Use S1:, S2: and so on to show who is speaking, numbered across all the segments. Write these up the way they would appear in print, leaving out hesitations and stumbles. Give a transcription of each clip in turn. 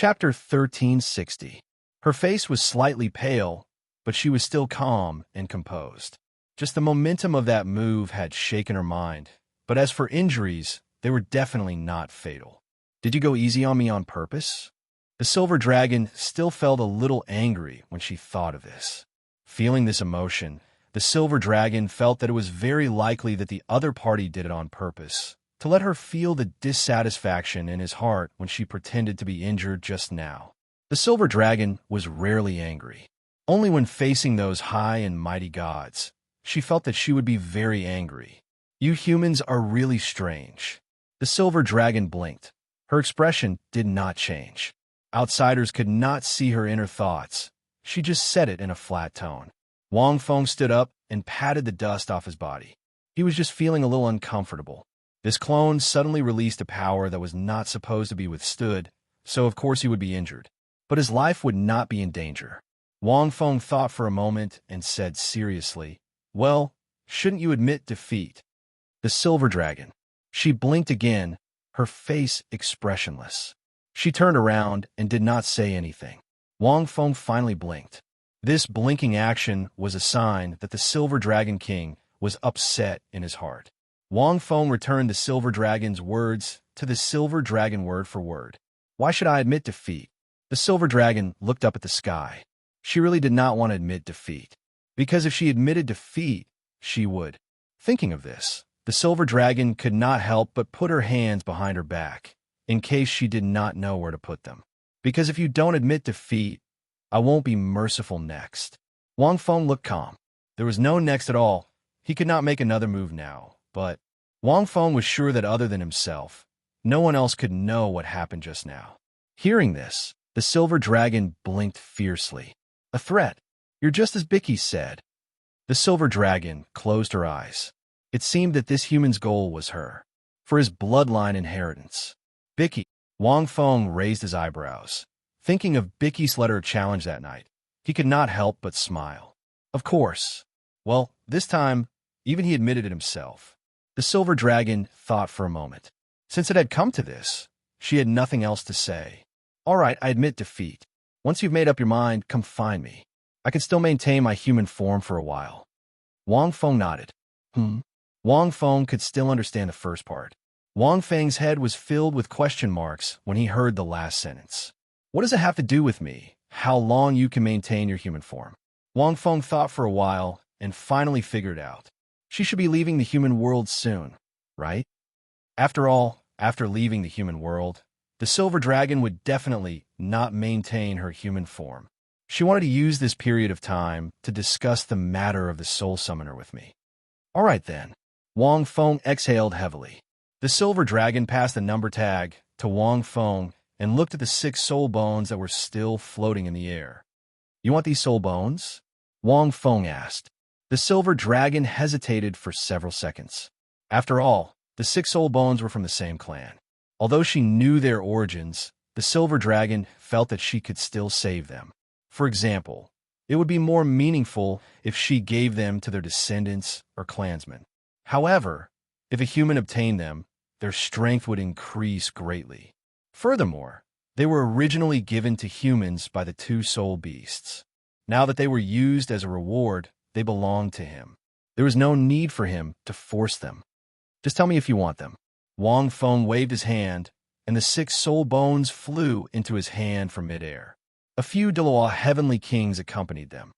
S1: Chapter 1360. Her face was slightly pale, but she was still calm and composed. Just the momentum of that move had shaken her mind. But as for injuries, they were definitely not fatal. Did you go easy on me on purpose? The silver dragon still felt a little angry when she thought of this. Feeling this emotion, the silver dragon felt that it was very likely that the other party did it on purpose, to let her feel the dissatisfaction in his heart when she pretended to be injured just now. The silver dragon was rarely angry. Only when facing those high and mighty gods, she felt that she would be very angry. You humans are really strange. The silver dragon blinked. Her expression did not change. Outsiders could not see her inner thoughts. She just said it in a flat tone. Wang Feng stood up and patted the dust off his body. He was just feeling a little uncomfortable. This clone suddenly released a power that was not supposed to be withstood, so of course he would be injured. But his life would not be in danger. Wang Feng thought for a moment and said seriously, "Well, shouldn't you admit defeat?" The silver dragon. She blinked again, her face expressionless. She turned around and did not say anything. Wang Feng finally blinked. This blinking action was a sign that the silver dragon king was upset in his heart. Wang Feng returned the silver dragon's words to the silver dragon word for word. "Why should I admit defeat?" The silver dragon looked up at the sky. She really did not want to admit defeat, because if she admitted defeat, she would. Thinking of this, the silver dragon could not help but put her hands behind her back, in case she did not know where to put them. "Because if you don't admit defeat, I won't be merciful next." Wang Feng looked calm. There was no next at all. He could not make another move now, but Wang Feng was sure that other than himself, no one else could know what happened just now. Hearing this, the silver dragon blinked fiercely. "A threat? You're just as Bicky said." The silver dragon closed her eyes. It seemed that this human's goal was her, for his bloodline inheritance. Bicky. Wang Feng raised his eyebrows. Thinking of Bicky's letter of challenge that night, he could not help but smile. Of course. Well, this time, even he admitted it himself. The silver dragon thought for a moment. Since it had come to this, she had nothing else to say. "All right, I admit defeat. Once you've made up your mind, come find me. I can still maintain my human form for a while." Wang Feng nodded. Wang Feng could still understand the first part. Wang Feng's head was filled with question marks when he heard the last sentence. "What does it have to do with me, how long you can maintain your human form?" Wang Feng thought for a while and finally figured out. She should be leaving the human world soon, right? After all, after leaving the human world, the silver dragon would definitely not maintain her human form. She wanted to use this period of time to discuss the matter of the soul summoner with me. "All right then." Wang Feng exhaled heavily. The silver dragon passed the number tag to Wang Feng and looked at the 6 soul bones that were still floating in the air. "You want these soul bones?" Wang Feng asked. The silver dragon hesitated for several seconds. After all, the 6 soul bones were from the same clan. Although she knew their origins, the silver dragon felt that she could still save them. For example, it would be more meaningful if she gave them to their descendants or clansmen. However, if a human obtained them, their strength would increase greatly. Furthermore, they were originally given to humans by the 2 soul beasts. Now that they were used as a reward, they belonged to him. There was no need for him to force them. "Just tell me if you want them." Wang Feng waved his hand, and the 6 soul bones flew into his hand from midair. A few Douluo heavenly kings accompanied them.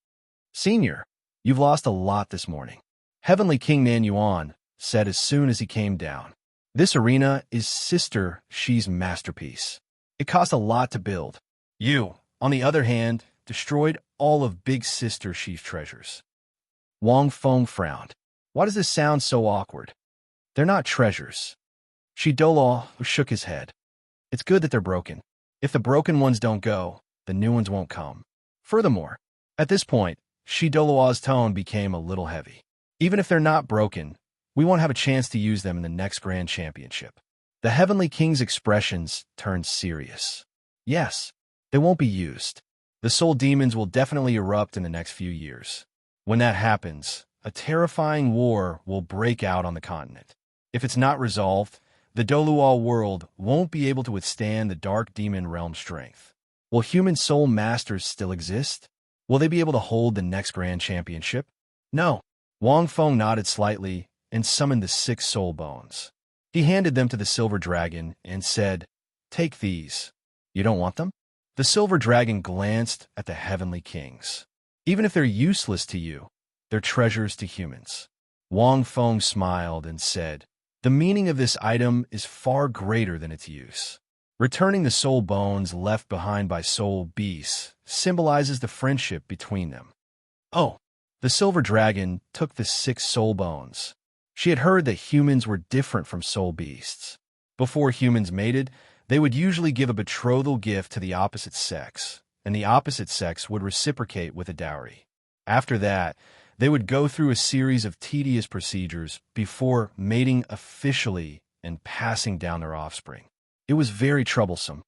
S1: "Senior, you've lost a lot this morning," Heavenly King Nan Yuan said as soon as he came down. "This arena is Sister Shi's masterpiece. It cost a lot to build. You, on the other hand, destroyed all of Big Sister Shi's treasures." Wang Feng frowned. "Why does this sound so awkward?" "They're not treasures." Douluo shook his head. "It's good that they're broken. If the broken ones don't go, the new ones won't come. Furthermore," at this point, Douluo's tone became a little heavy. "Even if they're not broken, we won't have a chance to use them in the next Grand Championship." The Heavenly King's expressions turned serious. "Yes, they won't be used. The soul demons will definitely erupt in the next few years. When that happens, a terrifying war will break out on the continent. If it's not resolved, The Douluo world won't be able to withstand the dark demon realm strength. Will human soul masters still exist? Will they be able to hold the next grand championship? No. Wang Feng nodded slightly and summoned the 6 soul bones. He handed them to the silver dragon and said, "Take these. You don't want them?" The silver dragon glanced at the heavenly kings. "Even if they're useless to you, they're treasures to humans." Wang Feng smiled and said, "The meaning of this item is far greater than its use. Returning the soul bones left behind by soul beasts symbolizes the friendship between them." Oh, the silver dragon took the 6 soul bones. She had heard that humans were different from soul beasts. Before humans mated, they would usually give a betrothal gift to the opposite sex, and the opposite sex would reciprocate with a dowry. After that, they would go through a series of tedious procedures before mating officially and passing down their offspring. It was very troublesome.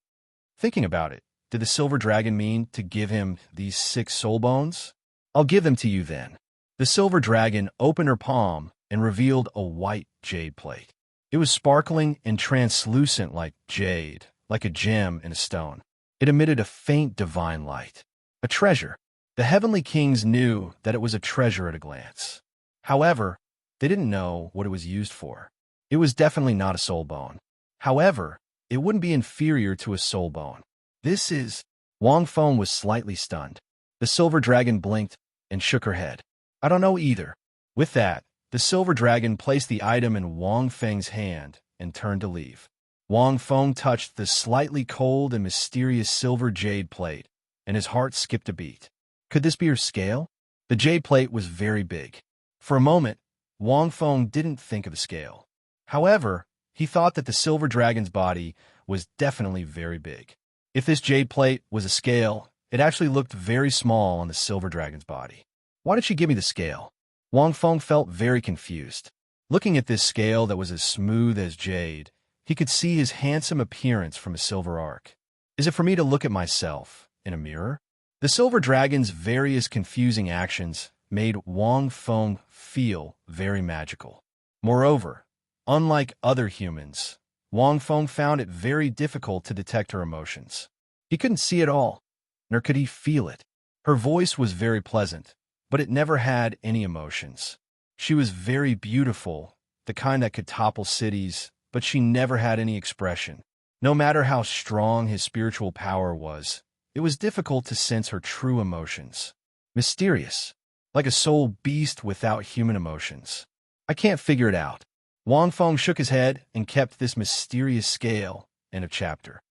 S1: Thinking about it, did the silver dragon mean to give him these 6 soul bones? "I'll give them to you then." The silver dragon opened her palm and revealed a white jade plate. It was sparkling and translucent like jade, like a gem in a stone. It emitted a faint divine light. A treasure. The heavenly kings knew that it was a treasure at a glance. However, they didn't know what it was used for. It was definitely not a soul bone. However, it wouldn't be inferior to a soul bone. This is... Wang Feng was slightly stunned. The silver dragon blinked and shook her head. "I don't know either." With that, the silver dragon placed the item in Wang Feng's hand and turned to leave. Wang Feng touched the slightly cold and mysterious silver jade plate, and his heart skipped a beat. Could this be her scale? The jade plate was very big. For a moment, Wang Feng didn't think of a scale. However, he thought that the silver dragon's body was definitely very big. If this jade plate was a scale, it actually looked very small on the silver dragon's body. Why did she give me the scale? Wang Feng felt very confused. Looking at this scale that was as smooth as jade, he could see his handsome appearance from a silver arc. Is it for me to look at myself in a mirror? The silver dragon's various confusing actions made Wang Feng feel very magical. Moreover, unlike other humans, Wang Feng found it very difficult to detect her emotions. He couldn't see it all, nor could he feel it. Her voice was very pleasant, but it never had any emotions. She was very beautiful, the kind that could topple cities, but she never had any expression. No matter how strong his spiritual power was, it was difficult to sense her true emotions. Mysterious, like a soul beast without human emotions. I can't figure it out. Wang Feng shook his head and kept this mysterious scale. End of chapter.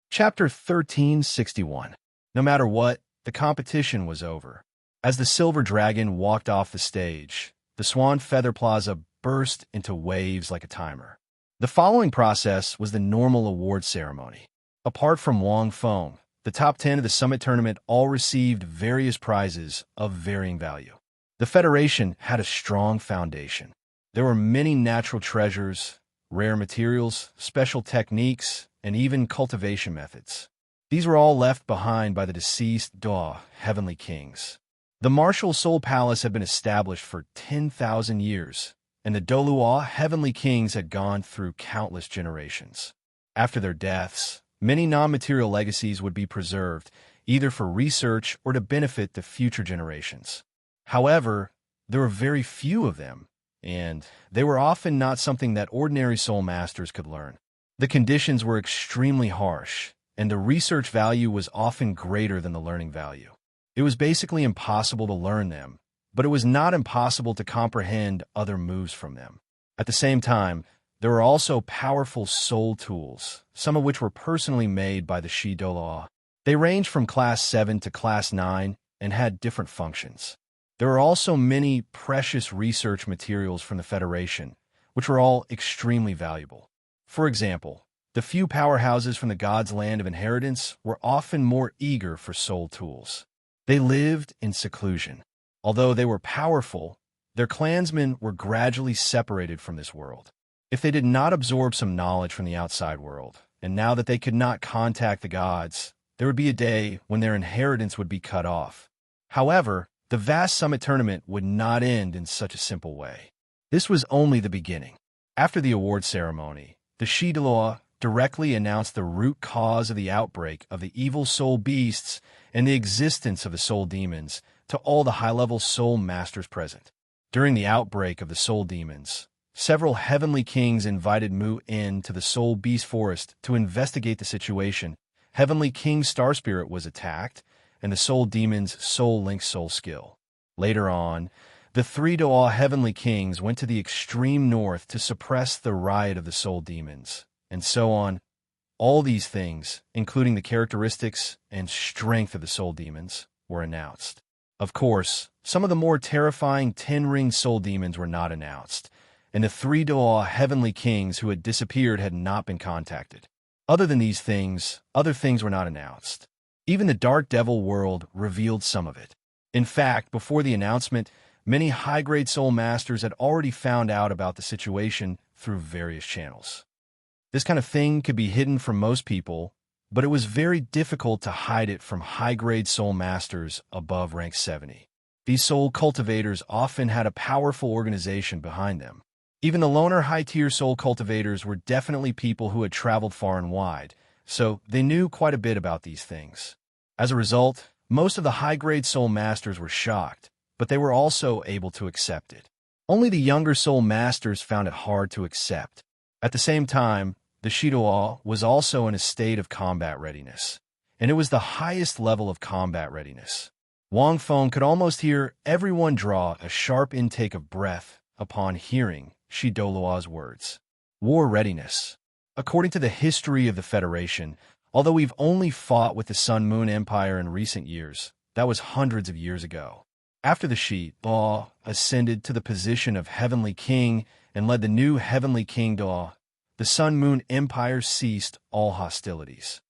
S1: Chapter 1361. No matter what, the competition was over. As the silver dragon walked off the stage, the Swan Feather Plaza burst into waves like a timer. The following process was the normal award ceremony. Apart from Wang Feng, the top 10 of the summit tournament all received various prizes of varying value. The Federation had a strong foundation. There were many natural treasures, rare materials, special techniques, and even cultivation methods. These were all left behind by the deceased Dalu heavenly kings. The Martial Soul Palace had been established for 10,000 years, and the Douluo heavenly kings had gone through countless generations. After their deaths, many non-material legacies would be preserved, either for research or to benefit the future generations. However, there were very few of them, and they were often not something that ordinary soul masters could learn. The conditions were extremely harsh, and the research value was often greater than the learning value. It was basically impossible to learn them, but it was not impossible to comprehend other moves from them. At the same time, there were also powerful soul tools, some of which were personally made by the Shi Douluo. They ranged from Class 7 to Class 9 and had different functions. There were also many precious research materials from the Federation, which were all extremely valuable. For example, the few powerhouses from the God's Land of Inheritance were often more eager for soul tools. They lived in seclusion. Although they were powerful, their clansmen were gradually separated from this world. If they did not absorb some knowledge from the outside world, and now that they could not contact the gods, there would be a day when their inheritance would be cut off. However, the vast summit tournament would not end in such a simple way. This was only the beginning. After the award ceremony, the Douluo directly announced the root cause of the outbreak of the evil soul beasts and the existence of the soul demons to all the high-level soul masters present. During the outbreak of the soul demons, several heavenly kings invited Mu in to the soul beast forest to investigate the situation. Heavenly King Star Spirit was attacked, and the soul demon's soul link soul skill. Later on, the three Douluo heavenly kings went to the extreme north to suppress the riot of the soul demons, and so on. All these things, including the characteristics and strength of the soul demons, were announced. Of course, some of the more terrifying 10-ring soul demons were not announced, and the three Douluo heavenly kings who had disappeared had not been contacted. Other than these things, other things were not announced. Even the Dark Devil world revealed some of it. In fact, before the announcement, many high-grade soul masters had already found out about the situation through various channels. This kind of thing could be hidden from most people, but it was very difficult to hide it from high-grade soul masters above rank 70. These soul cultivators often had a powerful organization behind them. Even the loner high-tier soul cultivators were definitely people who had traveled far and wide, so they knew quite a bit about these things. As a result, most of the high-grade soul masters were shocked, but they were also able to accept it. Only the younger soul masters found it hard to accept. At the same time, the Douluo was also in a state of combat readiness, and it was the highest level of combat readiness. Wang Feng could almost hear everyone draw a sharp intake of breath upon hearing Douluo's words. War readiness. According to the history of the Federation, although we've only fought with the Sun Moon Empire in recent years, that was hundreds of years ago. After the Douluo ascended to the position of Heavenly King and led the new Heavenly King Douluo, the Sun Moon Empire ceased all hostilities.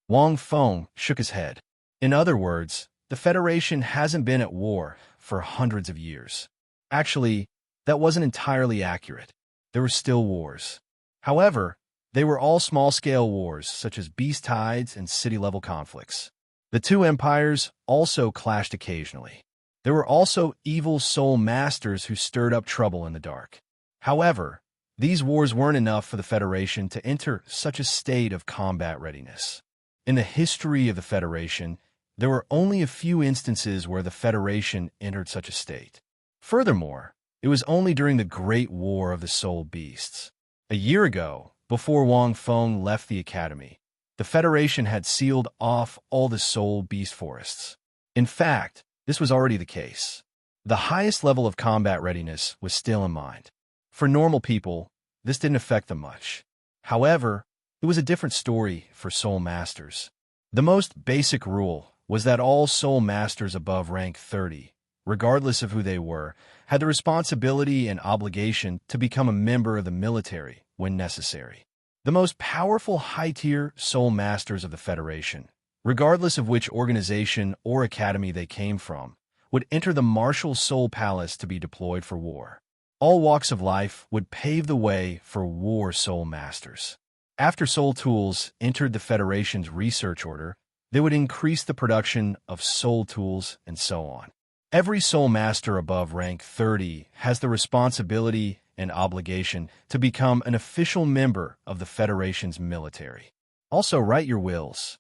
S1: Wang Feng shook his head. In other words, the Federation hasn't been at war for hundreds of years. Actually, that wasn't entirely accurate. There were still wars. However, they were all small-scale wars, such as beast tides and city-level conflicts. The two empires also clashed occasionally. There were also evil soul masters who stirred up trouble in the dark. However, these wars weren't enough for the Federation to enter such a state of combat readiness. In the history of the Federation, there were only a few instances where the Federation entered such a state. Furthermore, it was only during the Great War of the Soul Beasts. A year ago, before Wang Feng left the Academy, the Federation had sealed off all the Soul Beast forests. In fact, this was already the case. The highest level of combat readiness was still in mind. For normal people, this didn't affect them much. However, it was a different story for Soul Masters. The most basic rule was that all Soul Masters above rank 30, regardless of who they were, had the responsibility and obligation to become a member of the military when necessary. The most powerful high-tier Soul Masters of the Federation, regardless of which organization or academy they came from, would enter the martial Soul Palace to be deployed for war. All walks of life would pave the way for war Soul Masters. After Soul Tools entered the Federation's research order, they would increase the production of Soul Tools and so on. Every Soul Master above rank 30 has the responsibility and obligation to become an official member of the Federation's military. Also, write your wills.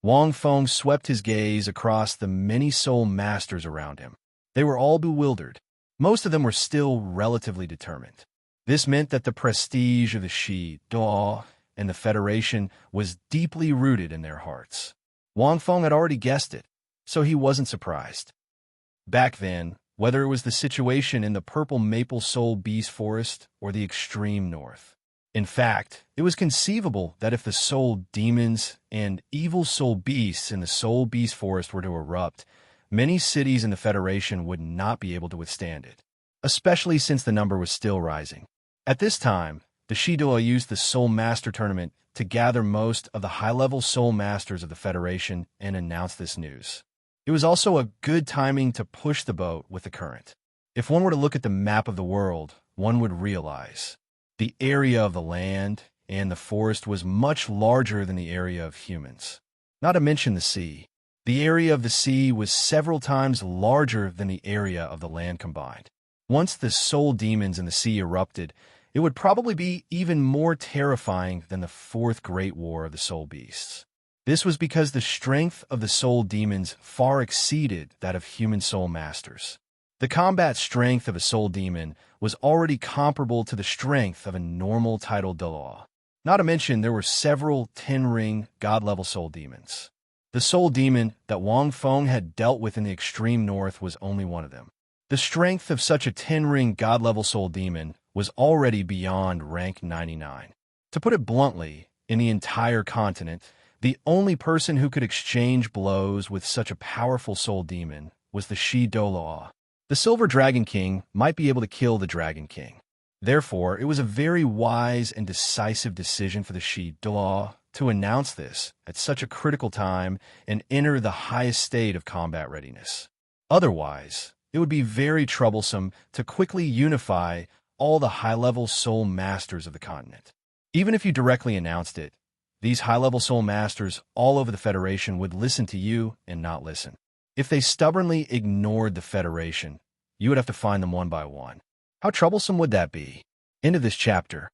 S1: Wang Feng swept his gaze across the many Soul Masters around him. They were all bewildered. Most of them were still relatively determined. This meant that the prestige of the Douluo and the Federation was deeply rooted in their hearts. Wang Feng had already guessed it, so he wasn't surprised. Back then, whether it was the situation in the Purple Maple Soul Beast Forest or the extreme north. In fact, it was conceivable that if the soul demons and evil soul beasts in the Soul Beast Forest were to erupt, many cities in the Federation would not be able to withstand it, especially since the number was still rising. At this time, the Douluo used the Soul Master Tournament to gather most of the high-level Soul Masters of the Federation and announce this news. It was also a good timing to push the boat with the current. If one were to look at the map of the world, one would realize the area of the land and the forest was much larger than the area of humans. Not to mention the sea. The area of the sea was several times larger than the area of the land combined. Once the soul demons in the sea erupted, it would probably be even more terrifying than the Fourth Great War of the Soul Beasts. This was because the strength of the soul demons far exceeded that of human soul masters. The combat strength of a soul demon was already comparable to the strength of a normal titled Douluo. Not to mention, there were several 10-ring god-level soul demons. The soul demon that Wang Feng had dealt with in the extreme north was only one of them. The strength of such a 10-ring god-level soul demon was already beyond rank 99. To put it bluntly, in the entire continent, the only person who could exchange blows with such a powerful soul demon was the Shi Douluo. The Silver Dragon King might be able to kill the Dragon King. Therefore, it was a very wise and decisive decision for the Shi Douluo to announce this at such a critical time and enter the highest state of combat readiness. Otherwise, it would be very troublesome to quickly unify all the high-level soul masters of the continent. Even if you directly announced it, these high-level soul masters all over the Federation would listen to you and not listen. If they stubbornly ignored the Federation, you would have to find them one by one. How troublesome would that be? End of this chapter.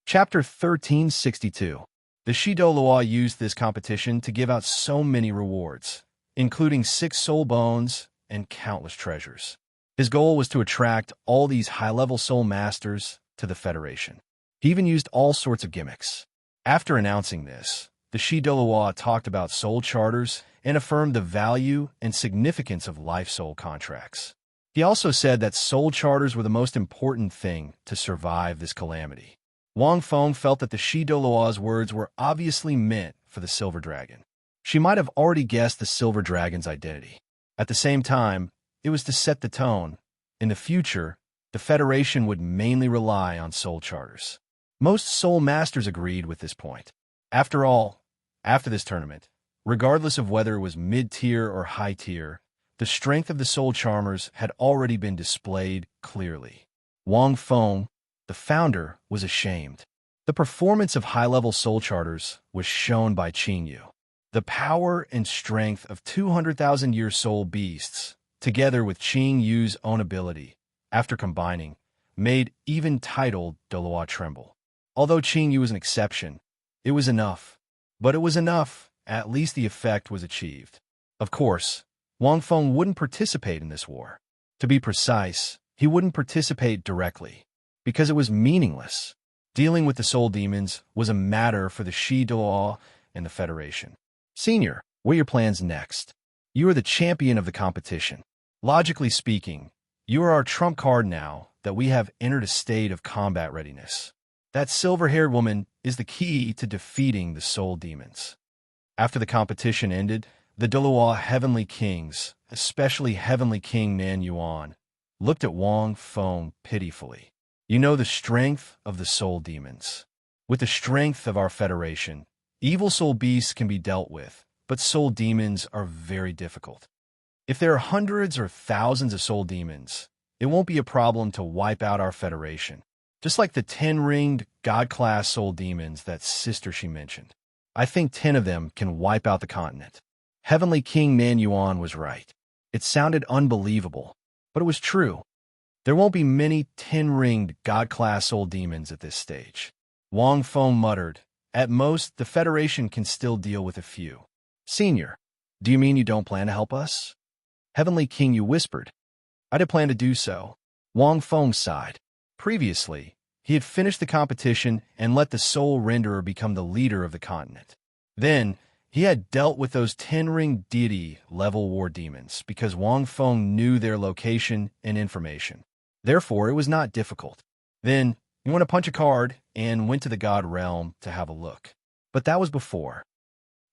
S1: Chapter 1362. The Shi Douluo used this competition to give out so many rewards, including 6 soul bones and countless treasures. His goal was to attract all these high-level soul masters to the Federation. He even used all sorts of gimmicks. After announcing this, the Shi Douluo talked about soul charters and affirmed the value and significance of life soul contracts. He also said that soul charters were the most important thing to survive this calamity. Wang Feng felt that the Shi Douluo's words were obviously meant for the Silver Dragon. She might have already guessed the Silver Dragon's identity. At the same time, it was to set the tone. In the future, the Federation would mainly rely on soul charters. Most soul masters agreed with this point. After all, after this tournament, regardless of whether it was mid-tier or high-tier, the strength of the soul charmers had already been displayed clearly. Wang Feng, the founder, was ashamed. The performance of high-level soul charters was shown by Qingyu. The power and strength of 200,000-year soul beasts, together with Qingyu's own ability, after combining, made even titled Douluo tremble. Although Qingyu was an exception, it was enough. But it was enough, at least the effect was achieved. Of course, Wang Feng wouldn't participate in this war. To be precise, he wouldn't participate directly, because it was meaningless. Dealing with the soul demons was a matter for the Shi Douluo and the Federation. Senior, what are your plans next? You are the champion of the competition. Logically speaking, you are our trump card now that we have entered a state of combat readiness. That silver-haired woman is the key to defeating the soul demons. After the competition ended, the Douluo Heavenly Kings, especially Heavenly King Nan Yuan, looked at Wang Feng pitifully. You know the strength of the soul demons. With the strength of our Federation, evil soul beasts can be dealt with, but soul demons are very difficult. If there are hundreds or thousands of soul demons, it won't be a problem to wipe out our Federation. Just like the 10-ringed God-class soul demons that sister she mentioned. I think 10 of them can wipe out the continent. Heavenly King Nan Yuan was right. It sounded unbelievable, but it was true. There won't be many 10-ringed God-class soul demons at this stage. Wang Feng muttered, at most, the Federation can still deal with a few. Senior, do you mean you don't plan to help us? Heavenly King, you whispered. I did plan to do so. Wang Feng sighed. Previously, he had finished the competition and let the Soul Renderer become the leader of the continent. Then, he had dealt with those 10-ring deity-level war demons because Wang Feng knew their location and information. Therefore, it was not difficult. Then, he went to punch a card and went to the God Realm to have a look. But that was before.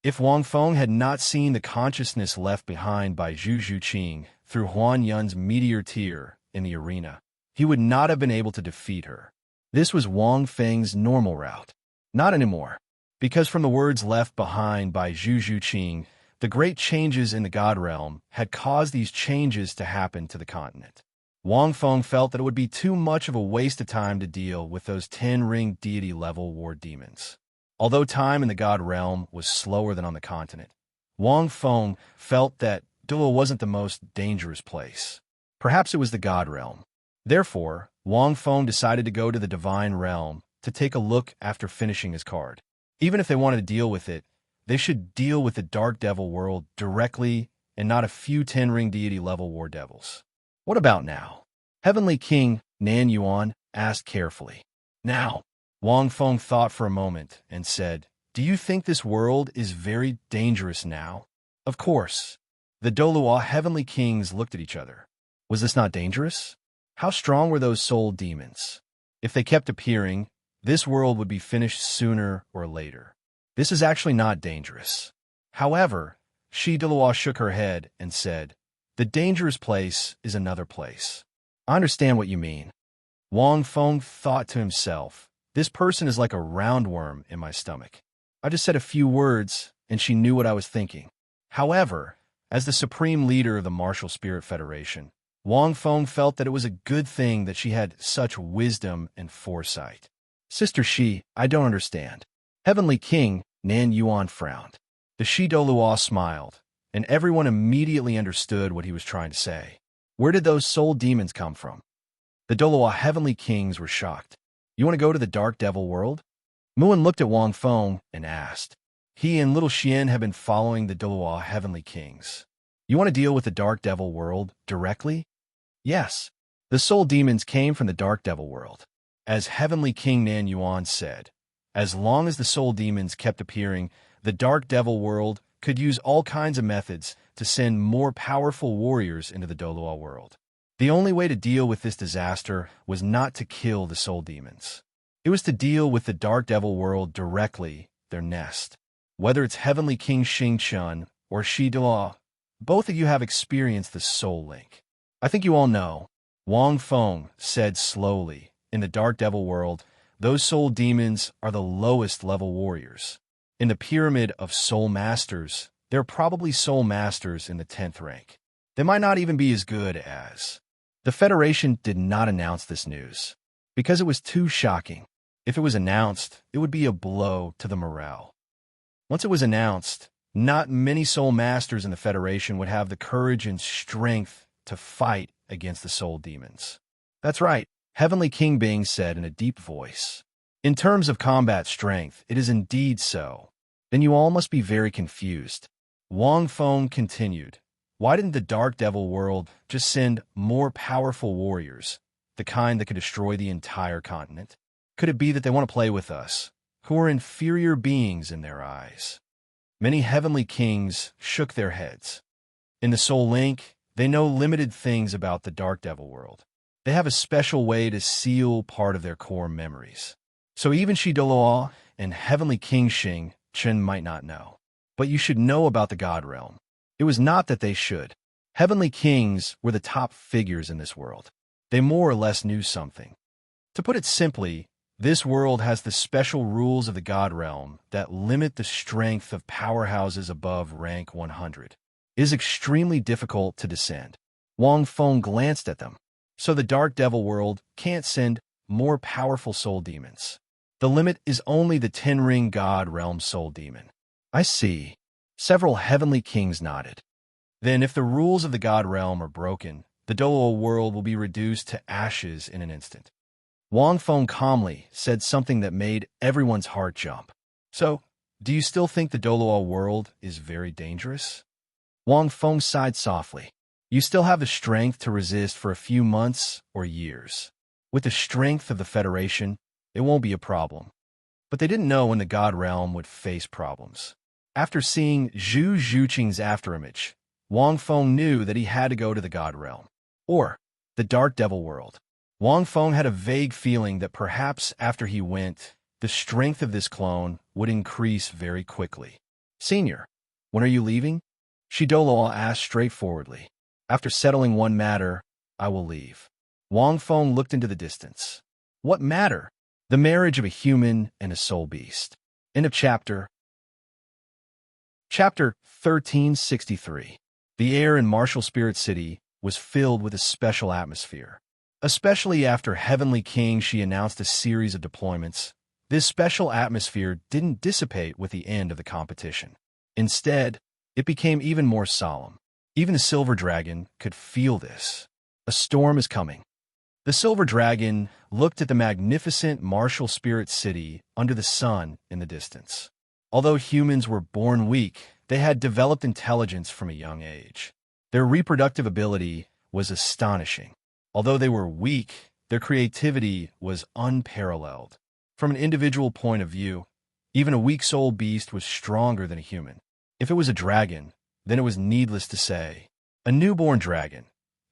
S1: If Wang Feng had not seen the consciousnui left behind by Zhu Zhuqing through Huan Yun's meteor tear in the arena, he would not have been able to defeat her. This was Wang Feng's normal route. Not anymore, because from the words left behind by Zhu Zhuqing, the great changes in the God Realm had caused these changes to happen to the continent. Wang Feng felt that it would be too much of a waste of time to deal with those 10-ring deity-level war demons. Although time in the God Realm was slower than on the continent, Wang Feng felt that Douluo wasn't the most dangerous place. Perhaps it was the God Realm. Therefore, Wang Feng decided to go to the Divine Realm to take a look after finishing his card. Even if they wanted to deal with it, they should deal with the Dark Devil world directly and not a few Ten-Ring Deity level War Devils. What about now? Heavenly King Nan Yuan asked carefully. Now, Wang Feng thought for a moment and said, "Do you think this world is very dangerous now?" Of course. The Douluo Heavenly Kings looked at each other. Was this not dangerous? How strong were those soul demons? If they kept appearing, this world would be finished sooner or later. This is actually not dangerous. However, Shi Douluo shook her head and said, "The dangerous place is another place." I understand what you mean. Wang Feng thought to himself, this person is like a roundworm in my stomach. I just said a few words, and she knew what I was thinking. However, as the supreme leader of the Martial Spirit Federation, Wang Feng felt that it was a good thing that she had such wisdom and foresight. Sister Shi, I don't understand. Heavenly King Nan Yuan frowned. The Shi Douluo smiled, and everyone immediately understood what he was trying to say. Where did those soul demons come from? The Douluo Heavenly Kings were shocked. You want to go to the Dark Devil world? Muan looked at Wang Feng and asked. He and Little Xian have been following the Douluo Heavenly Kings. You want to deal with the Dark Devil world directly? Yes. The soul demons came from the Dark Devil world. As Heavenly King Nan Yuan said, as long as the soul demons kept appearing, the Dark Devil world could use all kinds of methods to send more powerful warriors into the Douluo world. The only way to deal with this disaster was not to kill the soul demons. It was to deal with the Dark Devil world directly, their nest. Whether it's Heavenly King Xingchen or Shi Douluo, both of you have experienced the soul link. I think you all know. Wang Feng said slowly, in the Dark Devil world, those soul demons are the lowest level warriors. In the pyramid of soul masters, there are probably soul masters in the 10th rank. They might not even be as good as. The Federation did not announce this news, because it was too shocking. If it was announced, it would be a blow to the morale. Once it was announced, not many soul masters in the Federation would have the courage and strength to fight against the soul demons. That's right, Heavenly King Bing said in a deep voice. In terms of combat strength, it is indeed so. Then you all must be very confused. Wang Feng continued. Why didn't the Dark Devil world just send more powerful warriors, the kind that could destroy the entire continent? Could it be that they want to play with us, who are inferior beings in their eyes? Many heavenly kings shook their heads. In the Soul Link, they know limited things about the Dark Devil world. They have a special way to seal part of their core memories. So even Shi Douluo and Heavenly King Xing Chen might not know. But you should know about the God Realm. It was not that they should. Heavenly Kings were the top figures in this world. They more or less knew something. To put it simply, this world has the special rules of the God Realm that limit the strength of powerhouses above rank 100. It is extremely difficult to descend. Wang Feng glanced at them. So the Dark Devil world can't send more powerful soul demons. The limit is only the 10-ring God Realm soul demon. I see. Several heavenly kings nodded. Then if the rules of the God Realm are broken, the Douluo world will be reduced to ashes in an instant. Wang Feng calmly said something that made everyone's heart jump. So, do you still think the Douluo world is very dangerous? Wang Feng sighed softly. You still have the strength to resist for a few months or years. With the strength of the Federation, it won't be a problem. But they didn't know when the God Realm would face problems. After seeing Zhu Zhuqing's afterimage, Wang Feng knew that he had to go to the God Realm, or the Dark Devil world. Wang Feng had a vague feeling that perhaps after he went, the strength of this clone would increase very quickly. Senior, when are you leaving? Shi Douluo asked straightforwardly. After settling one matter, I will leave. Wang Feng looked into the distance. What matter? The marriage of a human and a soul beast. End of chapter. Chapter 1363. The air in Martial Spirit City was filled with a special atmosphere. Especially after Heavenly King Shi announced a series of deployments, this special atmosphere didn't dissipate with the end of the competition. Instead, it became even more solemn. Even the Silver Dragon could feel this. A storm is coming. The silver dragon looked at the magnificent martial spirit city under the sun in the distance. Although humans were born weak, they had developed intelligence from a young age. Their reproductive ability was astonishing. Although they were weak, their creativity was unparalleled. From an individual point of view, even a weak soul beast was stronger than a human. If it was a dragon, then it was needless to say. A newborn dragon,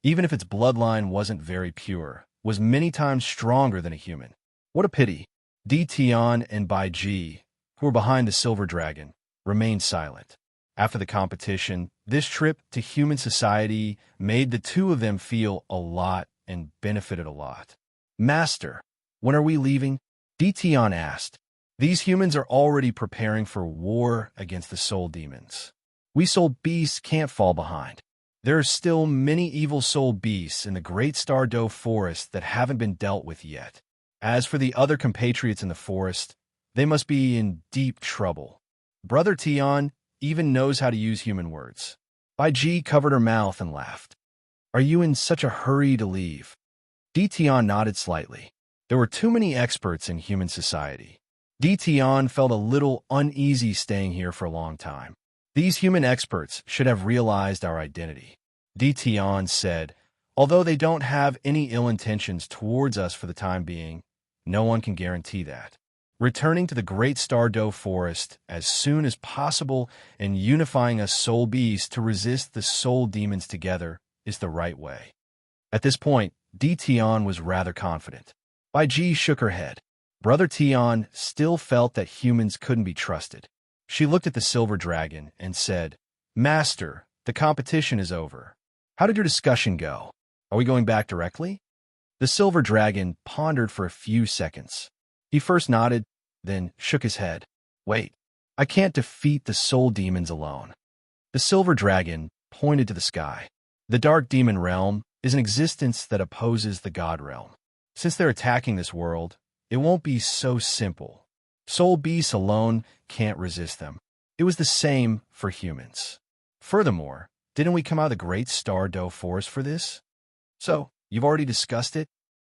S1: even if its bloodline wasn't very pure, was many times stronger than a human. What a pity. Tian and Bai Ji, who were behind the silver dragon, remained silent. After the competition, this trip to human society made the two of them feel a lot and benefited a lot. Master, when are we leaving? Tian asked. These humans are already preparing for war against the soul demons. We soul beasts can't fall behind. There are still many evil soul beasts in the Great Douluo forest that haven't been dealt with yet. As for the other compatriots in the forest, they must be in deep trouble. Brother Tian even knows how to use human words. Bai Ji covered her mouth and laughed. Are you in such a hurry to leave? Tian nodded slightly. There were too many experts in human society. Tian felt a little uneasy staying here for a long time. These human experts should have realized our identity. Tian said, although they don't have any ill intentions towards us for the time being, no one can guarantee that. Returning to the Great Douluo forest as soon as possible and unifying us soul beasts to resist the soul demons together is the right way. At this point, Tian was rather confident. Bai Ji shook her head. Brother Tian still felt that humans couldn't be trusted. She looked at the silver dragon and said, Master, the competition is over. How did your discussion go? Are we going back directly? The silver dragon pondered for a few seconds. He first nodded, then shook his head. Wait, I can't defeat the soul demons alone. The silver dragon pointed to the sky. The dark demon realm is an existence that opposes the god realm. Since they're attacking this world, it won't be so simple. Soul beasts alone can't resist them. It was the same for humans. Furthermore, didn't we come out of the Great Douluo forest for this? So, you've already discussed it?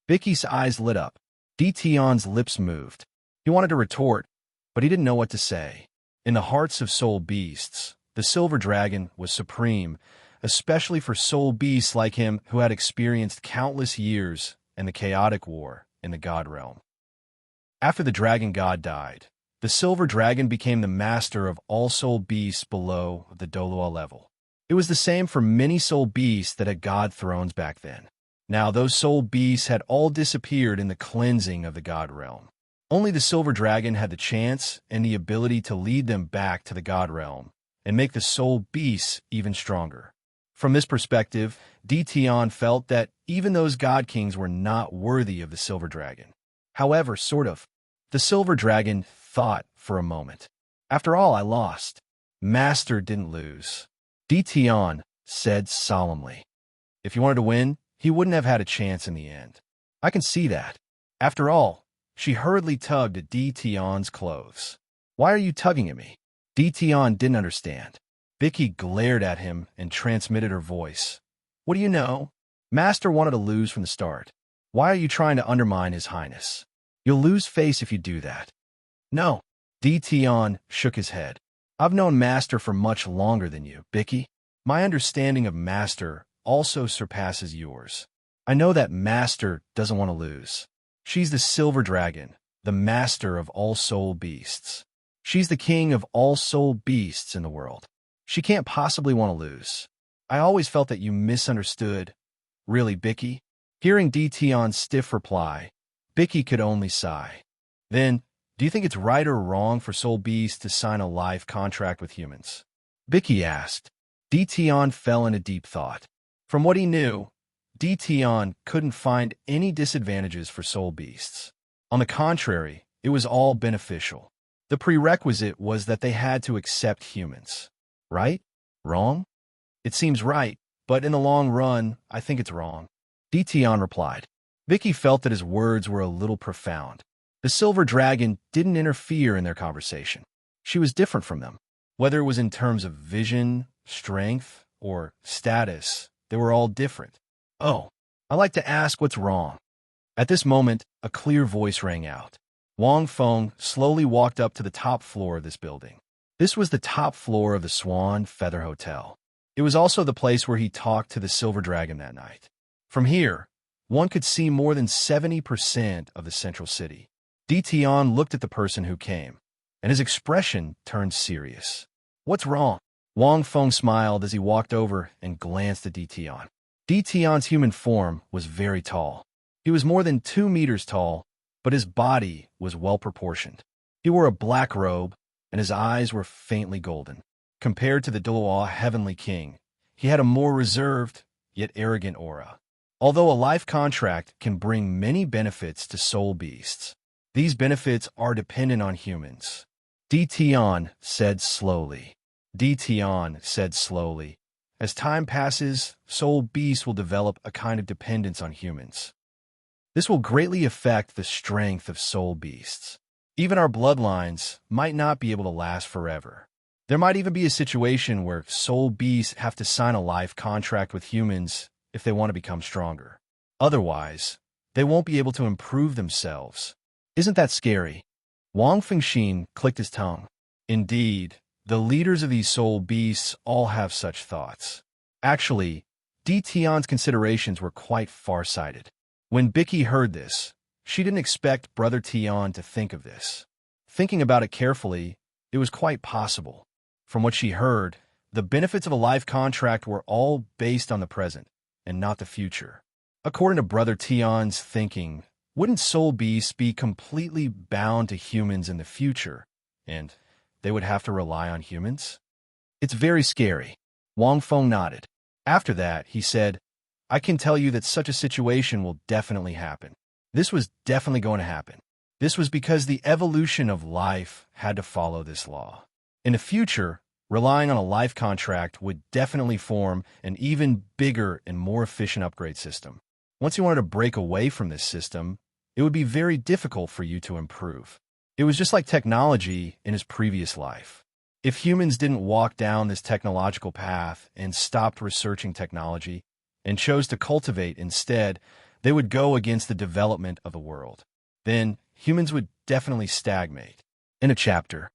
S1: Vicky's eyes lit up. Tian's lips moved. He wanted to retort, but he didn't know what to say. In the hearts of soul beasts, the silver dragon was supreme, especially for soul beasts like him who had experienced countless years in the chaotic war in the god realm. After the dragon god died, the silver dragon became the master of all soul beasts below the Douluo level. It was the same for many soul beasts that had god thrones back then. Now those soul beasts had all disappeared in the cleansing of the god realm. Only the silver dragon had the chance and the ability to lead them back to the god realm and make the soul beasts even stronger. From this perspective, Tian felt that even those god kings were not worthy of the silver dragon. However, sort of. The silver dragon thought for a moment. After all, I lost. Master didn't lose. Tian said solemnly. If he wanted to win, he wouldn't have had a chance in the end. I can see that. After all, she hurriedly tugged at Tian's clothes. Why are you tugging at me? Tian didn't understand. Vicky glared at him and transmitted her voice. What do you know? Master wanted to lose from the start. Why are you trying to undermine His Highness? You'll lose face if you do that. No. Tian shook his head. I've known Master for much longer than you, Vicky. My understanding of Master also surpasses yours. I know that Master doesn't want to lose. She's the silver dragon, the master of all soul beasts. She's the king of all soul beasts in the world. She can't possibly want to lose. I always felt that you misunderstood. Really, Vicky? Hearing Tian's stiff reply, Vicky could only sigh. Then, do you think it's right or wrong for soul beasts to sign a life contract with humans? Vicky asked. Tian fell into deep thought. From what he knew, Tian couldn't find any disadvantages for soul beasts. On the contrary, it was all beneficial. The prerequisite was that they had to accept humans. Right? Wrong? It seems right, but in the long run, I think it's wrong. Tian replied. Vicky felt that his words were a little profound. The silver dragon didn't interfere in their conversation. She was different from them. Whether it was in terms of vision, strength, or status, they were all different. Oh, I like to ask what's wrong. At this moment, a clear voice rang out. Wang Feng slowly walked up to the top floor of this building. This was the top floor of the Swan Feather Hotel. It was also the place where he talked to the Silver Dragon that night. From here, one could see more than 70% of the central city. Di Tian looked at the person who came, and his expression turned serious. "What's wrong?" Wang Feng smiled as he walked over and glanced at Di Tian. Di Tian's human form was very tall. He was more than 2 meters tall, but his body was well-proportioned. He wore a black robe, and his eyes were faintly golden. Compared to the Douluo Heavenly King, he had a more reserved, yet arrogant aura. Although a life contract can bring many benefits to soul beasts, these benefits are dependent on humans. Di Tian said slowly. Di Tian said slowly. As time passes, soul beasts will develop a kind of dependence on humans. This will greatly affect the strength of soul beasts. Even our bloodlines might not be able to last forever. There might even be a situation where soul beasts have to sign a life contract with humans if they want to become stronger. Otherwise, they won't be able to improve themselves. Isn't that scary? Wang Fengxin clicked his tongue. Indeed, the leaders of these soul beasts all have such thoughts. Actually, Di Tian's considerations were quite far-sighted. When Bicky heard this, she didn't expect Brother Tian to think of this. Thinking about it carefully, it was quite possible. From what she heard, the benefits of a life contract were all based on the present, and not the future. According to Brother Tian's thinking, wouldn't soul beasts be completely bound to humans in the future, and they would have to rely on humans? It's very scary. Wang Feng nodded. After that, he said, "I can tell you that such a situation will definitely happen." This was definitely going to happen. This was because the evolution of life had to follow this law. In the future, relying on a life contract would definitely form an even bigger and more efficient upgrade system. Once you wanted to break away from this system, it would be very difficult for you to improve. It was just like technology in his previous life. If humans didn't walk down this technological path and stopped researching technology and chose to cultivate instead, they would go against the development of the world. Then humans would definitely stagnate. In a chapter.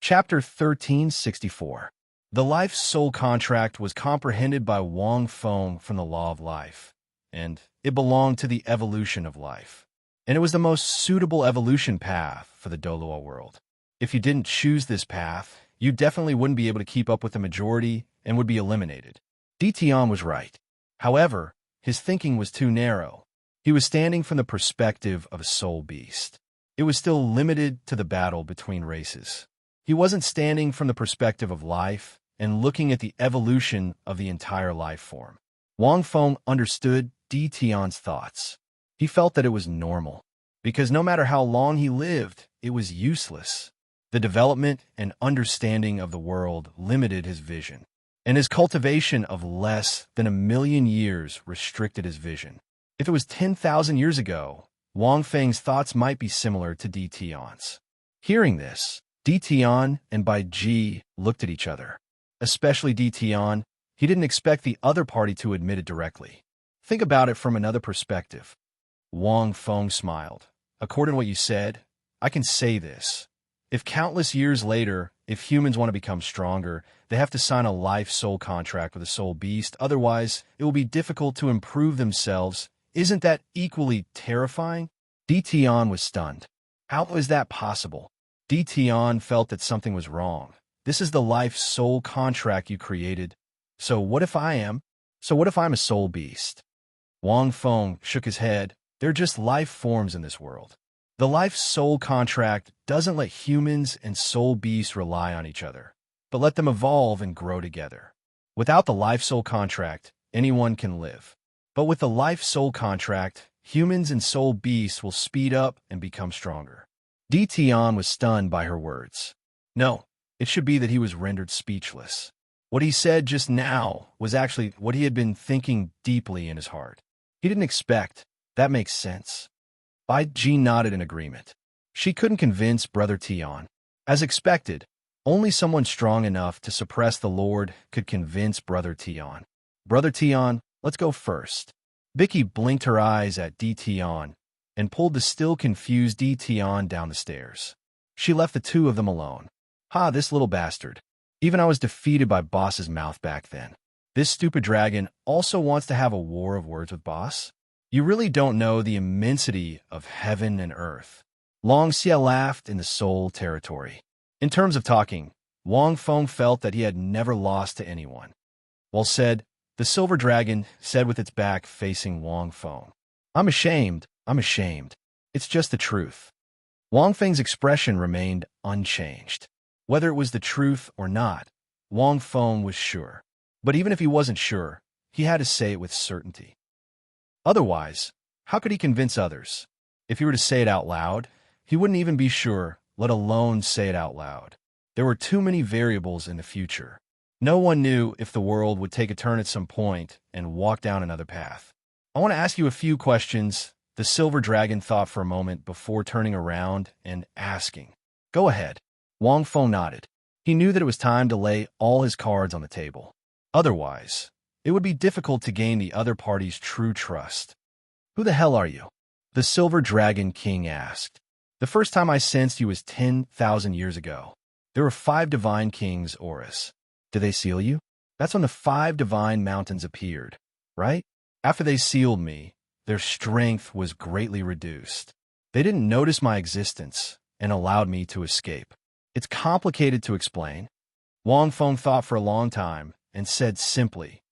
S1: Chapter 1364. The life soul contract was comprehended by Wang Feng from the law of life, and it belonged to the evolution of life. And it was the most suitable evolution path for the Douluo world. If you didn't choose this path, you definitely wouldn't be able to keep up with the majority and would be eliminated. Di Tian was right. However, his thinking was too narrow. He was standing from the perspective of a soul beast. It was still limited to the battle between races. He wasn't standing from the perspective of life and looking at the evolution of the entire life form. Wang Feng understood Di Tian's thoughts. He felt that it was normal, because no matter how long he lived, it was useless. The development and understanding of the world limited his vision, and his cultivation of less than 1,000,000 years restricted his vision. If it was 10,000 years ago, Wang Feng's thoughts might be similar to Di Tian's. Hearing this, Di Tian and Bai Ji looked at each other. Especially Di Tian, he didn't expect the other party to admit it directly. Think about it from another perspective. Wang Feng smiled. According to what you said, I can say this. If countless years later, if humans want to become stronger, they have to sign a life soul contract with a soul beast, otherwise it will be difficult to improve themselves. Isn't that equally terrifying? Di Tian was stunned. How is that possible? Di Tian felt that something was wrong. This is the life soul contract you created. So what if I'm a soul beast? Wang Feng shook his head. They're just life forms in this world. The life soul contract doesn't let humans and soul beasts rely on each other, but let them evolve and grow together. Without the life soul contract, anyone can live. But with the life soul contract, humans and soul beasts will speed up and become stronger. Di Tian was stunned by her words. No, it should be that he was rendered speechless. What he said just now was actually what he had been thinking deeply in his heart. He didn't expect. That makes sense. Bai Ji nodded in agreement. She couldn't convince Brother Tian. As expected, only someone strong enough to suppress the Lord could convince Brother Tian. Brother Tian, let's go first. Vicky blinked her eyes at DTon and pulled the still confused DTon down the stairs. She left the two of them alone. Ha, this little bastard. Even I was defeated by Boss's mouth back then. This stupid dragon also wants to have a war of words with Boss? You really don't know the immensity of heaven and earth. Long Xia laughed in the soul territory. In terms of talking, Wang Feng felt that he had never lost to anyone. Well said, the silver dragon said with its back facing Wang Feng. I'm ashamed. It's just the truth. Wang Feng's expression remained unchanged. Whether it was the truth or not, Wang Feng was sure. But even if he wasn't sure, he had to say it with certainty. Otherwise, how could he convince others? If he were to say it out loud, he wouldn't even be sure, let alone say it out loud. There were too many variables in the future. No one knew if the world would take a turn at some point and walk down another path. I want to ask you a few questions. The silver dragon thought for a moment before turning around and asking. Go ahead. Wang Feng nodded. He knew that it was time to lay all his cards on the table. Otherwise, it would be difficult to gain the other party's true trust. Who the hell are you? The Silver Dragon King asked. The first time I sensed you was 10,000 years ago. There were 5 divine kings, Horus. Did they seal you? That's when the 5 divine mountains appeared, right? After they sealed me, their strength was greatly reduced. They didn't notice my existence and allowed me to escape. It's complicated to explain. Wang Feng thought for a long time and said simply,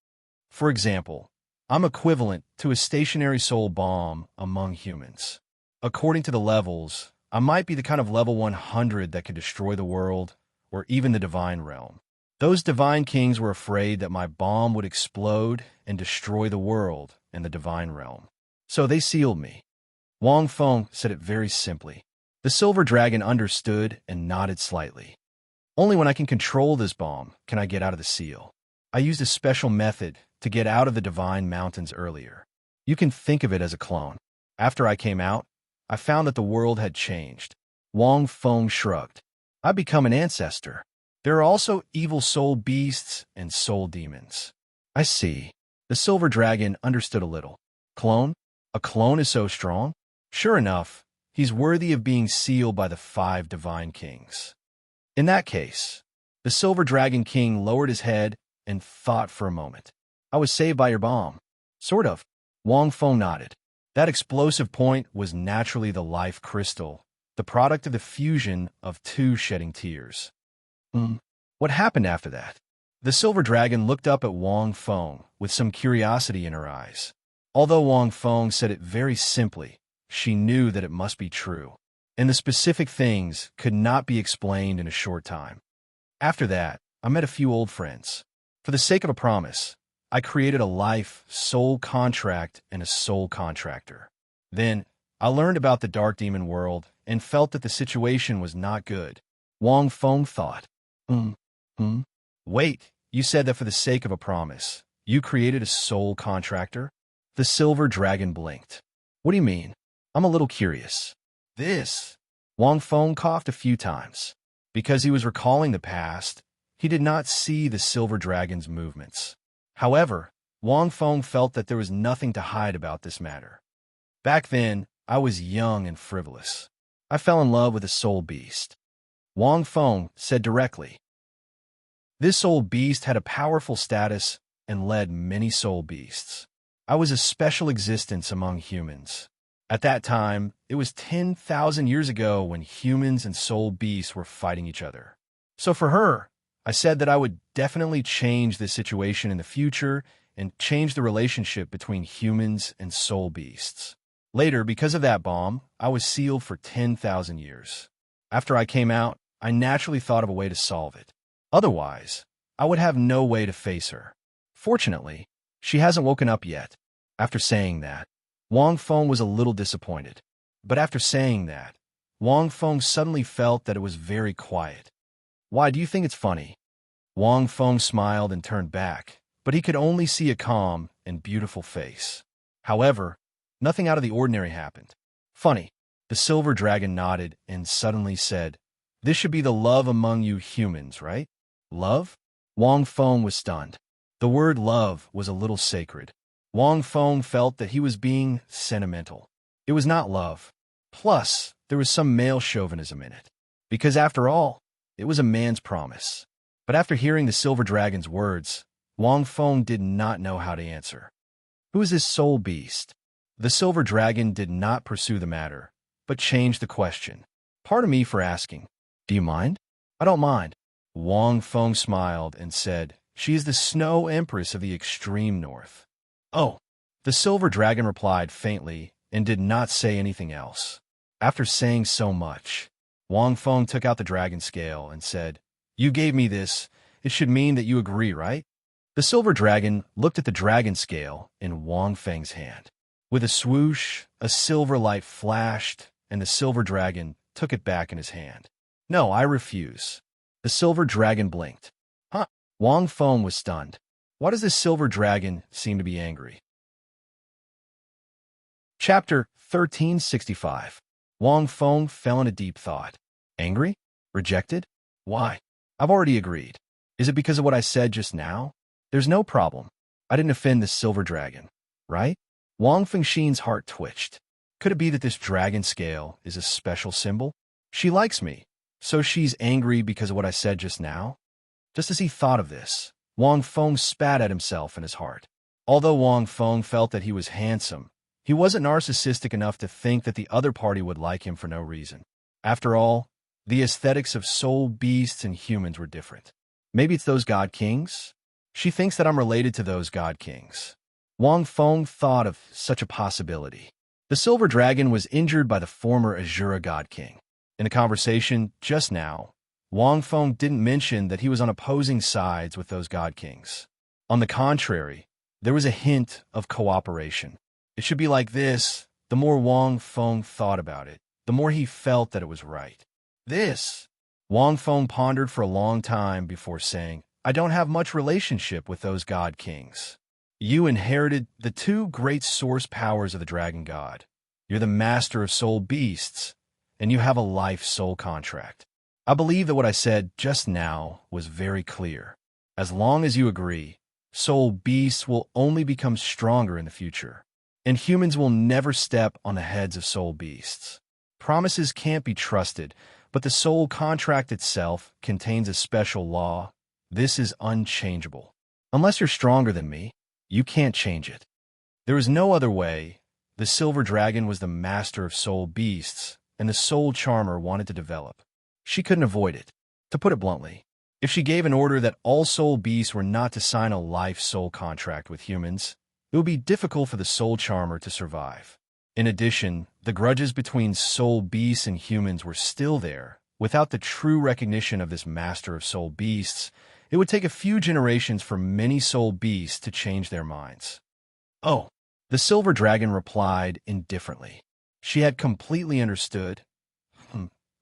S1: for example, I'm equivalent to a stationary soul bomb among humans. According to the levels, I might be the kind of level 100 that could destroy the world or even the divine realm. Those divine kings were afraid that my bomb would explode and destroy the world and the divine realm. So they sealed me. Wang Feng said it very simply. The silver dragon understood and nodded slightly. Only when I can control this bomb can I get out of the seal. I used a special method to get out of the divine mountains earlier. You can think of it as a clone. After I came out, I found that the world had changed. Wang Feng shrugged. I've become an ancestor. There are also evil soul beasts and soul demons. I see. The silver dragon understood a little. Clone? A clone is so strong? Sure enough, he's worthy of being sealed by the 5 divine kings. In that case, the silver dragon king lowered his head and thought for a moment. I was saved by your bomb. Sort of. Wang Feng nodded. That explosive point was naturally the life crystal, the product of the fusion of 2 shedding tears. What happened after that? The silver dragon looked up at Wang Feng with some curiosity in her eyes. Although Wang Feng said it very simply, she knew that it must be true, and the specific things could not be explained in a short time. After that, I met a few old friends. For the sake of a promise, I created a life, soul contract, and a soul contractor. Then, I learned about the dark demon world and felt that the situation was not good. Wang Feng thought, Wait, you said that for the sake of a promise, you created a soul contractor? The silver dragon blinked. What do you mean? I'm a little curious. This. Wang Feng coughed a few times. Because he was recalling the past, he did not see the silver dragon's movements. However, Wang Feng felt that there was nothing to hide about this matter. Back then, I was young and frivolous. I fell in love with a soul beast. Wang Feng said directly. This soul beast had a powerful status and led many soul beasts. I was a special existence among humans. At that time, it was 10,000 years ago when humans and soul beasts were fighting each other. So for her, I said that I would definitely change this situation in the future and change the relationship between humans and soul beasts. Later, because of that bomb, I was sealed for 10,000 years. After I came out, I naturally thought of a way to solve it. Otherwise, I would have no way to face her. Fortunately, she hasn't woken up yet. After saying that, Wang Feng was a little disappointed. But after saying that, Wang Feng suddenly felt that it was very quiet. Why, do you think it's funny? Wang Feng smiled and turned back, but he could only see a calm and beautiful face. However, nothing out of the ordinary happened. Funny. The silver dragon nodded and suddenly said, This should be the love among you humans, right? Love? Wang Feng was stunned. The word love was a little sacred. Wang Feng felt that he was being sentimental. It was not love. Plus, there was some male chauvinism in it. Because after all, it was a man's promise. But after hearing the Silver Dragon's words, Wang Feng did not know how to answer. Who is this soul beast? The Silver Dragon did not pursue the matter, but changed the question. Pardon me for asking. Do you mind? I don't mind. Wang Feng smiled and said, She is the Snow Empress of the extreme north. Oh. The Silver Dragon replied faintly and did not say anything else. After saying so much, Wang Feng took out the dragon scale and said, You gave me this. It should mean that you agree, right? The Silver Dragon looked at the dragon scale in Wang Feng's hand. With a swoosh, a silver light flashed, and the Silver Dragon took it back in his hand. No, I refuse. The Silver Dragon blinked. Huh? Wang Feng was stunned. Why does the Silver Dragon seem to be angry? Chapter 1365. Wang Feng fell into deep thought. Angry? Rejected? Why? I've already agreed. Is it because of what I said just now? There's no problem. I didn't offend the Silver Dragon, right? Wang Fengxin's heart twitched. Could it be that this dragon scale is a special symbol? She likes me, so she's angry because of what I said just now? Just as he thought of this, Wang Feng spat at himself in his heart. Although Wang Feng felt that he was handsome, he wasn't narcissistic enough to think that the other party would like him for no reason. After all, the aesthetics of soul beasts and humans were different. Maybe it's those god kings? She thinks that I'm related to those god kings. Wang Feng thought of such a possibility. The Silver Dragon was injured by the former Azura god king. In a conversation just now, Wang Feng didn't mention that he was on opposing sides with those god kings. On the contrary, there was a hint of cooperation. It should be like this. The more Wang Feng thought about it, the more he felt that it was right. This. Wang Feng pondered for a long time before saying, I don't have much relationship with those god kings. You inherited the two great source powers of the dragon god. You're the master of soul beasts, and you have a life soul contract. I believe that what I said just now was very clear. As long as you agree, soul beasts will only become stronger in the future, and humans will never step on the heads of soul beasts. Promises can't be trusted, but the soul contract itself contains a special law. This is unchangeable. Unless you're stronger than me, you can't change it. There is no other way. The Silver Dragon was the master of soul beasts, and the soul charmer wanted to develop. She couldn't avoid it. To put it bluntly, if she gave an order that all soul beasts were not to sign a life-soul contract with humans, it would be difficult for the soul charmer to survive. In addition, the grudges between soul beasts and humans were still there. Without the true recognition of this master of soul beasts, it would take a few generations for many soul beasts to change their minds. Oh, the Silver Dragon replied indifferently. She had completely understood.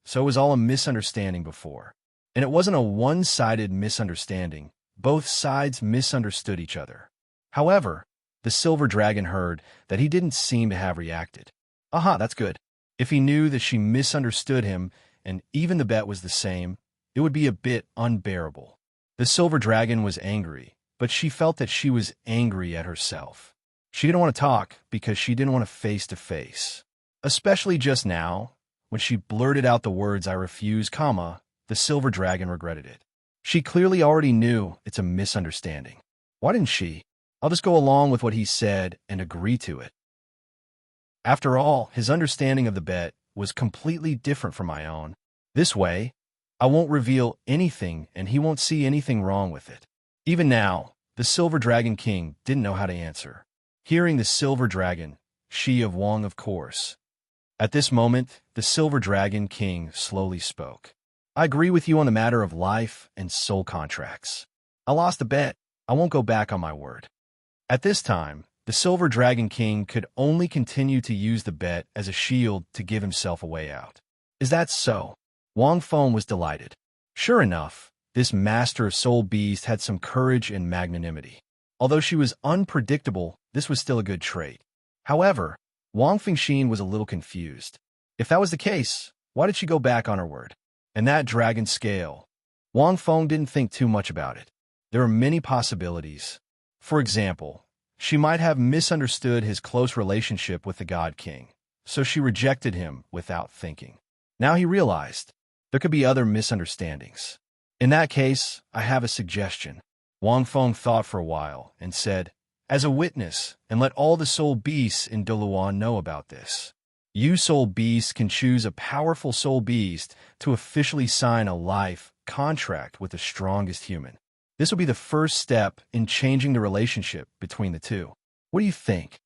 S1: So it was all a misunderstanding before. And it wasn't a one-sided misunderstanding. Both sides misunderstood each other. However, the Silver Dragon heard that he didn't seem to have reacted. Aha, that's good. If he knew that she misunderstood him, and even the bet was the same, it would be a bit unbearable. The Silver Dragon was angry, but she felt that she was angry at herself. She didn't want to talk because she didn't want to face-to-face. Especially just now, when she blurted out the words, I refuse, the Silver Dragon regretted it. She clearly already knew it's a misunderstanding. Why didn't she? I'll just go along with what he said and agree to it. After all, his understanding of the bet was completely different from my own. This way, I won't reveal anything and he won't see anything wrong with it. Even now, the Silver Dragon King didn't know how to answer. Hearing the Silver Dragon, she of Wang, of course. At this moment, the Silver Dragon King slowly spoke. I agree with you on the matter of life and soul contracts. I lost the bet. I won't go back on my word. At this time, the Silver Dragon King could only continue to use the bet as a shield to give himself a way out. Is that so? Wang Feng was delighted. Sure enough, this master of soul beast had some courage and magnanimity. Although she was unpredictable, this was still a good trait. However, Wang Fengxin was a little confused. If that was the case, why did she go back on her word? And that dragon scale? Wang Feng didn't think too much about it. There are many possibilities. For example, She might have misunderstood his close relationship with the God King, so she rejected him without thinking. Now he realized there could be other misunderstandings. In that case, I have a suggestion. Wang Feng thought for a while and said, as a witness, and let all the soul beasts in Douluo know about this. You soul beasts can choose a powerful soul beast to officially sign a life contract with the strongest human. This will be the first step in changing the relationship between the two. What do you think?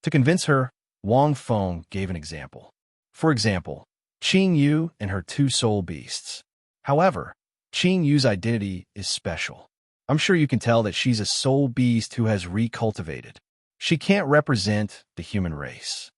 S1: To convince her, Wang Feng gave an example. For example, Qing Yu and her two soul beasts. However, Qing Yu's identity is special. I'm sure you can tell that she's a soul beast who has recultivated. She can't represent the human race.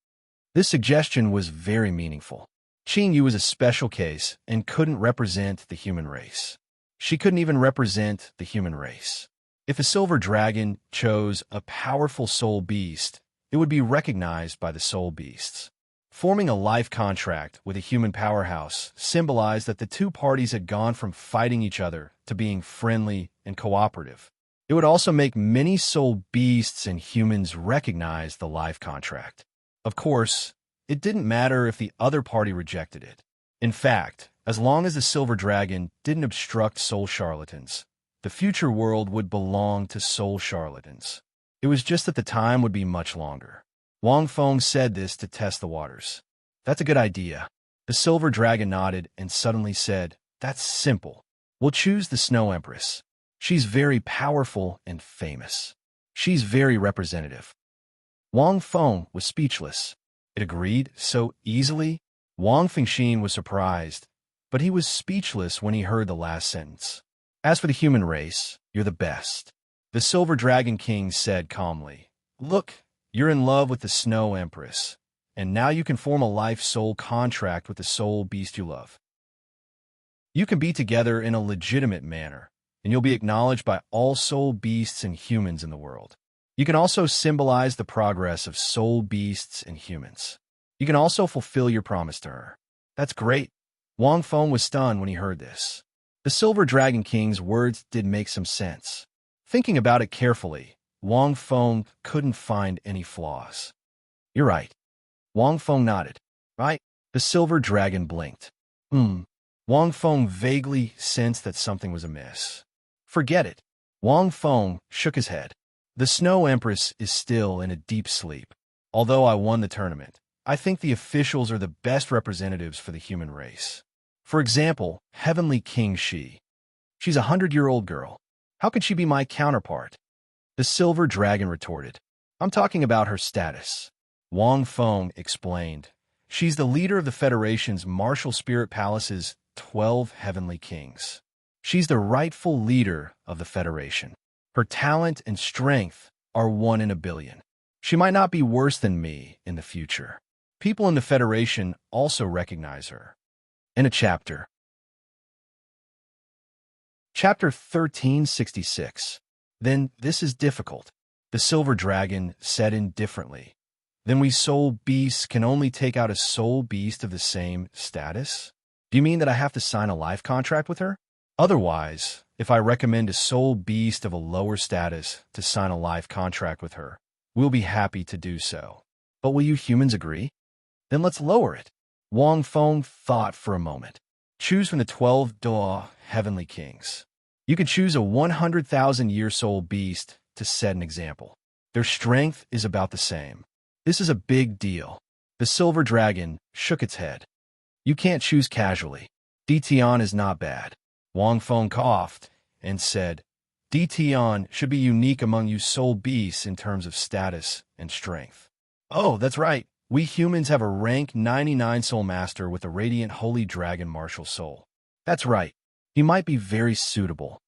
S1: This suggestion was very meaningful. Qing Yu was a special case and couldn't represent the human race. She couldn't even represent the human race. If a silver dragon chose a powerful soul beast, it would be recognized by the soul beasts. Forming a life contract with a human powerhouse symbolized that the two parties had gone from fighting each other to being friendly and cooperative. It would also make many soul beasts and humans recognize the life contract. Of course, it didn't matter if the other party rejected it. In fact, as long as the silver dragon didn't obstruct soul charlatans, the future world would belong to soul charlatans. It was just that the time would be much longer. Wang Feng said this to test the waters. That's a good idea. The silver dragon nodded and suddenly said, that's simple. We'll choose the Snow Empress. She's very powerful and famous. She's very representative. Wang Feng was speechless. It agreed so easily. Wang Fengxin was surprised, but he was speechless when he heard the last sentence. As for the human race, you're the best. The Silver Dragon King said calmly, look, you're in love with the Snow Empress, and now you can form a life-soul contract with the soul beast you love. You can be together in a legitimate manner, and you'll be acknowledged by all soul beasts and humans in the world. You can also symbolize the progress of soul beasts and humans. You can also fulfill your promise to her. That's great. Wang Feng was stunned when he heard this. The Silver Dragon King's words did make some sense. Thinking about it carefully, Wang Feng couldn't find any flaws. You're right. Wang Feng nodded. Right? The Silver Dragon blinked. Wang Feng vaguely sensed that something was amiss. Forget it. Wang Feng shook his head. The Snow Empress is still in a deep sleep. Although I won the tournament, I think the officials are the best representatives for the human race. For example, Heavenly King Shi. She's a 100-year-old girl. How could she be my counterpart? The Silver Dragon retorted. I'm talking about her status. Wang Feng explained. She's the leader of the Federation's Martial Spirit Palace's 12 Heavenly Kings. She's the rightful leader of the Federation. Her talent and strength are 1 in a billion. She might not be worse than me in the future. People in the Federation also recognize her. In a chapter. Chapter 1366. Then this is difficult. The Silver Dragon said indifferently. Then we soul beasts can only take out a soul beast of the same status? Do you mean that I have to sign a life contract with her? Otherwise, if I recommend a soul beast of a lower status to sign a life contract with her, we'll be happy to do so. But will you humans agree? Then let's lower it. Wang Feng thought for a moment. Choose from the 12 Douluo Heavenly Kings. You can choose a 100,000-year soul beast to set an example. Their strength is about the same. This is a big deal. The Silver Dragon shook its head. You can't choose casually. Dtian is not bad. Wang Feng coughed and said, Dtian should be unique among you soul beasts in terms of status and strength. Oh, that's right. We humans have a rank 99 soul master with a radiant holy dragon martial soul. That's right. He might be very suitable.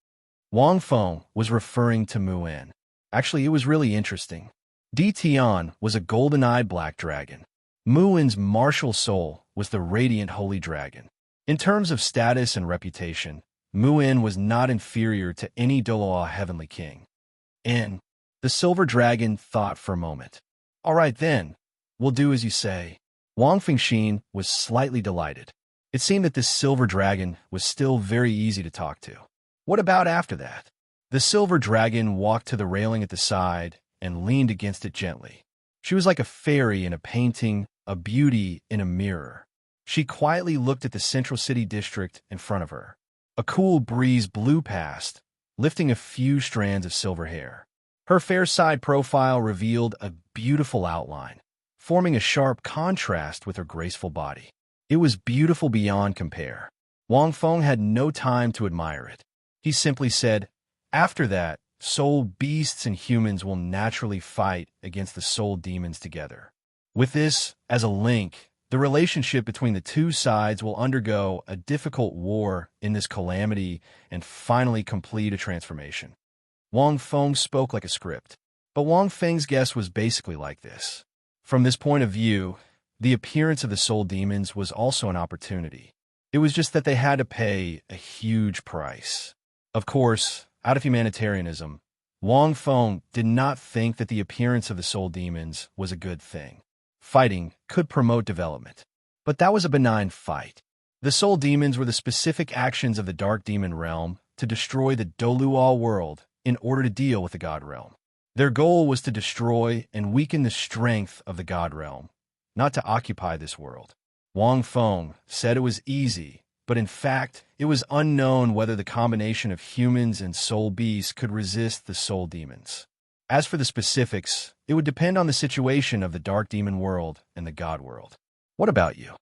S1: Wang Feng was referring to Muan. Actually, it was really interesting. Dtian was a golden-eyed black dragon. Muan's martial soul was the radiant holy dragon. In terms of status and reputation, Muan was not inferior to any Douluo Heavenly King. And the Silver Dragon thought for a moment. All right then, we'll do as you say. Wang Fengxin was slightly delighted. It seemed that this Silver Dragon was still very easy to talk to. What about after that? The Silver Dragon walked to the railing at the side and leaned against it gently. She was like a fairy in a painting, a beauty in a mirror. She quietly looked at the central city district in front of her. A cool breeze blew past, lifting a few strands of silver hair. Her fair side profile revealed a beautiful outline, forming a sharp contrast with her graceful body. It was beautiful beyond compare. Wang Feng had no time to admire it. He simply said, "After that, soul beasts and humans will naturally fight against the soul demons together. With this as a link, the relationship between the two sides will undergo a difficult war in this calamity and finally complete a transformation." Wang Feng spoke like a script, but Wang Feng's guess was basically like this. From this point of view, the appearance of the soul demons was also an opportunity. It was just that they had to pay a huge price. Of course, out of humanitarianism, Wang Feng did not think that the appearance of the soul demons was a good thing. Fighting could promote development, but that was a benign fight. The soul demons were the specific actions of the dark demon realm to destroy the Douluo world in order to deal with the God realm. Their goal was to destroy and weaken the strength of the God realm, not to occupy this world. Wang Feng said it was easy, but in fact, it was unknown whether the combination of humans and soul beasts could resist the soul demons. As for the specifics, it would depend on the situation of the dark demon world and the God world. What about you?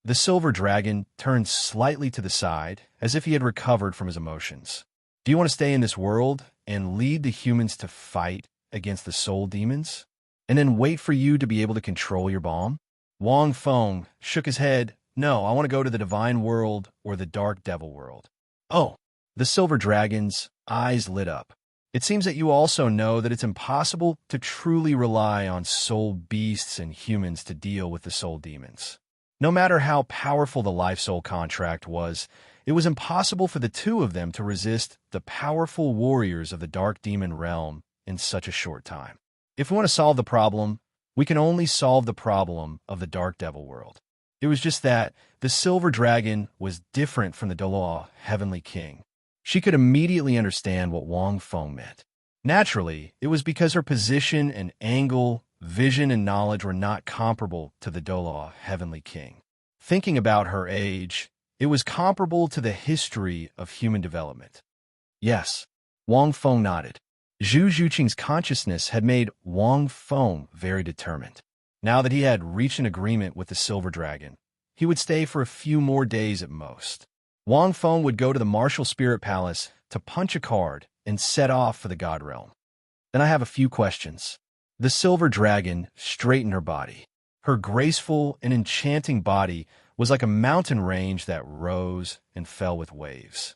S1: The silver dragon turned slightly to the side, as if he had recovered from his emotions. Do you want to stay in this world and lead the humans to fight against the soul demons, and then wait for you to be able to control your bomb? Wang Feng shook his head. No, I want to go to the divine world or the dark devil world. Oh, the silver dragon's eyes lit up. It seems that you also know that it's impossible to truly rely on soul beasts and humans to deal with the soul demons. No matter how powerful the life-soul contract was, it was impossible for the two of them to resist the powerful warriors of the dark demon realm in such a short time. If we want to solve the problem, we can only solve the problem of the dark devil world. It was just that the silver dragon was different from the Douluo heavenly king. She could immediately understand what Wang Feng meant. Naturally, it was because her position and angle, vision and knowledge were not comparable to the Douluo heavenly king. Thinking about her age, it was comparable to the history of human development. Yes, Wang Feng nodded. Zhu Zhuqing's consciousness had made Wang Feng very determined. Now that he had reached an agreement with the silver dragon, he would stay for a few more days at most. Wang Feng would go to the martial spirit palace to punch a card and set off for the God realm. Then I have a few questions. The silver dragon straightened her body. Her graceful and enchanting body was like a mountain range that rose and fell with waves.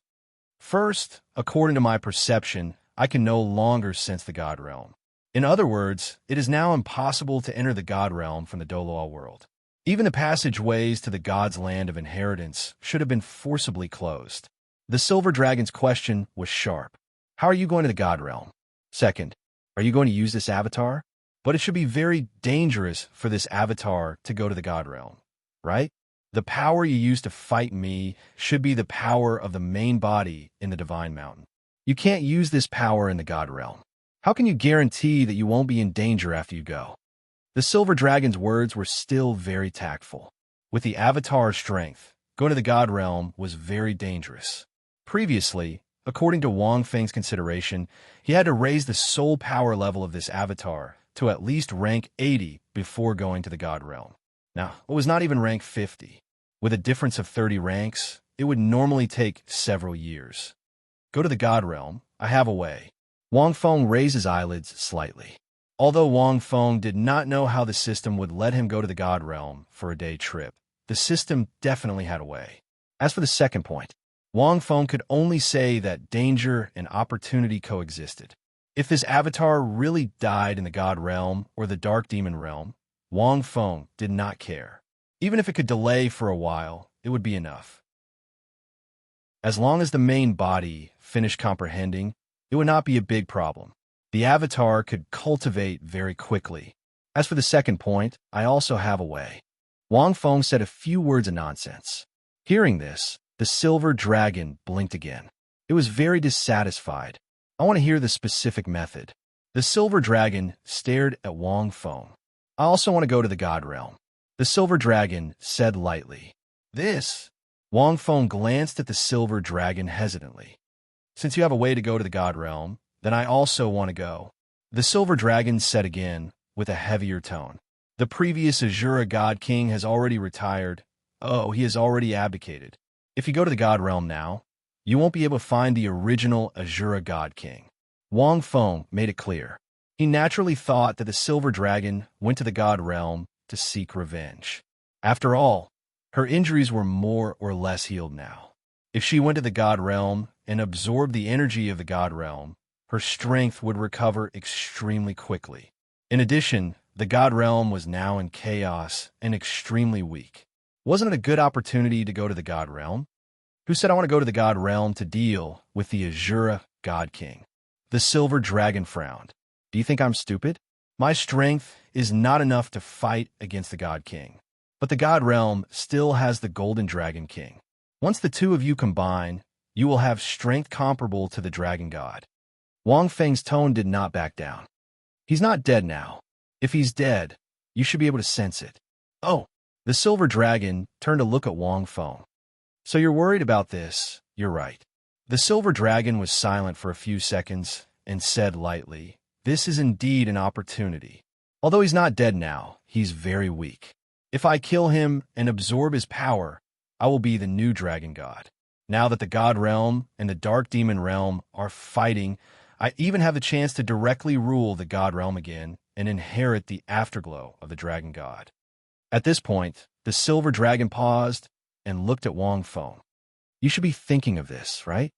S1: First, according to my perception, I can no longer sense the God realm. In other words, it is now impossible to enter the God realm from the Douluo world. Even the passageways to the God's land of inheritance should have been forcibly closed. The silver dragon's question was sharp. How are you going to the God realm? Second, are you going to use this avatar? But it should be very dangerous for this avatar to go to the God realm, right? The power you use to fight me should be the power of the main body in the divine mountain. You can't use this power in the God realm. How can you guarantee that you won't be in danger after you go? The silver dragon's words were still very tactful. With the avatar's strength, going to the God realm was very dangerous. Previously, according to Wang Feng's consideration, he had to raise the soul power level of this avatar to at least rank 80 before going to the God realm. Now, it was not even rank 50. With a difference of 30 ranks, it would normally take several years. Go to the God realm. I have a way. Wang Feng raised his eyelids slightly. Although Wang Feng did not know how the system would let him go to the God realm for a day trip, the system definitely had a way. As for the second point, Wang Feng could only say that danger and opportunity coexisted. If this avatar really died in the God realm or the dark demon realm, Wang Feng did not care. Even if it could delay for a while, it would be enough. As long as the main body finished comprehending, it would not be a big problem. The avatar could cultivate very quickly. As for the second point, I also have a way. Wang Feng said a few words of nonsense. Hearing this, the silver dragon blinked again. It was very dissatisfied. I want to hear the specific method. The silver dragon stared at Wang Feng. I also want to go to the God realm, the silver dragon said lightly. This? Wang Feng glanced at the silver dragon hesitantly. Since you have a way to go to the God realm, then I also want to go. The silver dragon said again, with a heavier tone. The previous Azura God King has already retired. Oh, he has already abdicated. If you go to the God realm now, you won't be able to find the original Azura God King. Wang Feng made it clear. He naturally thought that the silver dragon went to the God realm to seek revenge. After all, her injuries were more or less healed now. If she went to the God realm and absorbed the energy of the God realm, her strength would recover extremely quickly. In addition, the God realm was now in chaos and extremely weak. Wasn't it a good opportunity to go to the God realm? Who said I want to go to the God realm to deal with the Azura God King? The silver dragon frowned. Do you think I'm stupid? My strength is not enough to fight against the God King. But the God realm still has the golden dragon king. Once the two of you combine, you will have strength comparable to the dragon god. Wang Feng's tone did not back down. He's not dead now. If he's dead, you should be able to sense it. Oh, the silver dragon turned to look at Wang Feng. So you're worried about this? You're right. The silver dragon was silent for a few seconds and said lightly, this is indeed an opportunity. Although he's not dead now, he's very weak. If I kill him and absorb his power, I will be the new dragon god. Now that the God realm and the dark demon realm are fighting, I even have the chance to directly rule the God realm again and inherit the afterglow of the dragon god. At this point, the silver dragon paused and looked at Wang Feng. You should be thinking of this, right?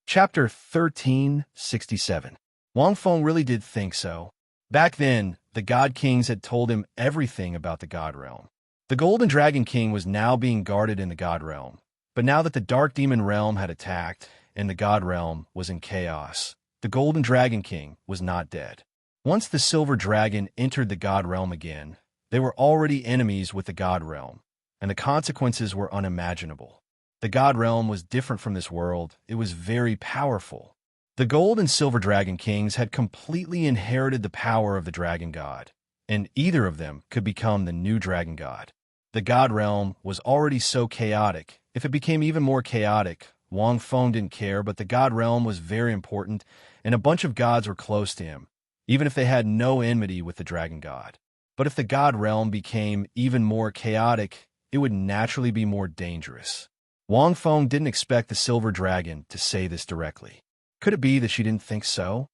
S1: Chapter 1367. Wang Feng really did think so. Back then, the God Kings had told him everything about the God realm. The Golden Dragon King was now being guarded in the God realm, but now that the Dark Demon realm had attacked and the God realm was in chaos, the Golden Dragon King was not dead. Once the Silver Dragon entered the God realm again, they were already enemies with the God realm, and the consequences were unimaginable. The God realm was different from this world. It was very powerful. The Gold and Silver Dragon Kings had completely inherited the power of the Dragon God, and either of them could become the new Dragon God. The God realm was already so chaotic. If it became even more chaotic, Wang Feng didn't care, but the God realm was very important, and a bunch of gods were close to him, even if they had no enmity with the Dragon God. But if the God realm became even more chaotic, it would naturally be more dangerous. Wang Feng didn't expect the Silver Dragon to say this directly. Could it be that she didn't think so?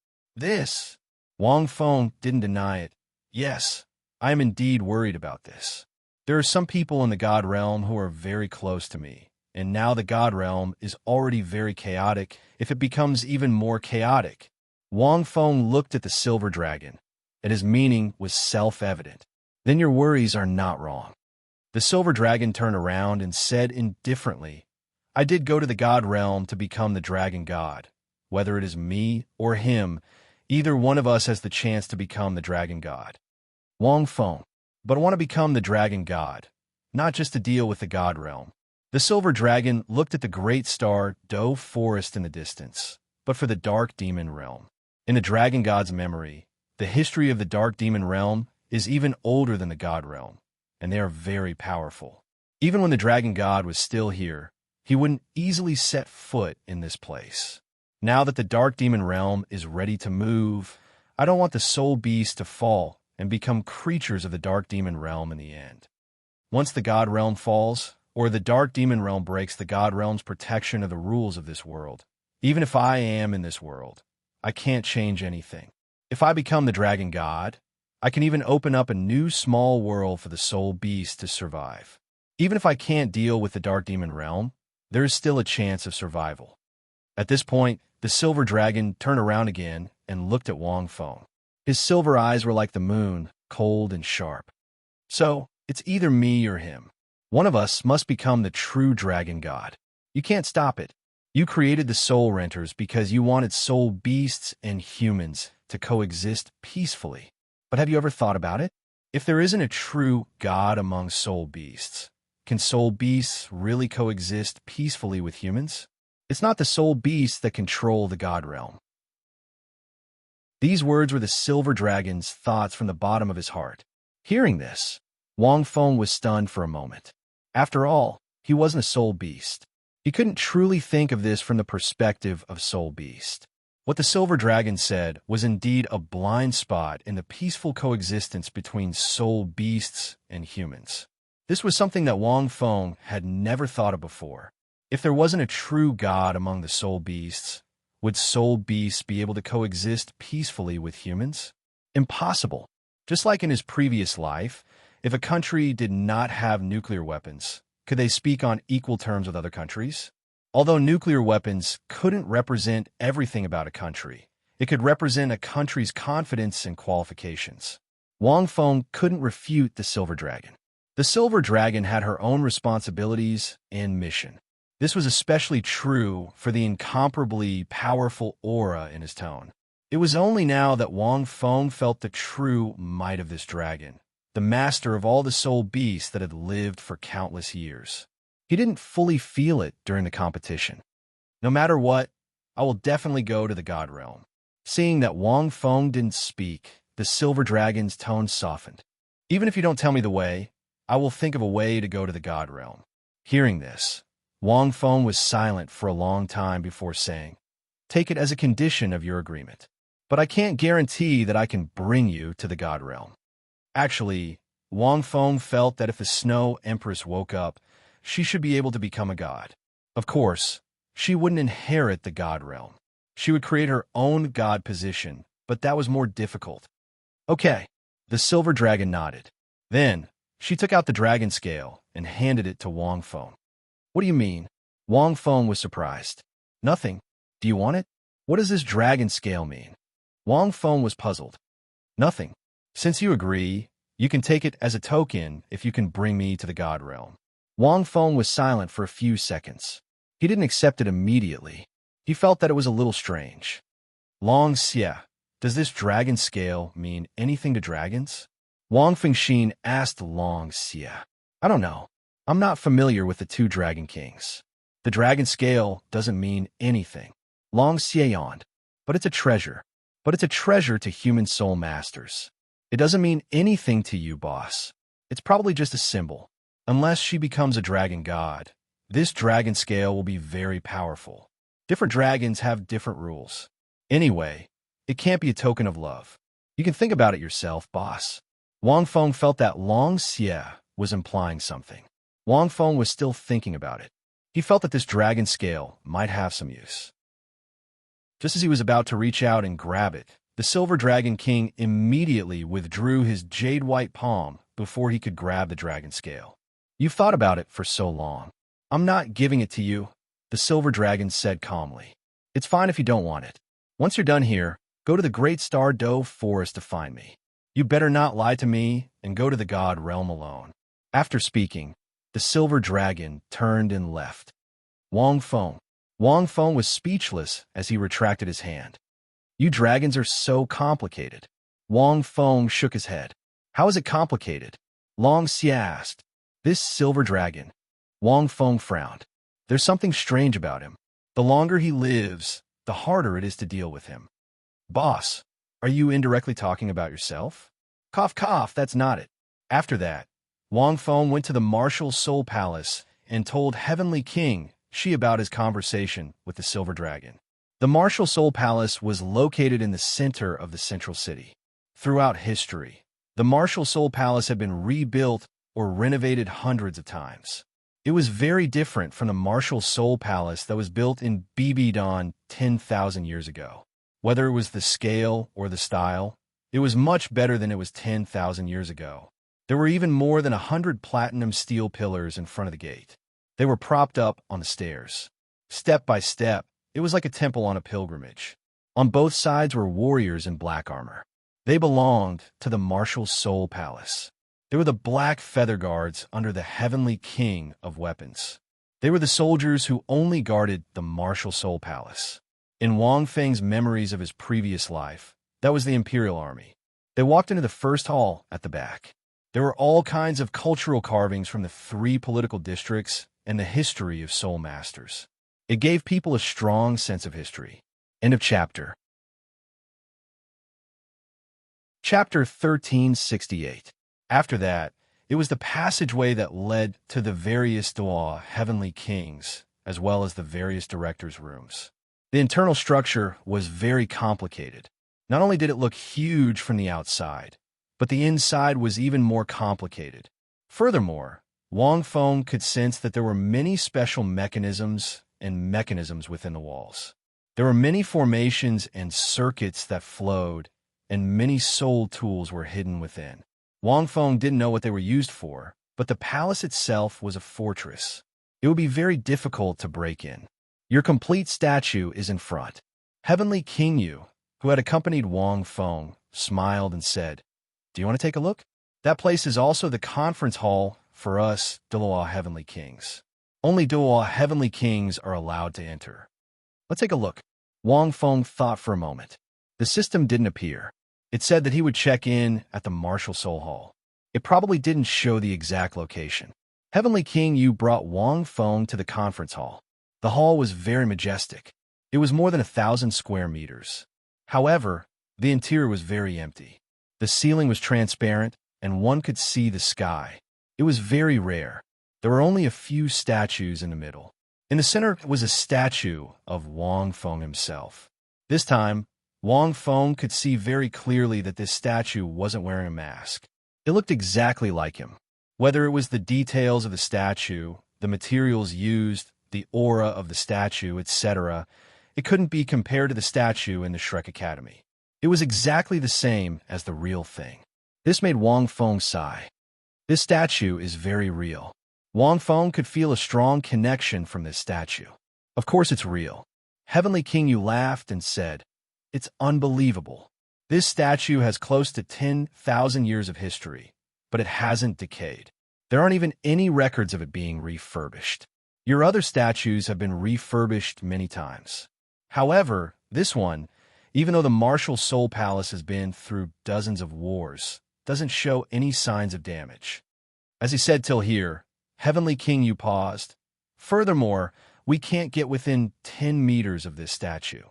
S1: Wang Feng didn't deny it. Yes, I am indeed worried about this. There are some people in the God realm who are very close to me, and now the God realm is already very chaotic. If it becomes even more chaotic, Wang Feng looked at the Silver Dragon, and his meaning was self-evident. Then your worries are not wrong. The Silver Dragon turned around and said indifferently, I did go to the God realm to become the Dragon God. Whether it is me or him, either one of us has the chance to become the Dragon God. Wang Feng, but I want to become the Dragon God, not just to deal with the God realm. The Silver Dragon looked at the great star Doe Forest in the distance, but for the Dark Demon realm. In the Dragon God's memory, the history of the Dark Demon realm is even older than the God realm, and they are very powerful. Even when the Dragon God was still here, he wouldn't easily set foot in this place. Now that the Dark Demon realm is ready to move, I don't want the soul beasts to fall and become creatures of the Dark Demon realm in the end. Once the God realm falls, or the Dark Demon realm breaks the God realm's protection of the rules of this world, even if I am in this world, I can't change anything. If I become the Dragon God, I can even open up a new small world for the soul beast to survive. Even if I can't deal with the Dark Demon realm, there is still a chance of survival. At this point, the Silver Dragon turned around again and looked at Wang Feng. His silver eyes were like the moon, cold and sharp. So, it's either me or him. One of us must become the true Dragon God. You can't stop it. You created the Soul Renters because you wanted soul beasts and humans to coexist peacefully. But have you ever thought about it? If there isn't a true God among soul beasts, can soul beasts really coexist peacefully with humans? It's not the soul beasts that control the god realm. These words were the silver dragon's thoughts from the bottom of his heart. Hearing this, Wang Feng was stunned for a moment. After all, he wasn't a soul beast. He couldn't truly think of this from the perspective of soul beast. What the silver dragon said was indeed a blind spot in the peaceful coexistence between soul beasts and humans. This was something that Wang Feng had never thought of before. If there wasn't a true god among the soul beasts, would soul beasts be able to coexist peacefully with humans? Impossible. Just like in his previous life, if a country did not have nuclear weapons, could they speak on equal terms with other countries? Although nuclear weapons couldn't represent everything about a country, it could represent a country's confidence and qualifications. Wang Feng couldn't refute the silver dragon. The silver dragon had her own responsibilities and mission. This was especially true for the incomparably powerful aura in his tone. It was only now that Wang Feng felt the true might of this dragon, the master of all the soul beasts that had lived for countless years. He didn't fully feel it during the competition. No matter what, I will definitely go to the god realm. Seeing that Wang Feng didn't speak, the silver dragon's tone softened. Even if you don't tell me the way, I will think of a way to go to the god realm. Hearing this, Wang Feng was silent for a long time before saying, "Take it as a condition of your agreement. But I can't guarantee that I can bring you to the god realm." Actually, Wang Feng felt that if the Snow Empress woke up, she should be able to become a god. Of course, she wouldn't inherit the god realm. She would create her own god position, but that was more difficult. Okay, the silver dragon nodded. Then, she took out the dragon scale and handed it to Wang Feng. "What do you mean?" Wang Feng was surprised. "Nothing. Do you want it? What does this dragon scale mean?" Wang Feng was puzzled. "Nothing. Since you agree, you can take it as a token if you can bring me to the god realm." Wang Feng was silent for a few seconds. He didn't accept it immediately. He felt that it was a little strange. "Long Xie, does this dragon scale mean anything to dragons?" Wang Fengxin asked Long Xie. "I don't know. I'm not familiar with the two dragon kings. The dragon scale doesn't mean anything." Long Xie yawned. "But it's a treasure. But it's a treasure to human soul masters. It doesn't mean anything to you, boss. It's probably just a symbol. Unless she becomes a dragon god, this dragon scale will be very powerful. Different dragons have different rules. Anyway, it can't be a token of love. You can think about it yourself, boss." Wang Feng felt that Long Xie was implying something. Wang Feng was still thinking about it. He felt that this dragon scale might have some use. Just as he was about to reach out and grab it, the Silver Dragon King immediately withdrew his jade-white palm before he could grab the dragon scale. "You've thought about it for so long. I'm not giving it to you," the Silver Dragon said calmly. "It's fine if you don't want it. Once you're done here, go to the Great Star Dove Forest to find me. You better not lie to me and go to the God Realm alone." After speaking, the Silver Dragon turned and left. Wang Feng was speechless as he retracted his hand. "You dragons are so complicated." Wang Feng shook his head. "How is it complicated?" Long Xie asked. "This silver dragon." Wang Feng frowned. "There's something strange about him. The longer he lives, the harder it is to deal with him." "Boss, are you indirectly talking about yourself?" "Cough, cough, that's not it." After that, Wang Feng went to the Martial Soul Palace and told Heavenly King Shi about his conversation with the Silver Dragon. The Martial Soul Palace was located in the center of the central city. Throughout history, the Martial Soul Palace had been rebuilt or renovated hundreds of times. It was very different from the Martial Soul Palace that was built in Bibidon 10,000 years ago. Whether it was the scale or the style, it was much better than it was 10,000 years ago. There were even more than 100 platinum steel pillars in front of the gate. They were propped up on the stairs. Step by step, it was like a temple on a pilgrimage. On both sides were warriors in black armor. They belonged to the Martial Soul Palace. They were the Black Feather Guards under the Heavenly King of Weapons. They were the soldiers who only guarded the Martial Soul Palace. In Wang Feng's memories of his previous life, that was the Imperial Army. They walked into the first hall at the back. There were all kinds of cultural carvings from the 3 political districts and the history of soul masters. It gave people a strong sense of history. End of chapter. Chapter 1368. After that, it was the passageway that led to the various Douluo heavenly kings, as well as the various directors' rooms. The internal structure was very complicated. Not only did it look huge from the outside, but the inside was even more complicated. Furthermore, Wang Feng could sense that there were many special mechanisms within the walls. There were many formations and circuits that flowed, and many soul tools were hidden within. Wang Feng didn't know what they were used for, but the palace itself was a fortress. It would be very difficult to break in. Your complete statue is in front. Heavenly King Yu, who had accompanied Wang Feng, smiled and said, "Do you want to take a look? That place is also the conference hall for us Douluo heavenly kings. Only Douluo heavenly kings are allowed to enter. Let's take a look." Wang Feng thought for a moment. The system didn't appear. It said that he would check in at the Martial Soul Hall. It probably didn't show the exact location. Heavenly King Yu brought Wang Feng to the conference hall. The hall was very majestic. It was more than 1,000 square meters. However, the interior was very empty. The ceiling was transparent, and one could see the sky. It was very rare. There were only a few statues in the middle. In the center was a statue of Wang Feng himself. This time, Wang Feng could see very clearly that this statue wasn't wearing a mask. It looked exactly like him. Whether it was the details of the statue, the materials used, the aura of the statue, etc., it couldn't be compared to the statue in the Shrek Academy. It was exactly the same as the real thing. This made Wang Feng sigh. This statue is very real. Wang Feng could feel a strong connection from this statue. Of course it's real. Heavenly King Yu laughed and said, "It's unbelievable. This statue has close to 10,000 years of history, but it hasn't decayed. There aren't even any records of it being refurbished. Your other statues have been refurbished many times. However, this one, even though the Martial Soul Palace has been through dozens of wars, doesn't show any signs of damage." As he said till here, Heavenly King Yu paused. "Furthermore, we can't get within 10 meters of this statue."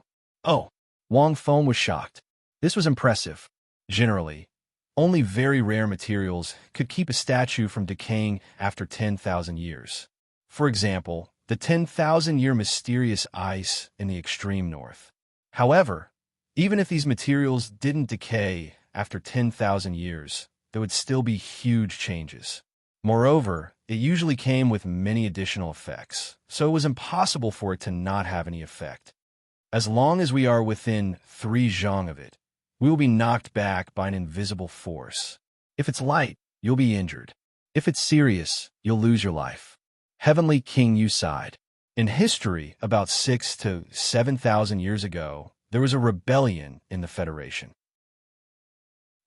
S1: Oh! Wang Feng was shocked. This was impressive. Generally, only very rare materials could keep a statue from decaying after 10,000 years. For example, the 10,000-year mysterious ice in the extreme north. However, even if these materials didn't decay after 10,000 years, there would still be huge changes. Moreover, it usually came with many additional effects, so it was impossible for it to not have any effect. As long as we are within 3 zhang of it, we will be knocked back by an invisible force. If it's light, you'll be injured. If it's serious, you'll lose your life. Heavenly King Yu sighed. In history, about 6,000 to 7,000 years ago, there was a rebellion in the Federation.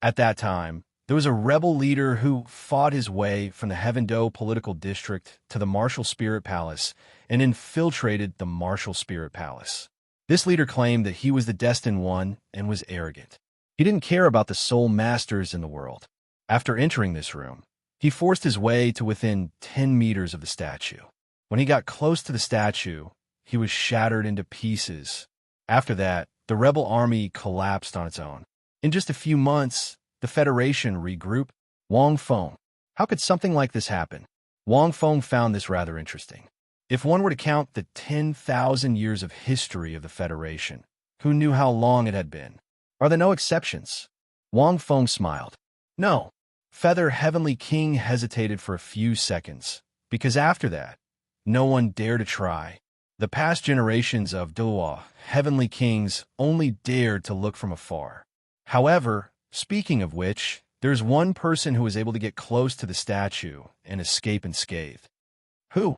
S1: At that time, there was a rebel leader who fought his way from the Heaven-Do political district to the Martial Spirit Palace and infiltrated the Martial Spirit Palace. This leader claimed that he was the destined one and was arrogant. He didn't care about the soul masters in the world. After entering this room, he forced his way to within 10 meters of the statue. When he got close to the statue, he was shattered into pieces. After that, the rebel army collapsed on its own. In just a few months, the Federation regrouped. Wang Feng. How could something like this happen? Wang Feng found this rather interesting. If one were to count the 10,000 years of history of the Federation, who knew how long it had been? Are there no exceptions? Wang Feng smiled. No. Feather Heavenly King hesitated for a few seconds, because after that, no one dared to try. The past generations of Douluo Heavenly Kings only dared to look from afar. However, speaking of which, there's one person who was able to get close to the statue and escape unscathed. Who?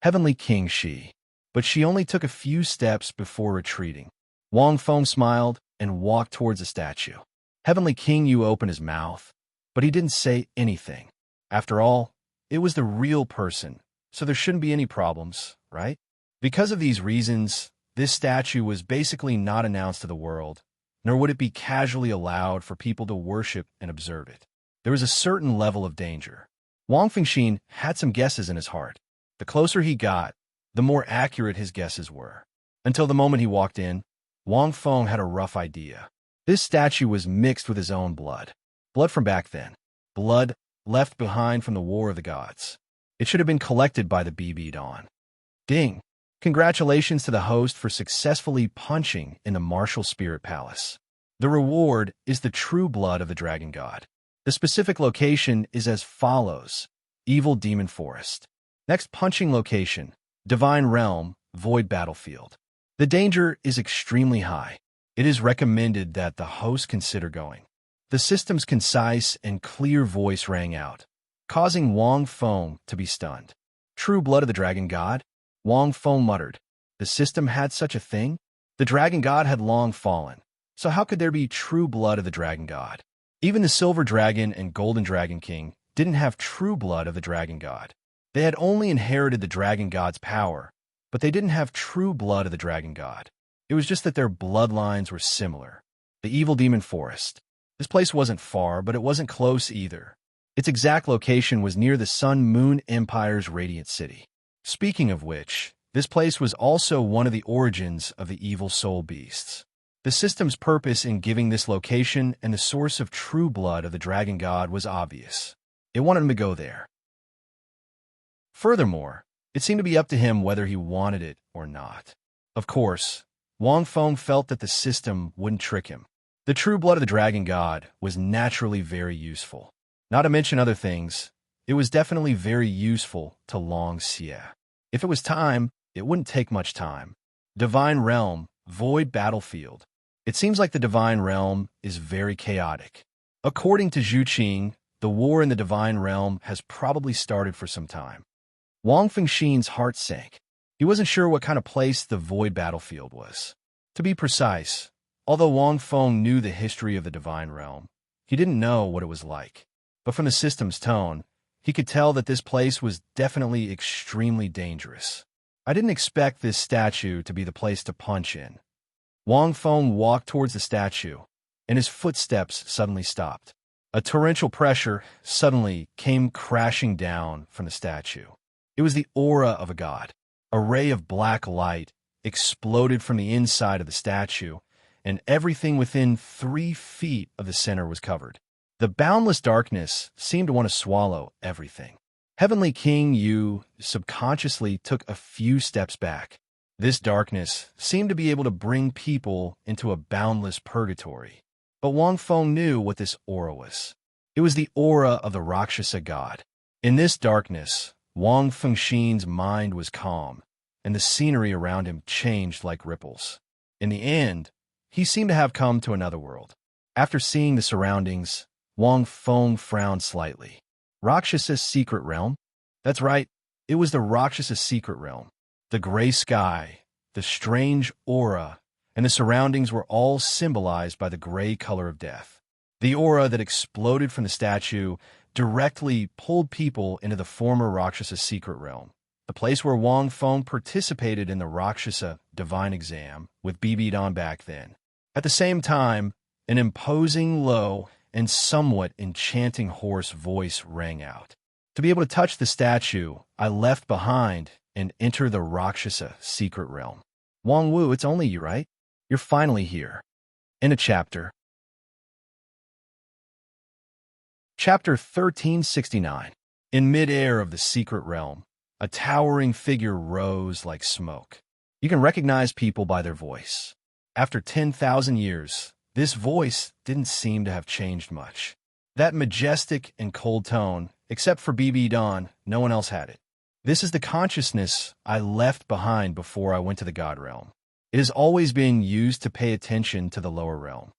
S1: Heavenly King Shi. But she only took a few steps before retreating. Wang Feng smiled and walked towards the statue. Heavenly King Yu opened his mouth, but he didn't say anything. After all, it was the real person, so there shouldn't be any problems, right? Because of these reasons, this statue was basically not announced to the world, nor would it be casually allowed for people to worship and observe it. There was a certain level of danger. Wang Fengxin had some guesses in his heart. The closer he got, the more accurate his guesses were. Until the moment he walked in, Wang Feng had a rough idea. This statue was mixed with his own blood. Blood from back then. Blood left behind from the War of the Gods. It should have been collected by the BB Dawn. Ding! Congratulations to the host for successfully punching in the Martial Spirit Palace. The reward is the true blood of the Dragon God. The specific location is as follows: Evil Demon Forest. Next punching location, Divine Realm, Void Battlefield. The danger is extremely high. It is recommended that the host consider going. The system's concise and clear voice rang out, causing Wang Feng to be stunned. True blood of the Dragon God? Wang Feng muttered. The system had such a thing? The Dragon God had long fallen, so how could there be true blood of the Dragon God? Even the Silver Dragon and Golden Dragon King didn't have true blood of the Dragon God. They had only inherited the Dragon God's power, but they didn't have true blood of the Dragon God. It was just that their bloodlines were similar. The Evil Demon Forest. This place wasn't far, but it wasn't close either. Its exact location was near the Sun-Moon Empire's Radiant City. Speaking of which, this place was also one of the origins of the evil soul beasts. The system's purpose in giving this location and the source of true blood of the Dragon God was obvious. It wanted him to go there. Furthermore, it seemed to be up to him whether he wanted it or not. Of course, Wang Feng felt that the system wouldn't trick him. The true blood of the Dragon God was naturally very useful. Not to mention other things, it was definitely very useful to Long Xie. If it was time, it wouldn't take much time. Divine Realm, Void Battlefield. It seems like the Divine Realm is very chaotic. According to Zhu Qing, the war in the Divine Realm has probably started for some time. Wang Fengxin's heart sank. He wasn't sure what kind of place the Void Battlefield was. To be precise, although Wang Feng knew the history of the Divine Realm, he didn't know what it was like. But from the system's tone, he could tell that this place was definitely extremely dangerous. I didn't expect this statue to be the place to punch in. Wang Feng walked towards the statue, and his footsteps suddenly stopped. A torrential pressure suddenly came crashing down from the statue. It was the aura of a god. A ray of black light exploded from the inside of the statue, and everything within 3 feet of the center was covered. The boundless darkness seemed to want to swallow everything. Heavenly King Yu subconsciously took a few steps back. This darkness seemed to be able to bring people into a boundless purgatory. But Wang Feng knew what this aura was. It was the aura of the Rakshasa god. In this darkness, Wang Fengxin's mind was calm, and the scenery around him changed like ripples. In the end, he seemed to have come to another world. After seeing the surroundings, Wang Feng frowned slightly. Rakshasa secret realm? That's right, it was the Rakshasa secret realm. The gray sky, the strange aura, and the surroundings were all symbolized by the gray color of death. The aura that exploded from the statue directly pulled people into the former Rakshasa secret realm, the place where Wang Feng participated in the Rakshasa divine exam with BB Don back then. At the same time, an imposing, low, and somewhat enchanting hoarse voice rang out. To be able to touch the statue, I left behind and enter the Rakshasa secret realm. Wang Wu, it's only you, right? You're finally here. In a chapter. Chapter 1369. In mid-air of the secret realm, a towering figure rose like smoke. You can recognize people by their voice. After 10,000 years, this voice didn't seem to have changed much. That majestic and cold tone, except for BB Dawn, no one else had it. This is the consciousness I left behind before I went to the God realm. It has always been used to pay attention to the lower realm.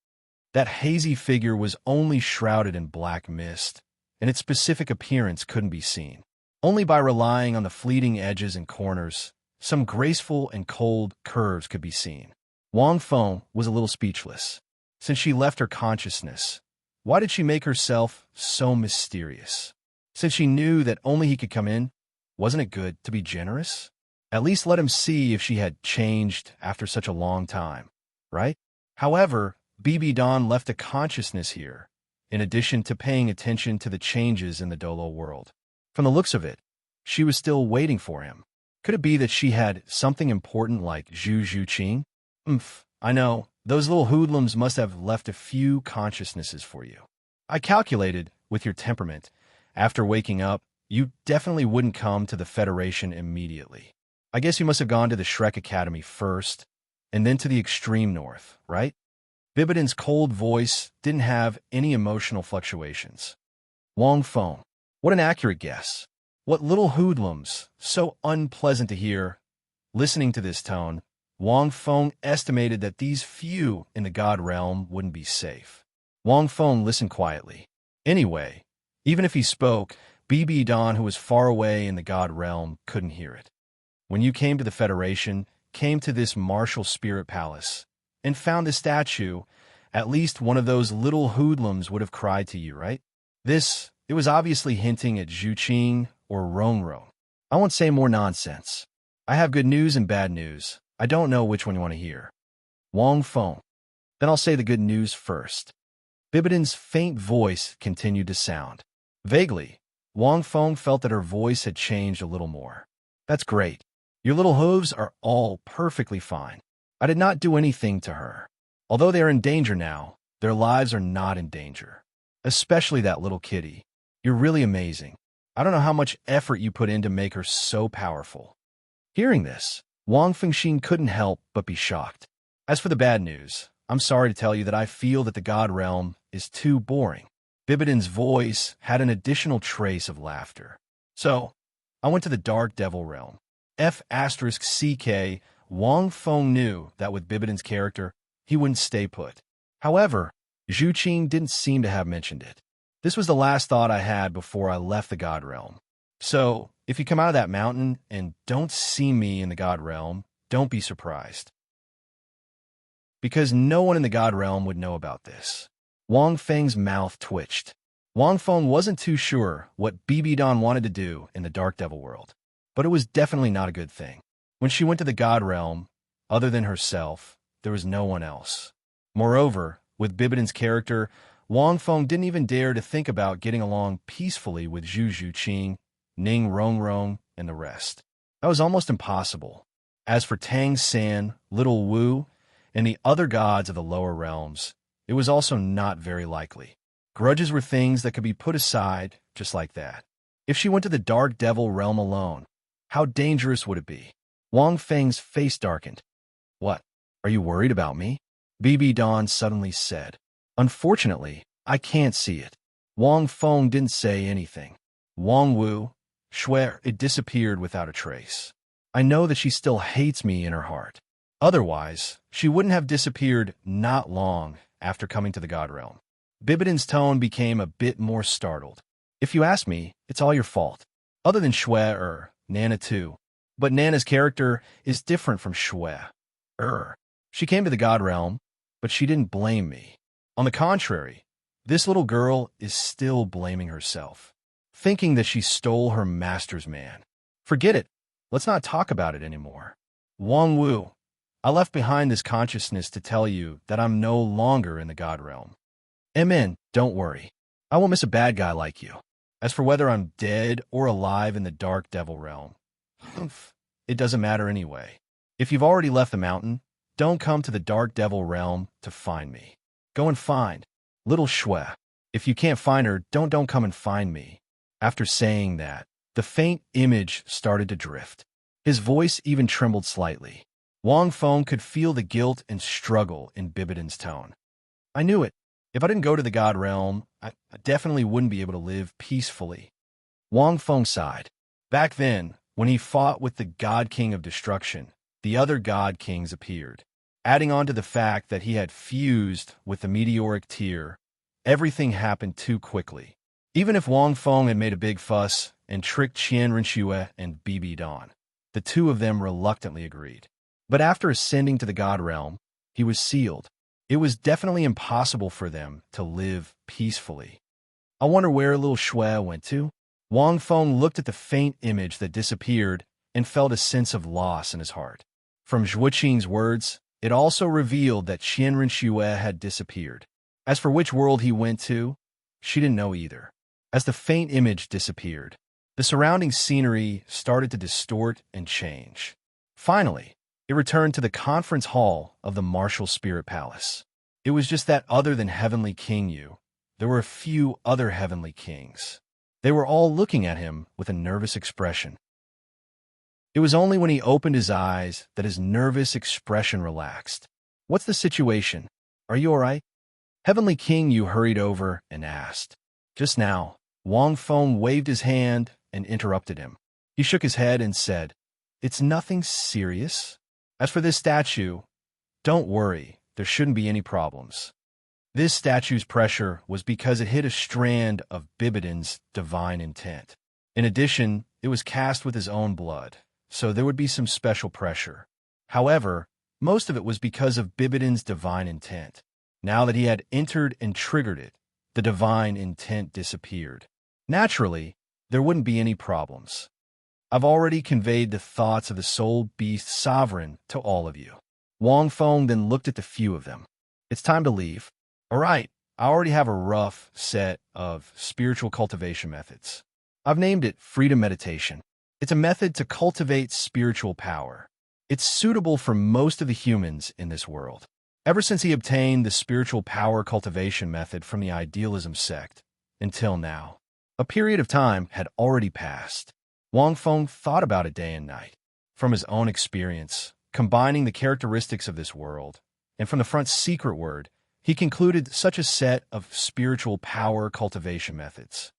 S1: That hazy figure was only shrouded in black mist, and its specific appearance couldn't be seen. Only by relying on the fleeting edges and corners, some graceful and cold curves could be seen. Wang Feng was a little speechless. Since she left her consciousness, why did she make herself so mysterious? Since she knew that only he could come in, wasn't it good to be generous? At least let him see if she had changed after such a long time, right? However, BB Dawn left a consciousness here, in addition to paying attention to the changes in the Douluo world. From the looks of it, she was still waiting for him. Could it be that she had something important like Zhu Qing? I know. Those little hoodlums must have left a few consciousnesses for you. I calculated, with your temperament, after waking up, you definitely wouldn't come to the Federation immediately. I guess you must have gone to the Shrek Academy first, and then to the extreme north, right? Bibidon's cold voice didn't have any emotional fluctuations. Wang Feng. What an accurate guess. What little hoodlums, so unpleasant to hear. Listening to this tone, Wang Feng estimated that these few in the God realm wouldn't be safe. Wang Feng listened quietly. Anyway, even if he spoke, BB Don, who was far away in the God realm, couldn't hear it. When you came to the Federation, came to this martial spirit palace, and found this statue, at least one of those little hoodlums would have cried to you, right? It was obviously hinting at Zhu Qing or Rongrong. I won't say more nonsense. I have good news and bad news. I don't know which one you want to hear. Wang Feng. Then I'll say the good news first. Bibidon's faint voice continued to sound. Vaguely, Wang Feng felt that her voice had changed a little more. That's great. Your little hooves are all perfectly fine. I did not do anything to her. Although they are in danger now, their lives are not in danger. Especially that little kitty. You're really amazing. I don't know how much effort you put in to make her so powerful. Hearing this, Wang Fengxin couldn't help but be shocked. As for the bad news, I'm sorry to tell you that I feel that the God realm is too boring. Bibidon's voice had an additional trace of laughter. So, I went to the Dark Devil realm. F*CK, Wang Feng knew that with Bibidon's character, he wouldn't stay put. However, Zhu Qing didn't seem to have mentioned it. This was the last thought I had before I left the God realm. So, if you come out of that mountain and don't see me in the God realm, don't be surprised. Because no one in the God realm would know about this. Wang Feng's mouth twitched. Wang Feng wasn't too sure what BB Don wanted to do in the Dark Devil world, but it was definitely not a good thing. When she went to the God realm, other than herself, there was no one else. Moreover, with Bibidon's character, Wang Feng didn't even dare to think about getting along peacefully with Zhu Qing, Ning Rongrong, and the rest. That was almost impossible. As for Tang San, Little Wu, and the other gods of the lower realms, it was also not very likely. Grudges were things that could be put aside just like that. If she went to the Dark Devil realm alone, how dangerous would it be? Wang Feng's face darkened. What? Are you worried about me? BB Don suddenly said. Unfortunately, I can't see it. Wang Feng didn't say anything. Wang Wu, swear it disappeared without a trace. I know that she still hates me in her heart. Otherwise, she wouldn't have disappeared not long after coming to the God realm. Bibidon's tone became a bit more startled. If you ask me, it's all your fault. Other than Shui Nana too. But Nana's character is different from Shui. She came to the God realm, but she didn't blame me. On the contrary, this little girl is still blaming herself, thinking that she stole her master's man. Forget it. Let's not talk about it anymore. Wang Wu, I left behind this consciousness to tell you that I'm no longer in the God realm. Amen, don't worry. I won't miss a bad guy like you. As for whether I'm dead or alive in the Dark Devil realm, it doesn't matter anyway. If you've already left the mountain, don't come to the Dark Devil realm to find me. Go and find little Shui. If you can't find her, don't come and find me. After saying that, the faint image started to drift. His voice even trembled slightly. Wang Feng could feel the guilt and struggle in Bibidon's tone. I knew it. If I didn't go to the God realm, I definitely wouldn't be able to live peacefully. Wang Feng sighed. Back then, when he fought with the God King of Destruction, the other God Kings appeared. Adding on to the fact that he had fused with the meteoric tear, everything happened too quickly. Even if Wang Feng had made a big fuss and tricked Qian Rinxue and BB Don, the two of them reluctantly agreed. But after ascending to the God realm, he was sealed. It was definitely impossible for them to live peacefully. I wonder where little Shui went to? Wang Feng looked at the faint image that disappeared and felt a sense of loss in his heart. From Zhu Qing's words, it also revealed that Qian Rinxue had disappeared. As for which world he went to, she didn't know either. As the faint image disappeared, The surrounding scenery started to distort and change. Finally, it returned to the conference hall of the martial spirit palace. It was just that other than Heavenly King Yu, there were a few other Heavenly Kings. They were all looking at him with a nervous expression. It was only when he opened his eyes that his nervous expression relaxed. "What's the situation? Are you all right?" Heavenly King Yu hurried over and asked. Just now, Wang Feng waved his hand and interrupted him. He shook his head and said, "It's nothing serious. As for this statue, don't worry, there shouldn't be any problems." This statue's pressure was because it hit a strand of Bibidin's divine intent. In addition, it was cast with his own blood, so there would be some special pressure. However, most of it was because of Bibidin's divine intent. Now that he had entered and triggered it, the divine intent disappeared. Naturally, there wouldn't be any problems. I've already conveyed the thoughts of the soul beast sovereign to all of you. Wang Feng then looked at the few of them. It's time to leave. All right, I already have a rough set of spiritual cultivation methods. I've named it Freedom Meditation. It's a method to cultivate spiritual power. It's suitable for most of the humans in this world. Ever since he obtained the spiritual power cultivation method from the idealism sect, until now, a period of time had already passed. Wang Feng thought about it day and night. From his own experience, combining the characteristics of this world, and from the front secret word, he concluded such a set of spiritual power cultivation methods.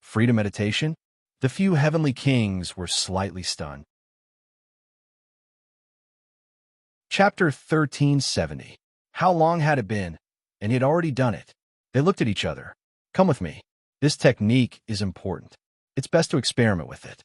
S1: Freedom meditation? The few heavenly kings were slightly stunned. Chapter 1370. How long had it been? And he had already done it. They looked at each other. Come with me. This technique is important. It's best to experiment with it.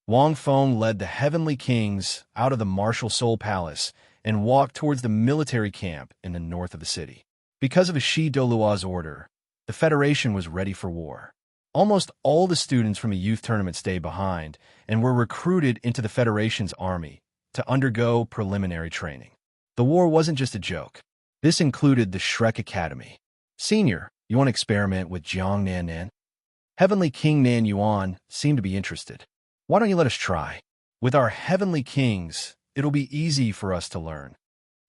S1: Wang Feng led the heavenly kings out of the martial soul palace and walked towards the military camp in the north of the city. Because of Shi Douluo's order, the Federation was ready for war. Almost all the students from a youth tournament stayed behind and were recruited into the Federation's army to undergo preliminary training. The war wasn't just a joke. This included the Shrek Academy. Senior, you want to experiment with Jiang Nan Nan? Heavenly King Nan Yuan seemed to be interested. Why don't you let us try? With our heavenly kings, it'll be easy for us to learn.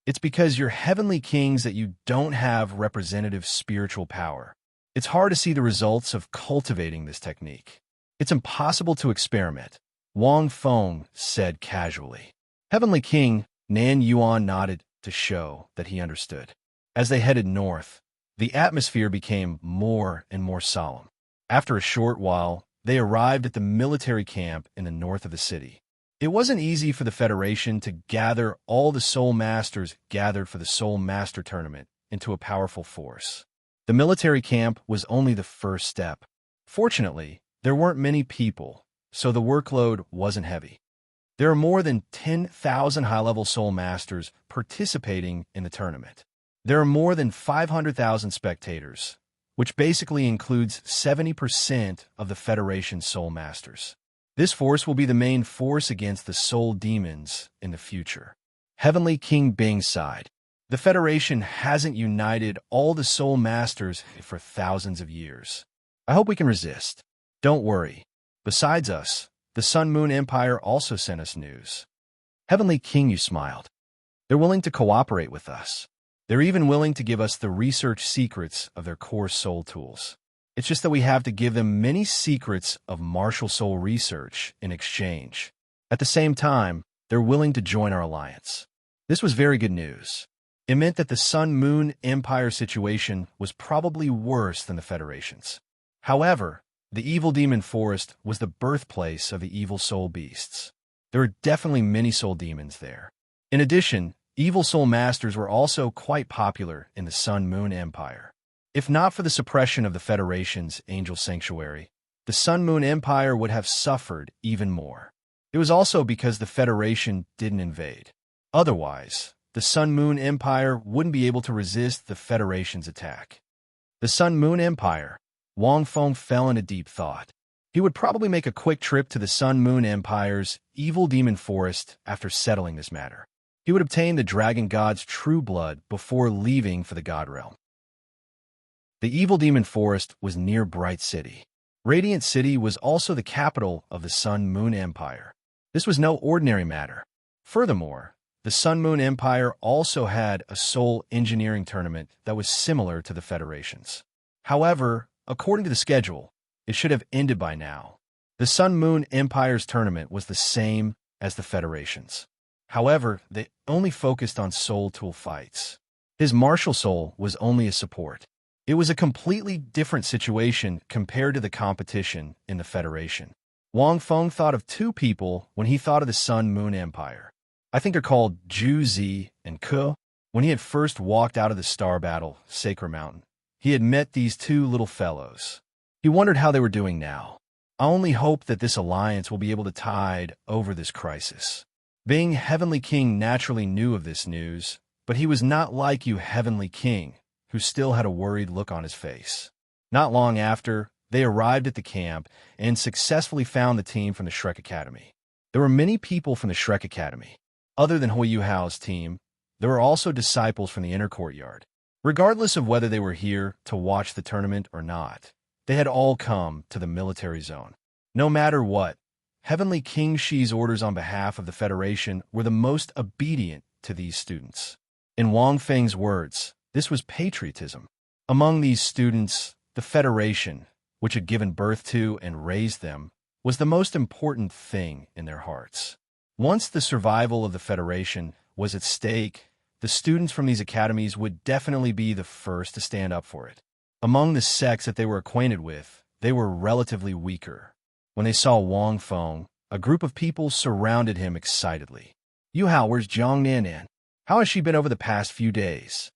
S1: It's because you're heavenly kings that you don't have representative spiritual power. It's hard to see the results of cultivating this technique. It's impossible to experiment, Wang Feng said casually. Heavenly King Nan Yuan nodded to show that he understood. As they headed north, the atmosphere became more and more solemn. After a short while, they arrived at the military camp in the north of the city. It wasn't easy for the Federation to gather all the Soul Masters gathered for the Soul Master Tournament into a powerful force. The military camp was only the first step. Fortunately, there weren't many people, so the workload wasn't heavy. There are more than 10,000 high-level Soul Masters participating in the tournament. There are more than 500,000 spectators, which basically includes 70% of the Federation's Soul Masters. This force will be the main force against the Soul Demons in the future. Heavenly King Bing sighed. The Federation hasn't united all the Soul Masters for thousands of years. I hope we can resist. Don't worry. Besides us, the Sun Moon Empire also sent us news. Heavenly King, you smiled. They're willing to cooperate with us. They're even willing to give us the research secrets of their core soul tools. It's just that we have to give them many secrets of martial soul research in exchange. At the same time, they're willing to join our alliance. This was very good news. It meant that the Sun Moon Empire situation was probably worse than the Federation's. However, the evil demon forest was the birthplace of the evil soul beasts. There are definitely many soul demons there. In addition, evil soul masters were also quite popular in the Sun Moon Empire. If not for the suppression of the Federation's angel sanctuary, the Sun Moon Empire would have suffered even more. It was also because the Federation didn't invade. Otherwise, the Sun Moon Empire wouldn't be able to resist the Federation's attack. The Sun Moon Empire. Wang Feng fell into deep thought. He would probably make a quick trip to the Sun Moon Empire's evil demon forest after settling this matter. He would obtain the Dragon God's true blood before leaving for the God Realm. The evil demon forest was near Bright City. Radiant City was also the capital of the Sun-Moon Empire. This was no ordinary matter. Furthermore, the Sun-Moon Empire also had a soul engineering tournament that was similar to the Federation's. However, according to the schedule, it should have ended by now. The Sun-Moon Empire's tournament was the same as the Federation's. However, they only focused on soul tool fights. His martial soul was only a support. It was a completely different situation compared to the competition in the Federation. Wang Feng thought of two people when he thought of the Sun-Moon Empire. I think they're called Zhu Zi and Ke. When he had first walked out of the Star Battle, Sacred Mountain, he had met these two little fellows. He wondered how they were doing now. I only hope that this alliance will be able to tide over this crisis. Being Heavenly King naturally knew of this news, but he was not like you Heavenly King, who still had a worried look on his face. Not long after, they arrived at the camp and successfully found the team from the Shrek Academy. There were many people from the Shrek Academy. Other than Hui Yuhao's team, there were also disciples from the inner courtyard. Regardless of whether they were here to watch the tournament or not, they had all come to the military zone. No matter what, Heavenly King Shi's orders on behalf of the Federation were the most obedient to these students. In Wang Feng's words, this was patriotism. Among these students, the Federation, which had given birth to and raised them, was the most important thing in their hearts. Once the survival of the Federation was at stake, the students from these academies would definitely be the first to stand up for it. Among the sects that they were acquainted with, they were relatively weaker. When they saw Wang Feng, a group of people surrounded him excitedly. "Yuhao, where's Jiang Nanan? How has she been over the past few days?"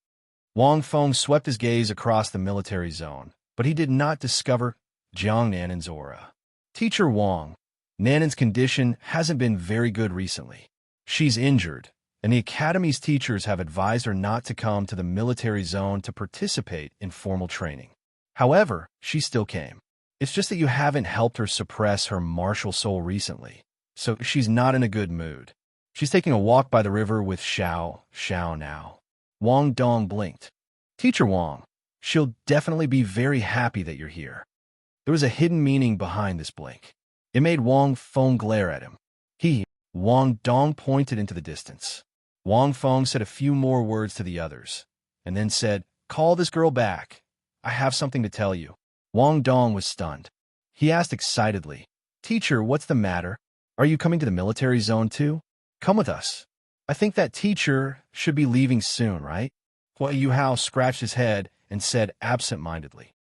S1: Wang Feng swept his gaze across the military zone, but he did not discover Jiang Nanan's aura. "Teacher Wang, Nanan's condition hasn't been very good recently. She's injured, and the Academy's teachers have advised her not to come to the military zone to participate in formal training. However, she still came. It's just that you haven't helped her suppress her martial soul recently, so she's not in a good mood. She's taking a walk by the river with Xiao now." Wang Dong blinked. "Teacher Wang, she'll definitely be very happy that you're here." There was a hidden meaning behind this blink. It made Wang Feng glare at him. Wang Dong pointed into the distance. Wang Feng said a few more words to the others, and then said, "Call this girl back. I have something to tell you." Wang Dong was stunned. He asked excitedly, "Teacher, what's the matter? Are you coming to the military zone too? Come with us. I think that teacher should be leaving soon, right?" Hui Yuhao scratched his head and said absent-mindedly.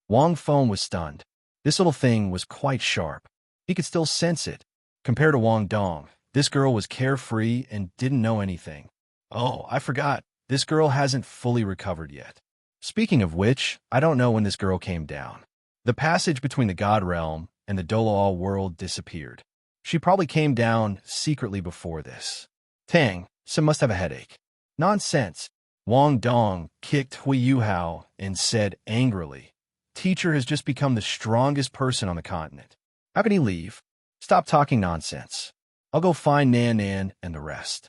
S1: Wang Feng was stunned. This little thing was quite sharp. He could still sense it. Compared to Wang Dong, this girl was carefree and didn't know anything. "Oh, I forgot. This girl hasn't fully recovered yet. Speaking of which, I don't know when this girl came down. The passage between the God Realm and the Douluo world disappeared. She probably came down secretly before this. Tang, some must have a headache." "Nonsense." Wang Dong kicked Hui Yuhao and said angrily, "Teacher has just become the strongest person on the continent. How can he leave? Stop talking nonsense. I'll go find Nan and the rest."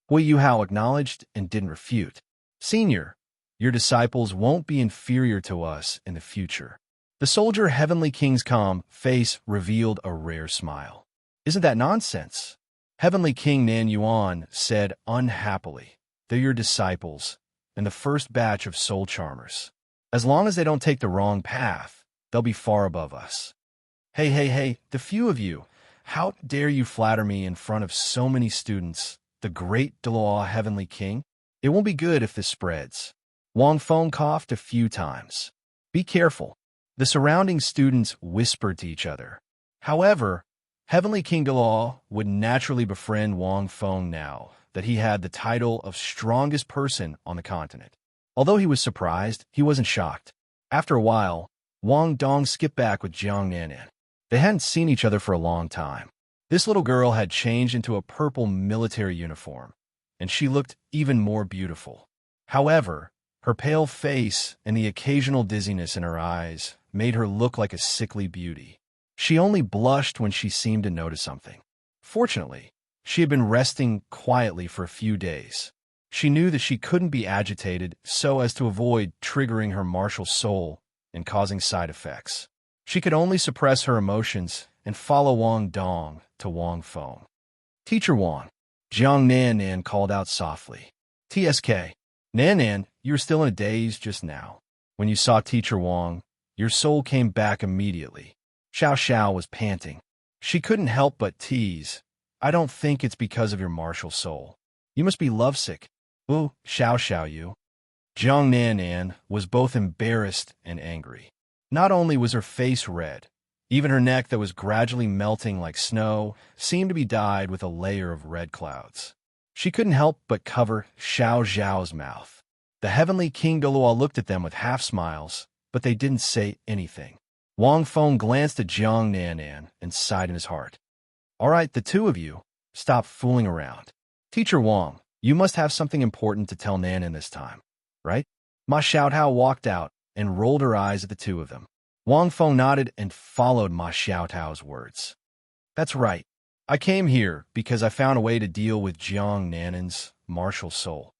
S1: Hui Yuhao acknowledged and didn't refute. "Senior, your disciples won't be inferior to us in the future." The soldier Heavenly King's calm face revealed a rare smile. "Isn't that nonsense?" Heavenly King Nan Yuan said unhappily. "They're your disciples, and the first batch of soul charmers. As long as they don't take the wrong path, they'll be far above us." Hey, the few of you, how dare you flatter me in front of so many students, the great Dalu Heavenly King? It won't be good if this spreads." Wang Feng coughed a few times. "Be careful." The surrounding students whispered to each other. However, Heavenly King Dalu would naturally befriend Wang Feng now that he had the title of strongest person on the continent. Although he was surprised, he wasn't shocked. After a while, Wang Dong skipped back with Jiang Nanan. They hadn't seen each other for a long time. This little girl had changed into a purple military uniform, and she looked even more beautiful. However, her pale face and the occasional dizziness in her eyes made her look like a sickly beauty. She only blushed when she seemed to notice something. Fortunately, she had been resting quietly for a few days. She knew that she couldn't be agitated so as to avoid triggering her martial soul and causing side effects. She could only suppress her emotions and follow Wang Dong to Wang Feng. Teacher Wang, Jiang Nan called out softly. TSK, Nan, you were still in a daze just now. When you saw Teacher Wang, your soul came back immediately. Xiao Xiao was panting. She couldn't help but tease. I don't think it's because of your martial soul. You must be lovesick. Ooh, Xiao Xiao you. Jiang Nan was both embarrassed and angry. Not only was her face red, even her neck that was gradually melting like snow seemed to be dyed with a layer of red clouds. She couldn't help but cover Xiao Zhao's mouth. The heavenly King Douluo looked at them with half smiles, but they didn't say anything. Wang Feng glanced at Jiang Nan and sighed in his heart. All right, the two of you, stop fooling around. Teacher Wang, you must have something important to tell Nan this time, right? Ma Xiaotao walked out and rolled her eyes at the two of them. Wang Feng nodded and followed Ma Xiaotao's words. That's right. I came here because I found a way to deal with Jiang Nan's martial soul.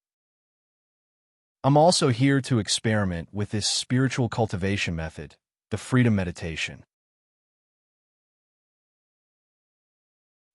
S1: I'm also here to experiment with this spiritual cultivation method, the freedom meditation.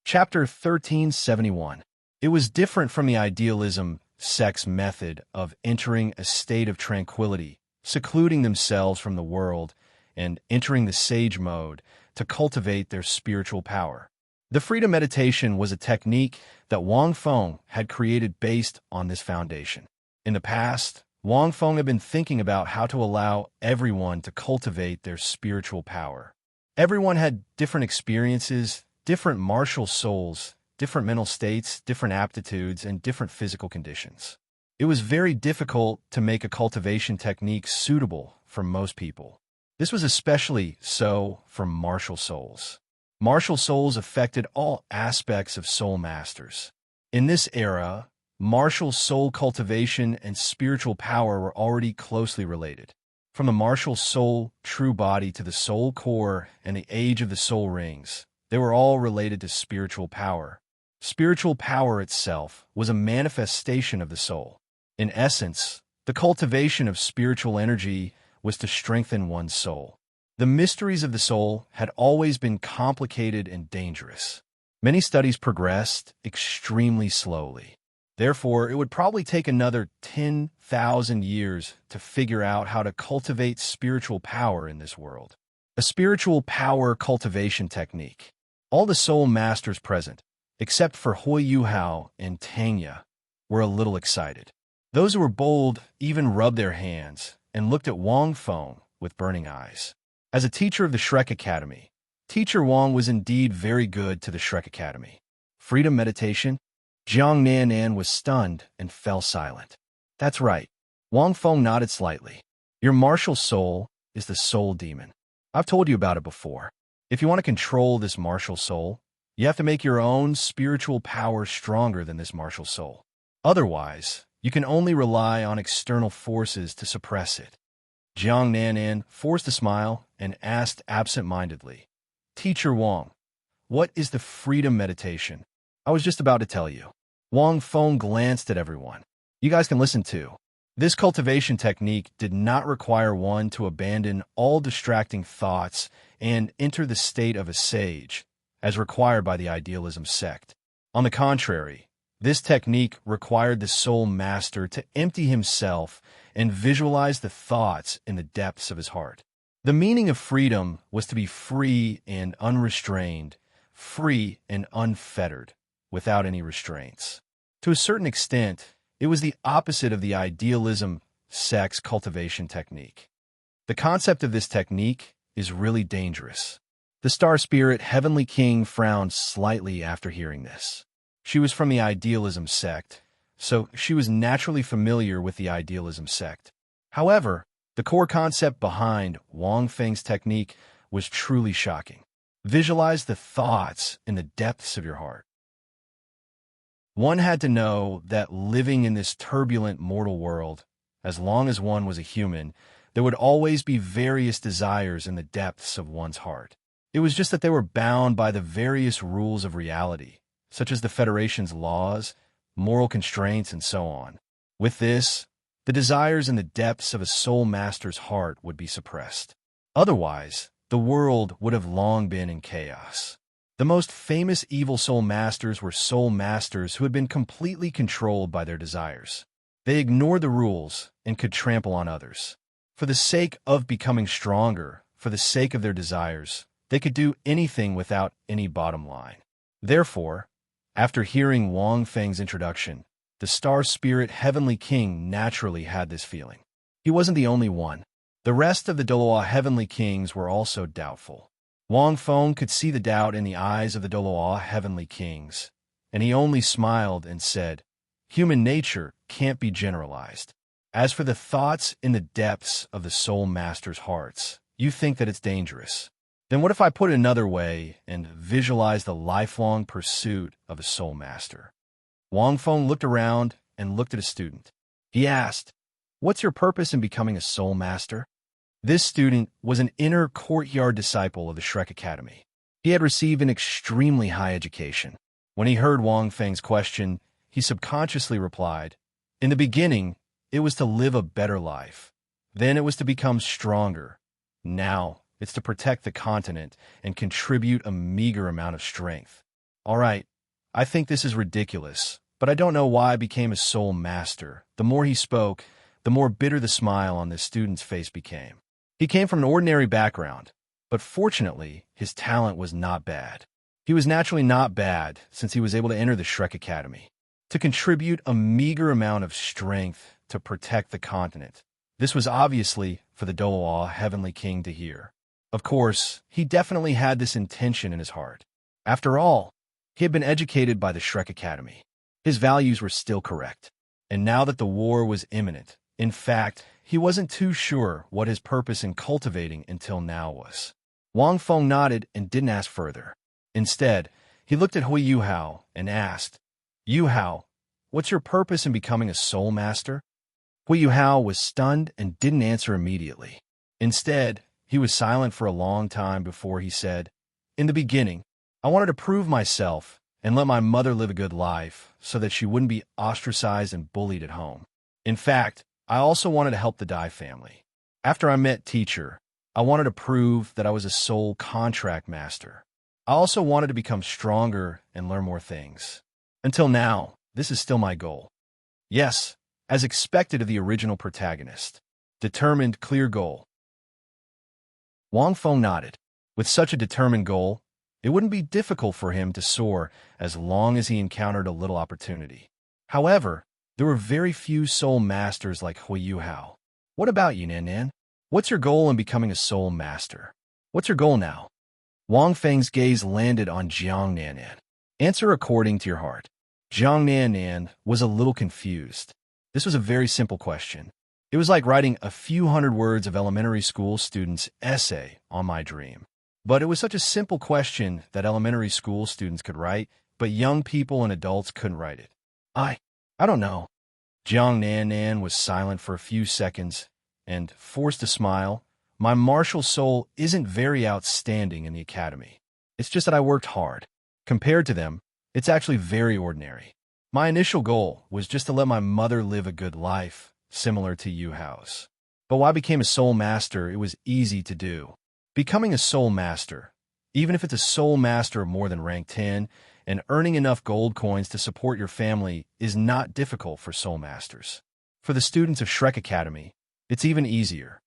S1: Chapter 1371. It was different from the idealism sect's method of entering a state of tranquility, secluding themselves from the world, and entering the sage mode to cultivate their spiritual power. The freedom meditation was a technique that Wang Feng had created based on this foundation. In the past, Wang Feng had been thinking about how to allow everyone to cultivate their spiritual power. Everyone had different experiences, different martial souls, different mental states, different aptitudes, and different physical conditions. It was very difficult to make a cultivation technique suitable for most people. This was especially so for martial souls. Martial souls affected all aspects of soul masters. In this era, martial soul cultivation and spiritual power were already closely related. From the martial soul true body to the soul core and the age of the soul rings, they were all related to spiritual power. Spiritual power itself was a manifestation of the soul. In essence, the cultivation of spiritual energy was to strengthen one's soul. The mysteries of the soul had always been complicated and dangerous. Many studies progressed extremely slowly. Therefore, it would probably take another 10,000 years to figure out how to cultivate spiritual power in this world. A spiritual power cultivation technique. All the soul masters present, except for Hui Yuhao and Tangya, were a little excited. Those who were bold even rubbed their hands and looked at Wang Feng with burning eyes. As a teacher of the Shrek Academy, Teacher Wang was indeed very good to the Shrek Academy. Freedom meditation? Jiang Nan was stunned and fell silent. That's right. Wang Feng nodded slightly. Your martial soul is the soul demon. I've told you about it before. If you want to control this martial soul, you have to make your own spiritual power stronger than this martial soul. Otherwise, you can only rely on external forces to suppress it. Jiang Nan forced a smile and asked absent-mindedly, Teacher Wang, what is the freedom meditation? I was just about to tell you. Wang Feng glanced at everyone. You guys can listen too. This cultivation technique did not require one to abandon all distracting thoughts and enter the state of a sage, as required by the idealism sect. On the contrary, this technique required the soul master to empty himself and visualize the thoughts in the depths of his heart. The meaning of freedom was to be free and unrestrained, free and unfettered, without any restraints. To a certain extent, it was the opposite of the idealism sect's cultivation technique. The concept of this technique is really dangerous. The Star Spirit Heavenly King frowned slightly after hearing this. She was from the idealism sect, so she was naturally familiar with the idealism sect. However, the core concept behind Wang Feng's technique was truly shocking. Visualize the thoughts in the depths of your heart. One had to know that living in this turbulent mortal world, as long as one was a human, there would always be various desires in the depths of one's heart. It was just that they were bound by the various rules of reality, such as the Federation's laws, moral constraints, and so on. With this, the desires in the depths of a soul master's heart would be suppressed. Otherwise, the world would have long been in chaos. The most famous evil soul masters were soul masters who had been completely controlled by their desires. They ignored the rules and could trample on others. For the sake of becoming stronger, for the sake of their desires, they could do anything without any bottom line. Therefore, after hearing Wang Feng's introduction, the Star Spirit Heavenly King naturally had this feeling. He wasn't the only one. The rest of the Douluo Heavenly Kings were also doubtful. Wang Feng could see the doubt in the eyes of the Douluo Heavenly Kings, and he only smiled and said, "Human nature can't be generalized. As for the thoughts in the depths of the Soul Master's hearts, you think that it's dangerous. Then what if I put it another way and visualize the lifelong pursuit of a Soul Master?" Wang Feng looked around and looked at a student. He asked, "What's your purpose in becoming a Soul Master?" This student was an inner courtyard disciple of the Shrek Academy. He had received an extremely high education. When he heard Wang Feng's question, he subconsciously replied, "In the beginning, it was to live a better life. Then it was to become stronger. Now, it's to protect the continent and contribute a meager amount of strength. All right, I think this is ridiculous, but I don't know why I became a Soul Master." The more he spoke, the more bitter the smile on this student's face became. He came from an ordinary background, but fortunately, his talent was not bad. He was naturally not bad since he was able to enter the Shrek Academy. To contribute a meager amount of strength to protect the continent. This was obviously for the Douluo Heavenly King to hear. Of course, he definitely had this intention in his heart. After all, he had been educated by the Shrek Academy. His values were still correct. And now that the war was imminent, in fact, he wasn't too sure what his purpose in cultivating until now was. Wang Feng nodded and didn't ask further. Instead, he looked at Hui Yuhao and asked, "Yuhao, what's your purpose in becoming a Soul Master?" Hui Yuhao was stunned and didn't answer immediately. Instead, he was silent for a long time before he said, "In the beginning, I wanted to prove myself and let my mother live a good life so that she wouldn't be ostracized and bullied at home. In fact, I also wanted to help the Dai family. After I met Teacher, I wanted to prove that I was a soul contract master. I also wanted to become stronger and learn more things. Until now, this is still my goal. Yes, as expected of the original protagonist. Determined, clear goal." Wang Feng nodded. With such a determined goal, it wouldn't be difficult for him to soar as long as he encountered a little opportunity. However, there were very few soul masters like Hui Yuhao. "What about you, Nan Nan? What's your goal in becoming a soul master? What's your goal now?" Wang Feng's gaze landed on Jiang Nan Nan. "Answer according to your heart." Jiang Nan Nan was a little confused. This was a very simple question. It was like writing a few hundred words of elementary school students' essay on my dream. But it was such a simple question that elementary school students could write, but young people and adults couldn't write it. I don't know." Jiang Nan Nan was silent for a few seconds and forced a smile. "My martial soul isn't very outstanding in the academy. It's just that I worked hard. Compared to them, it's actually very ordinary. My initial goal was just to let my mother live a good life, similar to Yuhao's. But when I became a soul master, it was easy to do. Becoming a soul master, even if it's a soul master of more than rank 10, and earning enough gold coins to support your family is not difficult for soul masters. For the students of Shrek Academy, it's even easier."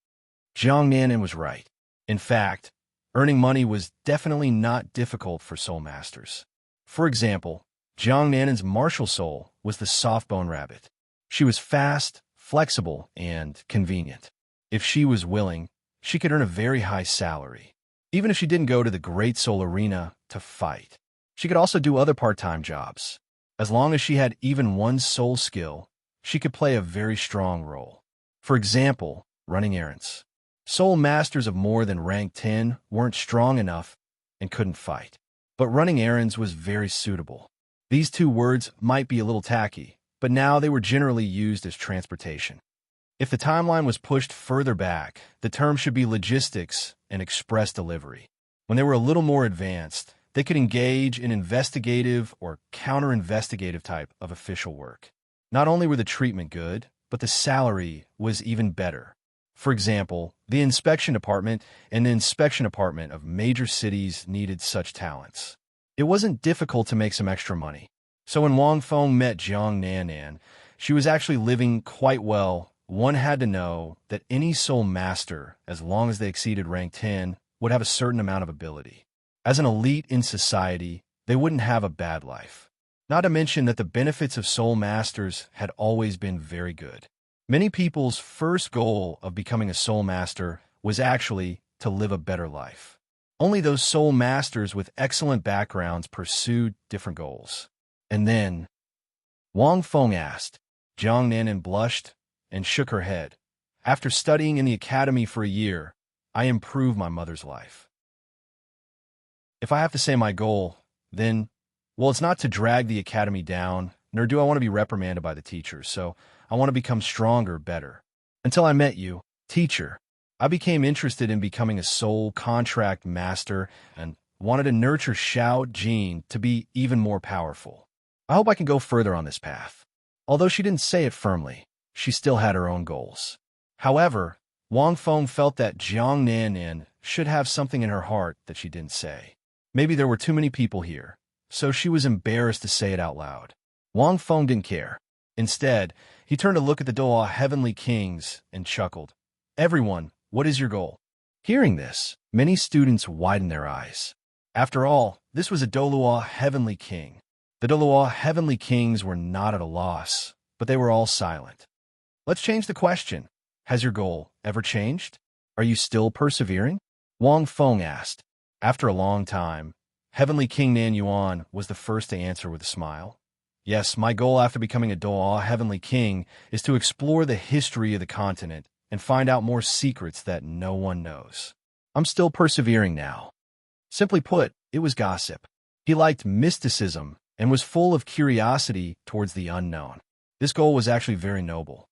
S1: Jiang Nanan was right. In fact, earning money was definitely not difficult for soul masters. For example, Jiang Nanan's martial soul was the soft-bone rabbit. She was fast, flexible, and convenient. If she was willing, she could earn a very high salary, even if she didn't go to the Great Soul Arena to fight. She could also do other part-time jobs. As long as she had even one soul skill, she could play a very strong role. For example, running errands. Soul masters of more than rank 10 weren't strong enough and couldn't fight. But running errands was very suitable. These two words might be a little tacky, but now they were generally used as transportation. If the timeline was pushed further back, the term should be logistics and express delivery. When they were a little more advanced, they could engage in investigative or counter-investigative type of official work. Not only were the treatment good, but the salary was even better. For example, The inspection department and the inspection department of major cities needed such talents. It wasn't difficult to make some extra money. So when Wang Feng met Jiang Nanan, she was actually living quite well. One had to know that any soul master, as long as they exceeded rank 10, would have a certain amount of ability. As an elite in society, they wouldn't have a bad life. Not to mention that the benefits of soul masters had always been very good. Many people's first goal of becoming a soul master was actually to live a better life. Only those soul masters with excellent backgrounds pursued different goals. And then, Wang Feng asked. Jiang Nanan blushed and shook her head. After studying in the academy for a year, I improved my mother's life. If I have to say my goal, then, well, it's not to drag the academy down, nor do I want to be reprimanded by the teachers, so I want to become stronger, better. Until I met you, teacher, I became interested in becoming a soul contract master and wanted to nurture Xiao Jin to be even more powerful. I hope I can go further on this path. Although she didn't say it firmly, she still had her own goals. However, Wang Feng felt that Jiang Nanan should have something in her heart that she didn't say. Maybe there were too many people here, so she was embarrassed to say it out loud. Wang Feng didn't care. Instead, he turned to look at the Douluo heavenly kings and chuckled. Everyone, what is your goal? Hearing this, many students widened their eyes. After all, this was a Douluo heavenly king. The Douluo heavenly kings were not at a loss, but they were all silent. Let's change the question. Has your goal ever changed? Are you still persevering? Wang Feng asked. After a long time, Heavenly King Nan Yuan was the first to answer with a smile. Yes, my goal after becoming a Douluo Heavenly King is to explore the history of the continent and find out more secrets that no one knows. I'm still persevering now. Simply put, it was gossip. He liked mysticism and was full of curiosity towards the unknown. This goal was actually very noble.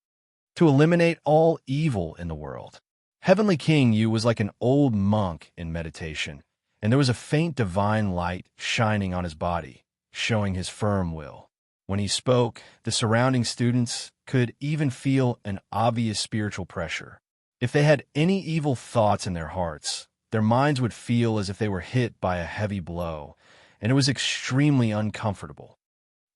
S1: To eliminate all evil in the world. Heavenly King Yu was like an old monk in meditation, and there was a faint divine light shining on his body, showing his firm will. When he spoke, the surrounding students could even feel an obvious spiritual pressure. If they had any evil thoughts in their hearts, their minds would feel as if they were hit by a heavy blow, and it was extremely uncomfortable.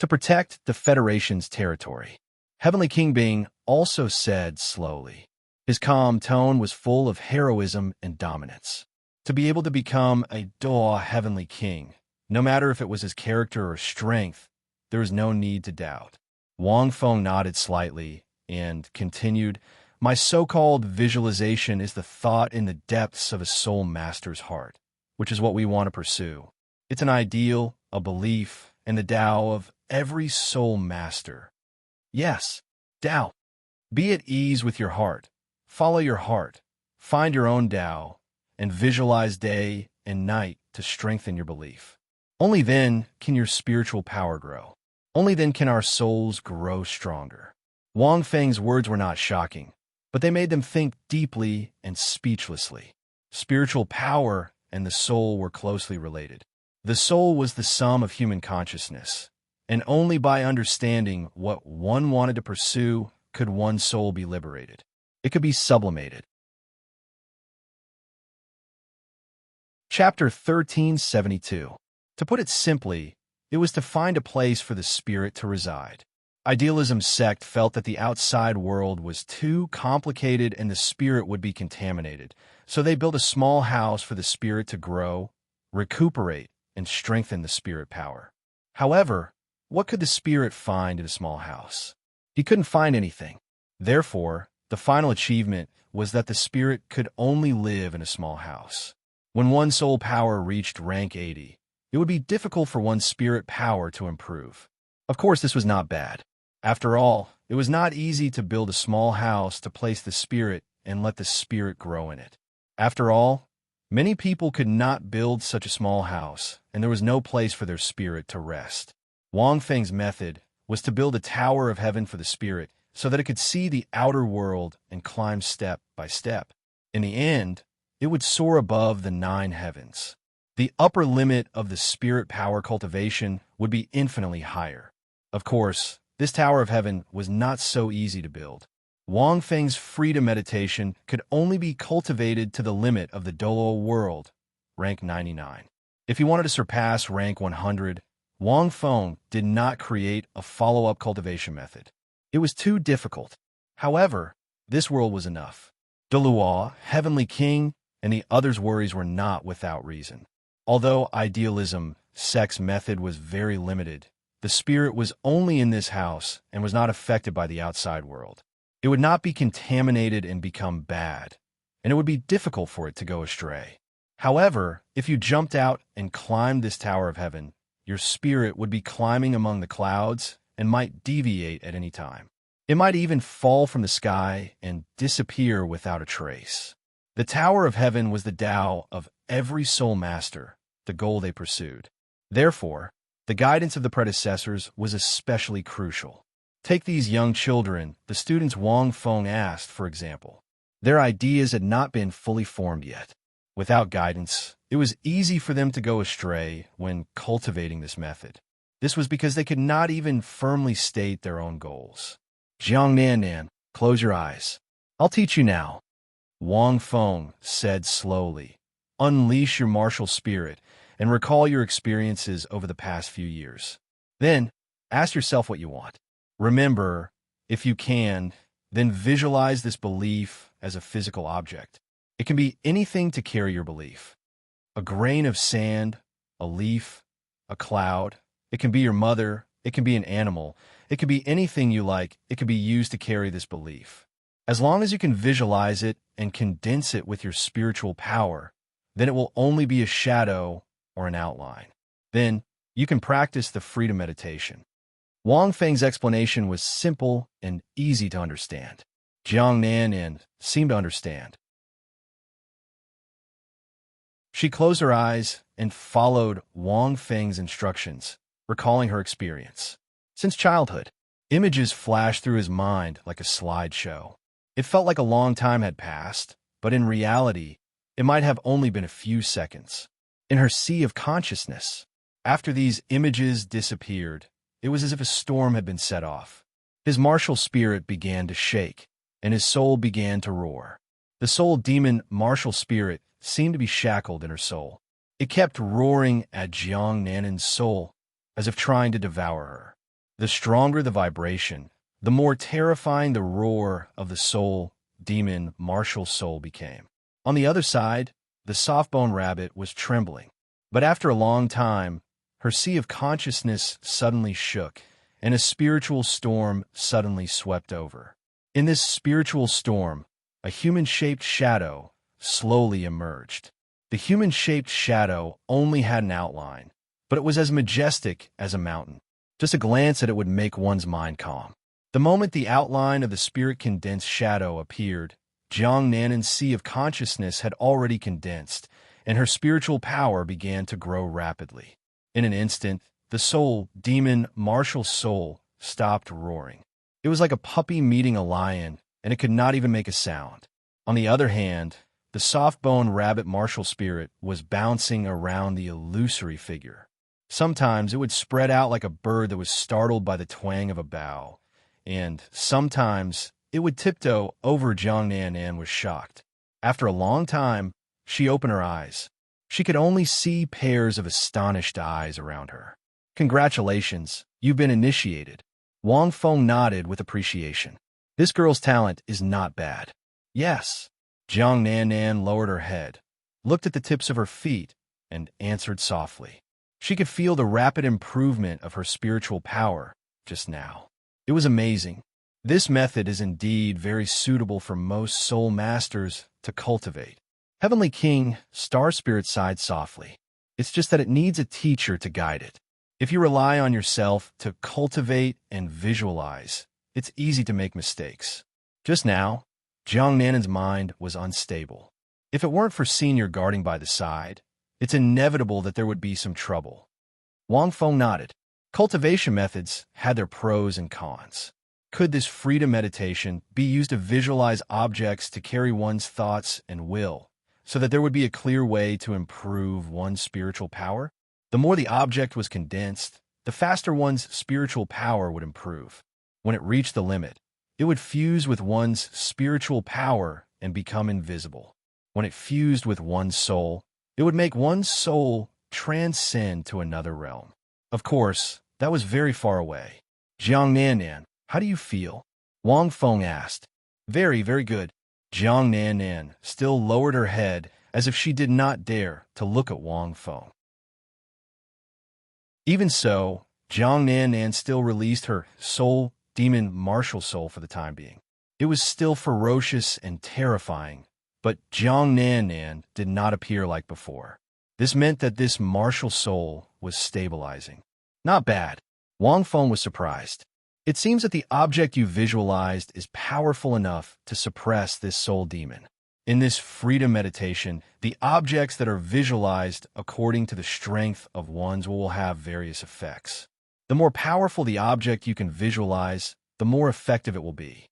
S1: To protect the Federation's territory, Heavenly King Bing also said slowly. His calm tone was full of heroism and dominance. To be able to become a Douluo Heavenly King, no matter if it was his character or strength, there was no need to doubt. Wang Feng nodded slightly and continued, my so-called visualization is the thought in the depths of a soul master's heart, which is what we want to pursue. It's an ideal, a belief, and the Tao of every soul master. Yes, Tao. Be at ease with your heart. Follow your heart. Find your own Tao, and visualize day and night to strengthen your belief. Only then can your spiritual power grow. Only then can our souls grow stronger. Wang Feng's words were not shocking, but they made them think deeply and speechlessly. Spiritual power and the soul were closely related. The soul was the sum of human consciousness, and only by understanding what one wanted to pursue could one's soul be liberated. It could be sublimated. Chapter 1372. To put it simply, it was to find a place for the spirit to reside. Idealism's sect felt that the outside world was too complicated and the spirit would be contaminated, so they built a small house for the spirit to grow, recuperate, and strengthen the spirit power. However, what could the spirit find in a small house? He couldn't find anything. Therefore, the final achievement was that the spirit could only live in a small house. When one's soul power reached rank 80, it would be difficult for one's spirit power to improve. Of course, this was not bad. After all, it was not easy to build a small house to place the spirit and let the spirit grow in it. After all, many people could not build such a small house, and there was no place for their spirit to rest. Wang Feng's method was to build a tower of heaven for the spirit so that it could see the outer world and climb step by step. In the end, it would soar above the 9 heavens. The upper limit of the spirit power cultivation would be infinitely higher. Of course, this tower of heaven was not so easy to build. Wang Feng's freedom meditation could only be cultivated to the limit of the Douluo world, rank 99. If he wanted to surpass rank 100, Wang Feng did not create a follow-up cultivation method. It was too difficult. However, this world was enough. Dalu, Heavenly King, and the others' worries were not without reason. Although idealism, sex method was very limited, the spirit was only in this house and was not affected by the outside world. It would not be contaminated and become bad, and it would be difficult for it to go astray. However, if you jumped out and climbed this tower of heaven, your spirit would be climbing among the clouds and might deviate at any time. It might even fall from the sky and disappear without a trace. The Tower of Heaven was the Tao of every soul master, the goal they pursued. Therefore, the guidance of the predecessors was especially crucial. Take these young children, the students Wang Feng asked, for example. Their ideas had not been fully formed yet. Without guidance, it was easy for them to go astray when cultivating this method. This was because they could not even firmly state their own goals. Jiang Nan, close your eyes. I'll teach you now. Wang Feng said slowly. Unleash your martial spirit and recall your experiences over the past few years. Then, ask yourself what you want. Remember, if you can, then visualize this belief as a physical object. It can be anything to carry your belief. A grain of sand, a leaf, a cloud. It can be your mother. It can be an animal. It can be anything you like. It can be used to carry this belief. As long as you can visualize it and condense it with your spiritual power, then it will only be a shadow or an outline. Then you can practice the freedom meditation. Wang Feng's explanation was simple and easy to understand. Jiang Nan seemed to understand. She closed her eyes and followed Wang Feng's instructions, recalling her experience. Since childhood, images flashed through his mind like a slideshow. It felt like a long time had passed, but in reality, it might have only been a few seconds. In her sea of consciousness, after these images disappeared, it was as if a storm had been set off. His martial spirit began to shake, and his soul began to roar. The soul demon martial spirit seemed to be shackled in her soul. It kept roaring at Jiang Nan's soul, as if trying to devour her. The stronger the vibration, the more terrifying the roar of the soul demon martial soul became. On the other side, the soft-bone rabbit was trembling. But after a long time, her sea of consciousness suddenly shook, and a spiritual storm suddenly swept over. In this spiritual storm, a human-shaped shadow slowly emerged. The human-shaped shadow only had an outline, but it was as majestic as a mountain. Just a glance at it would make one's mind calm. The moment the outline of the spirit-condensed shadow appeared, Jiang Nan's sea of consciousness had already condensed, and her spiritual power began to grow rapidly. In an instant, the soul, demon, martial soul, stopped roaring. It was like a puppy meeting a lion, and it could not even make a sound. On the other hand, the soft-boned rabbit martial spirit was bouncing around the illusory figure. Sometimes it would spread out like a bird that was startled by the twang of a bough, and sometimes it would tiptoe over Jiang Nan and was shocked. After a long time, she opened her eyes. She could only see pairs of astonished eyes around her. Congratulations, you've been initiated. Wang Feng nodded with appreciation. This girl's talent is not bad. Yes. Jiang Nan lowered her head, looked at the tips of her feet, and answered softly. She could feel the rapid improvement of her spiritual power just now. It was amazing. This method is indeed very suitable for most soul masters to cultivate. Heavenly King, Star Spirit sighed softly. It's just that it needs a teacher to guide it. If you rely on yourself to cultivate and visualize, it's easy to make mistakes. Just now, Jiang Nan's mind was unstable. If it weren't for Senior guarding by the side, it's inevitable that there would be some trouble. Wang Feng nodded. Cultivation methods had their pros and cons. Could this freedom meditation be used to visualize objects to carry one's thoughts and will, so that there would be a clear way to improve one's spiritual power? The more the object was condensed, the faster one's spiritual power would improve. When it reached the limit, it would fuse with one's spiritual power and become invisible. When it fused with one's soul, it would make one's soul transcend to another realm. Of course, that was very far away. Jiang Nannan, how do you feel? Wang Feng asked. Very, very good. Jiang Nannan still lowered her head as if she did not dare to look at Wang Feng. Even so, Jiang Nannan still released her soul demon martial soul for the time being. It was still ferocious and terrifying, but Jiang Nannan did not appear like before. This meant that this martial soul was stabilizing. Not bad. Wang Feng was surprised. It seems that the object you visualized is powerful enough to suppress this soul demon. In this freedom meditation, the objects that are visualized according to the strength of one's will have various effects. The more powerful the object you can visualize, the more effective it will be.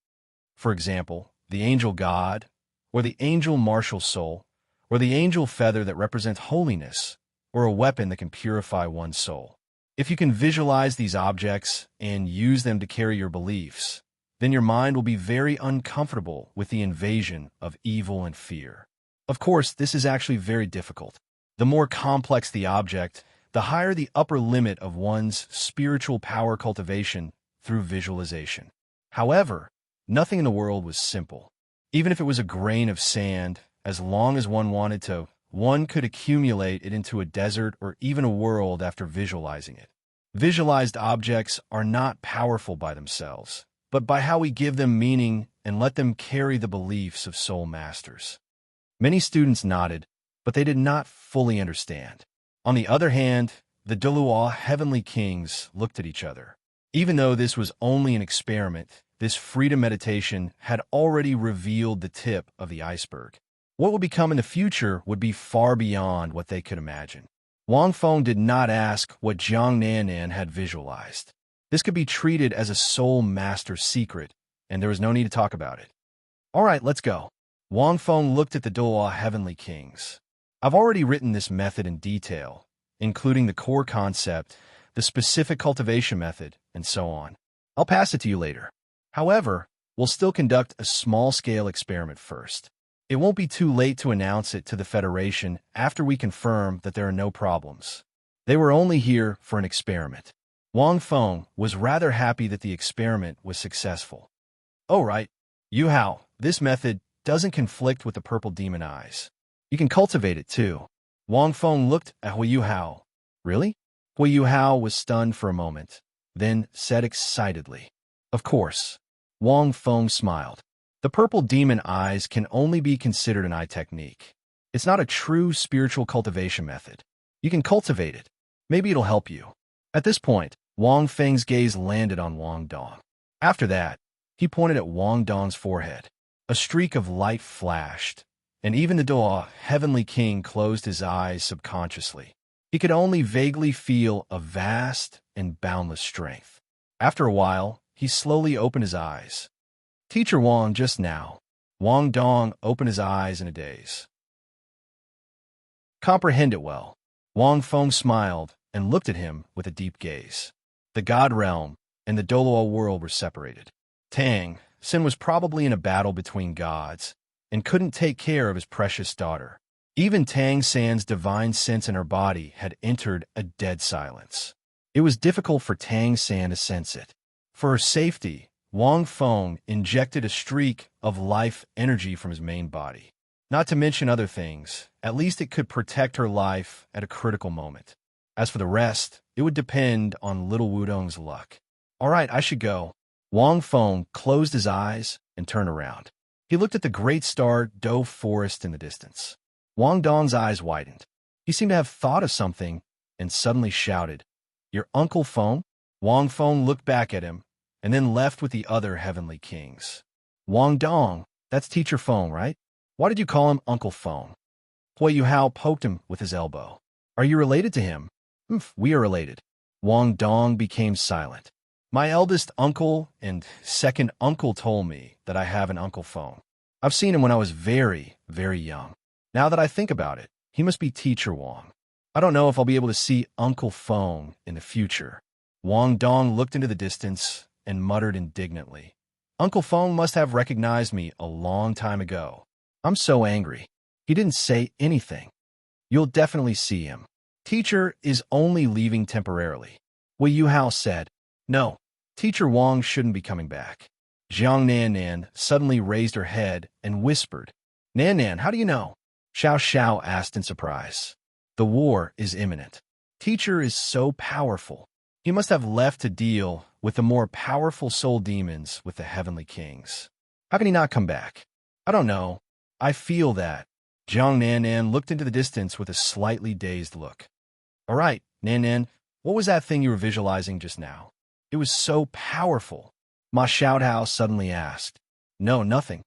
S1: For example, the angel god, or the angel martial soul, or the angel feather that represents holiness, or a weapon that can purify one's soul. If you can visualize these objects and use them to carry your beliefs, then your mind will be very uncomfortable with the invasion of evil and fear. Of course, this is actually very difficult. The more complex the object, the higher the upper limit of one's spiritual power cultivation through visualization. However, nothing in the world was simple. Even if it was a grain of sand, as long as one wanted to, one could accumulate it into a desert or even a world after visualizing it. Visualized objects are not powerful by themselves, but by how we give them meaning and let them carry the beliefs of soul masters. Many students nodded, but they did not fully understand. On the other hand, the Douluo heavenly kings looked at each other. Even though this was only an experiment, this freedom meditation had already revealed the tip of the iceberg. What would become in the future would be far beyond what they could imagine. Wang Feng did not ask what Jiang Nannan had visualized. This could be treated as a soul master secret, and there was no need to talk about it. All right, let's go. Wang Feng looked at the Douluo heavenly kings. I've already written this method in detail, including the core concept, the specific cultivation method, and so on. I'll pass it to you later. However, we'll still conduct a small-scale experiment first. It won't be too late to announce it to the Federation after we confirm that there are no problems. They were only here for an experiment. Wang Feng was rather happy that the experiment was successful. Oh right, Yu Hao, this method doesn't conflict with the purple demon eyes. You can cultivate it too. Wang Feng looked at Hui Yu Hao. Really? Hui Yu Hao was stunned for a moment, then said excitedly, Of course. Wang Feng smiled. The purple demon eyes can only be considered an eye technique. It's not a true spiritual cultivation method. You can cultivate it. Maybe it'll help you. At this point, Wang Feng's gaze landed on Wang Dong. After that, he pointed at Wang Dong's forehead. A streak of light flashed, and even the Douluo heavenly king closed his eyes subconsciously. He could only vaguely feel a vast and boundless strength. After a while, he slowly opened his eyes. Teacher Wang just now. Wang Dong opened his eyes in a daze. Comprehend it well. Wang Feng smiled and looked at him with a deep gaze. The God realm and the Douluo world were separated. Tang Sin was probably in a battle between gods and couldn't take care of his precious daughter. Even Tang San's divine sense in her body had entered a dead silence. It was difficult for Tang San to sense it. For her safety, Wang Feng injected a streak of life energy from his main body. Not to mention other things, at least it could protect her life at a critical moment. As for the rest, it would depend on little Wudong's luck. All right, I should go. Wang Feng closed his eyes and turned around. He looked at the great star Dou forest in the distance. Wang Dong's eyes widened. He seemed to have thought of something and suddenly shouted, Your Uncle Feng? Wang Feng looked back at him and then left with the other heavenly kings. Wang Dong, that's Teacher Feng, right? Why did you call him Uncle Feng? Hui Yu Hao poked him with his elbow. Are you related to him? We are related. Wang Dong became silent. My eldest uncle and second uncle told me that I have an Uncle Feng. I've seen him when I was very, very young. Now that I think about it, he must be Teacher Wang. I don't know if I'll be able to see Uncle Feng in the future. Wang Dong looked into the distance and muttered indignantly. Uncle Feng must have recognized me a long time ago. I'm so angry. He didn't say anything. You'll definitely see him. Teacher is only leaving temporarily. Wei Yuhao said. No, Teacher Wang shouldn't be coming back. Jiang Nan suddenly raised her head and whispered. Nan, how do you know? Xiao Xiao asked in surprise. The war is imminent. Teacher is so powerful. He must have left to deal with the more powerful soul demons with the heavenly kings. How can he not come back? I don't know. I feel that. Jiang Nan looked into the distance with a slightly dazed look. All right, Nan, what was that thing you were visualizing just now? It was so powerful. Ma Xiaohao suddenly asked. No, nothing.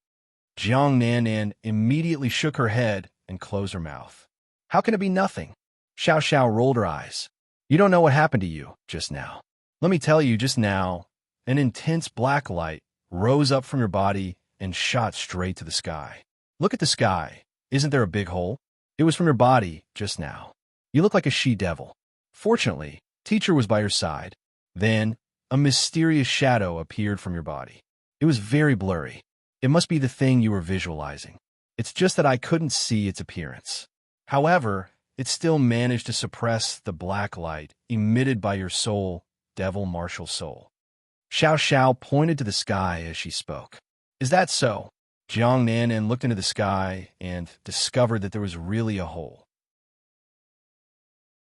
S1: Jiang Nan immediately shook her head and closed her mouth. How can it be nothing? Xiao Xiao rolled her eyes. You don't know what happened to you just now. Let me tell you, just now, an intense black light rose up from your body and shot straight to the sky. Look at the sky. Isn't there a big hole? It was from your body just now. You look like a she-devil. Fortunately, Teacher was by your side. Then, a mysterious shadow appeared from your body. It was very blurry. It must be the thing you were visualizing. It's just that I couldn't see its appearance. However, it still managed to suppress the black light emitted by your soul, devil martial soul. Xiao Xiao pointed to the sky as she spoke. Is that so? Jiang Nan looked into the sky and discovered that there was really a hole.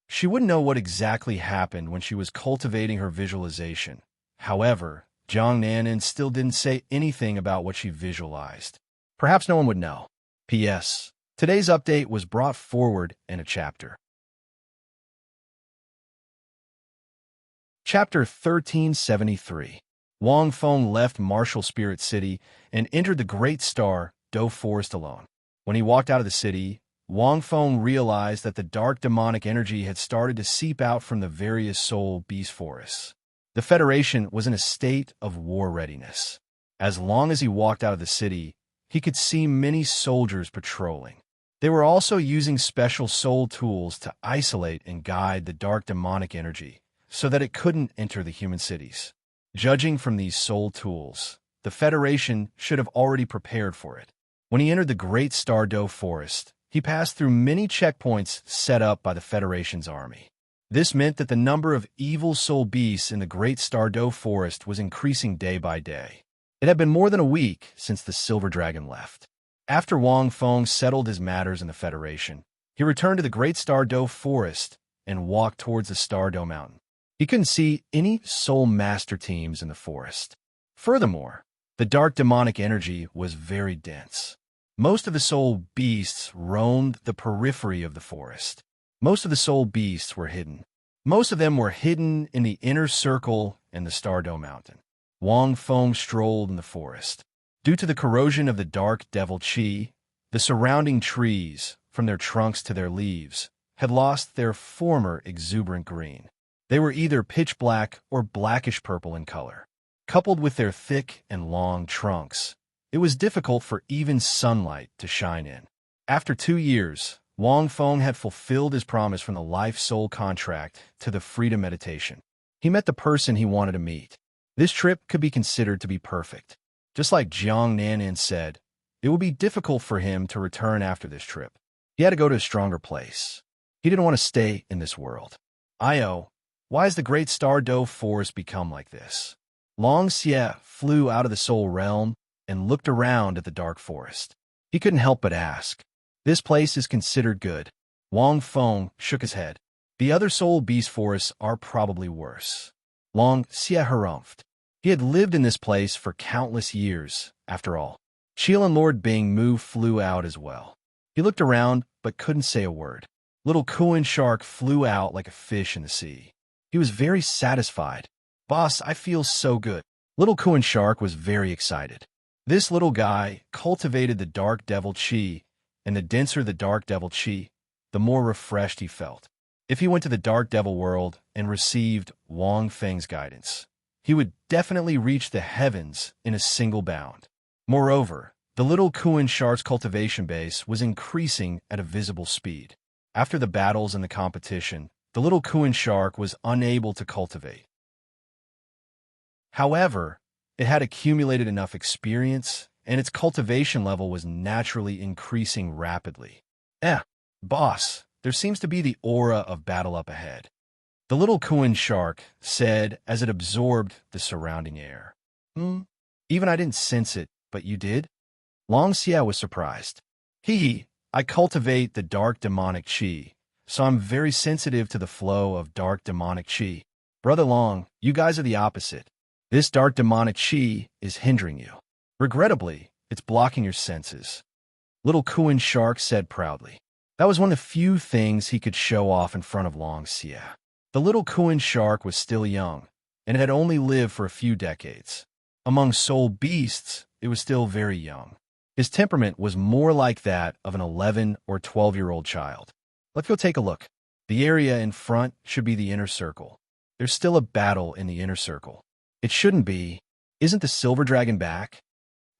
S1: She wouldn't know what exactly happened when she was cultivating her visualization. However, Jiang Nan still didn't say anything about what she visualized. Perhaps no one would know. P.S. Today's update was brought forward in a chapter. Chapter 1373. Wang Feng left Martial Spirit City and entered the Great Star Do Forest alone. When he walked out of the city, Wang Feng realized that the dark demonic energy had started to seep out from the various soul beast forests. The Federation was in a state of war readiness. As long as he walked out of the city, he could see many soldiers patrolling. They were also using special soul tools to isolate and guide the dark demonic energy so that it couldn't enter the human cities. Judging from these soul tools, the Federation should have already prepared for it. When he entered the Great Star Do Forest, he passed through many checkpoints set up by the Federation's army. This meant that the number of evil soul beasts in the Great Star Do Forest was increasing day by day. It had been more than a week since the Silver Dragon left. After Wang Feng settled his matters in the Federation, he returned to the Great Star Do Forest and walked towards the Star Do Mountain. He couldn't see any soul master teams in the forest. Furthermore, the dark demonic energy was very dense. Most of the soul beasts roamed the periphery of the forest. Most of the soul beasts were hidden. Most of them were hidden in the inner circle and the Star Do Mountain. Wang Feng strolled in the forest. Due to the corrosion of the dark devil qi, the surrounding trees, from their trunks to their leaves, had lost their former exuberant green. They were either pitch black or blackish purple in color. Coupled with their thick and long trunks, it was difficult for even sunlight to shine in. After 2 years, Wang Feng had fulfilled his promise from the life-soul contract to the freedom meditation. He met the person he wanted to meet. This trip could be considered to be perfect. Just like Jiang Nan said, it would be difficult for him to return after this trip. He had to go to a stronger place. He didn't want to stay in this world. Io, why has the Great Star Do Forest become like this? Long Xie flew out of the soul realm and looked around at the dark forest. He couldn't help but ask. This place is considered good. Wang Feng shook his head. The other soul beast forests are probably worse. Long Xie harumphed. He had lived in this place for countless years, after all. Qilin Lord Bing Mu flew out as well. He looked around, but couldn't say a word. Little Kuan Shark flew out like a fish in the sea. He was very satisfied. Boss, I feel so good. Little Kuan Shark was very excited. This little guy cultivated the dark devil qi, and the denser the dark devil qi, the more refreshed he felt. If he went to the dark devil world and received Wang Feng's guidance, he would definitely reach the heavens in a single bound. Moreover, the little Kuan Shark's cultivation base was increasing at a visible speed. After the battles and the competition, the little Kuan Shark was unable to cultivate. However, It had accumulated enough experience, and its cultivation level was naturally increasing rapidly. Boss, there seems to be the aura of battle up ahead, the little Kuan shark said as it absorbed the surrounding air. Even I didn't sense it, but you did? Long Xia was surprised. I cultivate the dark demonic qi, so I'm very sensitive to the flow of dark demonic qi. Brother Long, you guys are the opposite. This dark demonic qi is hindering you. Regrettably, it's blocking your senses. Little Kuan shark said proudly. That was one of the few things he could show off in front of Long Xia. The little Kuan shark was still young, and it had only lived for a few decades. Among soul beasts, it was still very young. His temperament was more like that of an 11 or 12-year-old child. Let's go take a look. The area in front should be the inner circle. There's still a battle in the inner circle. It shouldn't be. Isn't the silver dragon back?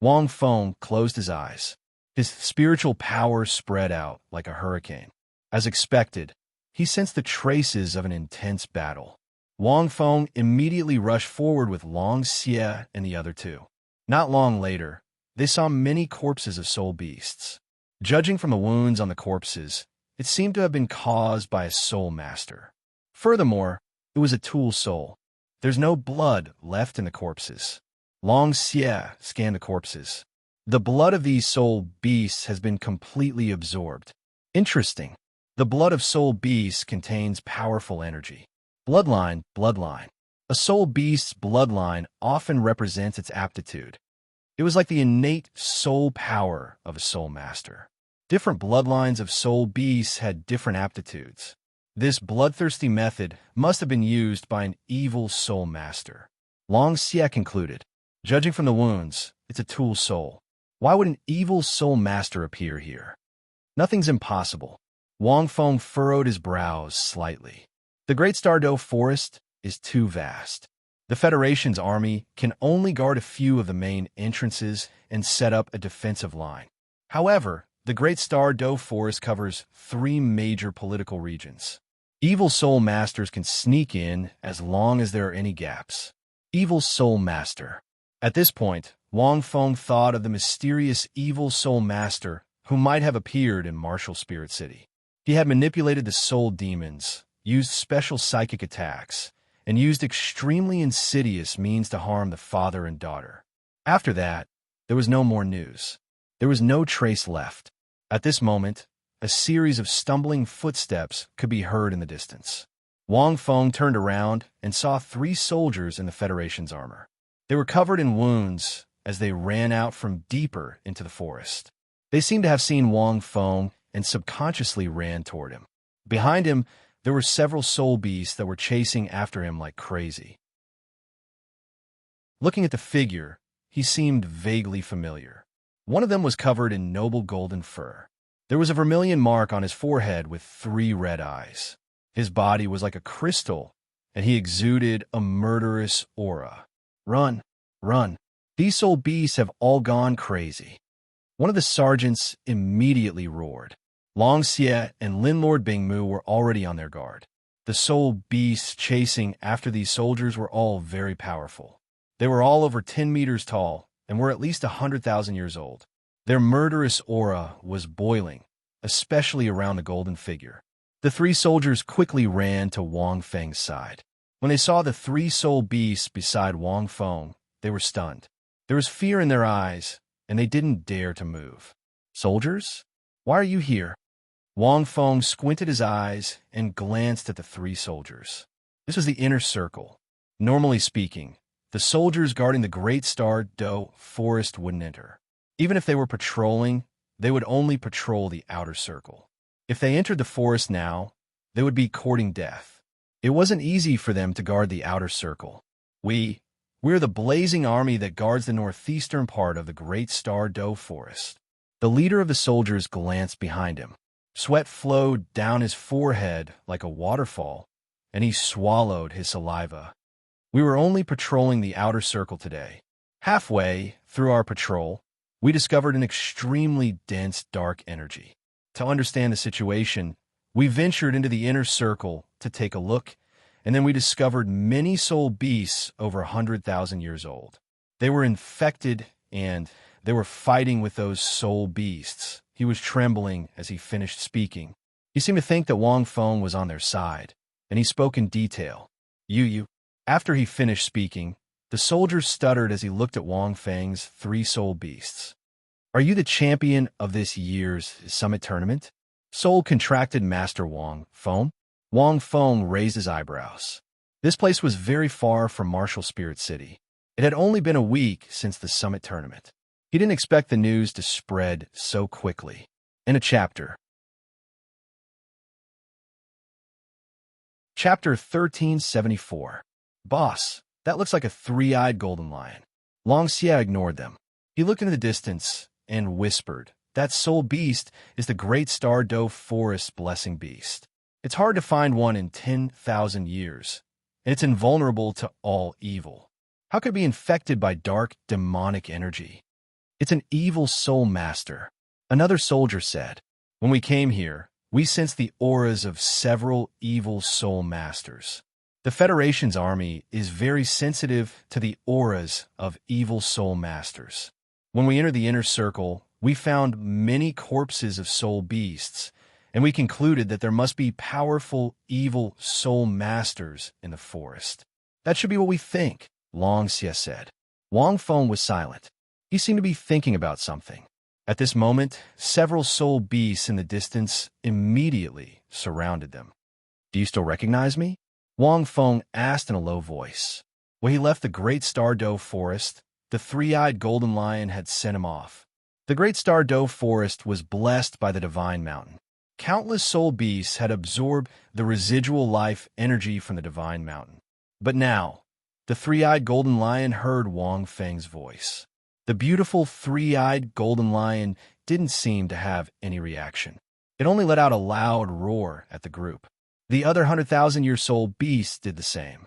S1: Wang Feng closed his eyes. His spiritual power spread out like a hurricane. As expected, he sensed the traces of an intense battle. Wang Feng immediately rushed forward with Long Xia and the other two. Not long later, they saw many corpses of soul beasts. Judging from the wounds on the corpses, it seemed to have been caused by a soul master. Furthermore, it was a tool soul. There's no blood left in the corpses. Long Xia scanned the corpses. The blood of these soul beasts has been completely absorbed. Interesting. The blood of soul beasts contains powerful energy. Bloodline. A soul beast's bloodline often represents its aptitude. It was like the innate soul power of a soul master. Different bloodlines of soul beasts had different aptitudes. This bloodthirsty method must have been used by an evil soul master. Long Xia concluded. Judging from the wounds, it's a tool soul. Why would an evil soul master appear here? Nothing's impossible. Wang Feng furrowed his brows slightly. The Great Stardow Forest is too vast. The Federation's army can only guard a few of the main entrances and set up a defensive line. However, the Great Stardow Forest covers 3 major political regions. Evil soul masters can sneak in as long as there are any gaps. Evil soul master. At this point, Wang Feng thought of the mysterious evil soul master who might have appeared in Martial Spirit City. He had manipulated the soul demons, used special psychic attacks, and used extremely insidious means to harm the father and daughter. After that, there was no more news. There was no trace left. At this moment, a series of stumbling footsteps could be heard in the distance. Wang Feng turned around and saw 3 soldiers in the Federation's armor. They were covered in wounds as they ran out from deeper into the forest. They seemed to have seen Wang Feng and subconsciously ran toward him. Behind him, there were several soul beasts that were chasing after him like crazy. Looking at the figure, he seemed vaguely familiar. One of them was covered in noble golden fur. There was a vermilion mark on his forehead with 3 red eyes. His body was like a crystal, and he exuded a murderous aura. Run! These soul beasts have all gone crazy. One of the sergeants immediately roared. Long Xie and Lin Lord Bingmu were already on their guard. The soul beasts chasing after these soldiers were all very powerful. They were all over 10 meters tall and were at least 100,000 years old. Their murderous aura was boiling, especially around the golden figure. The 3 soldiers quickly ran to Wang Feng's side. When they saw the 3 soul beasts beside Wang Feng, they were stunned. There was fear in their eyes, and they didn't dare to move. Soldiers? Why are you here? Wang Feng squinted his eyes and glanced at the 3 soldiers. This was the inner circle. Normally speaking, the soldiers guarding the Great Stardow Forest wouldn't enter. Even if they were patrolling, they would only patrol the outer circle. If they entered the forest now, they would be courting death. It wasn't easy for them to guard the outer circle. We're the blazing army that guards the northeastern part of the Great Stardow Forest. The leader of the soldiers glanced behind him. Sweat flowed down his forehead like a waterfall, and he swallowed his saliva. We were only patrolling the outer circle today. Halfway through our patrol, we discovered an extremely dense dark energy. To understand the situation, we ventured into the inner circle to take a look, and then we discovered many soul beasts over 100,000 years old. They were infected, and they were fighting with those soul beasts. He was trembling as he finished speaking. He seemed to think that Wang Feng was on their side, and he spoke in detail. You. After he finished speaking, the soldier stuttered as he looked at Wang Feng's 3 soul beasts. Are you the champion of this year's summit tournament? Soul contracted Master Wang Feng. Wang Feng raised his eyebrows. This place was very far from Martial Spirit City. It had only been a week since the summit tournament. He didn't expect the news to spread so quickly. In a chapter. Chapter 1374. Boss, that looks like a 3-eyed golden lion. Long Xia ignored them. He looked into the distance and whispered, that soul beast is the great Star Doe Forest blessing beast. It's hard to find one in 10,000 years, and it's invulnerable to all evil. How could it be infected by dark, demonic energy? It's an evil soul master, another soldier said. When we came here, we sensed the auras of several evil soul masters. The Federation's army is very sensitive to the auras of evil soul masters. When we entered the inner circle, we found many corpses of soul beasts, and we concluded that there must be powerful evil soul masters in the forest. That should be what we think, Long Xia said. Wang Feng was silent. He seemed to be thinking about something. At this moment, several soul beasts in the distance immediately surrounded them. Do you still recognize me? Wang Feng asked in a low voice. When he left the Great Star Doe Forest, the 3-eyed golden lion had sent him off. The Great Star Doe Forest was blessed by the Divine Mountain. Countless soul beasts had absorbed the residual life energy from the Divine Mountain. But now, the 3-eyed golden lion heard Wang Feng's voice. The beautiful 3-eyed golden lion didn't seem to have any reaction. It only let out a loud roar at the group. The other 100,000-year soul beasts did the same.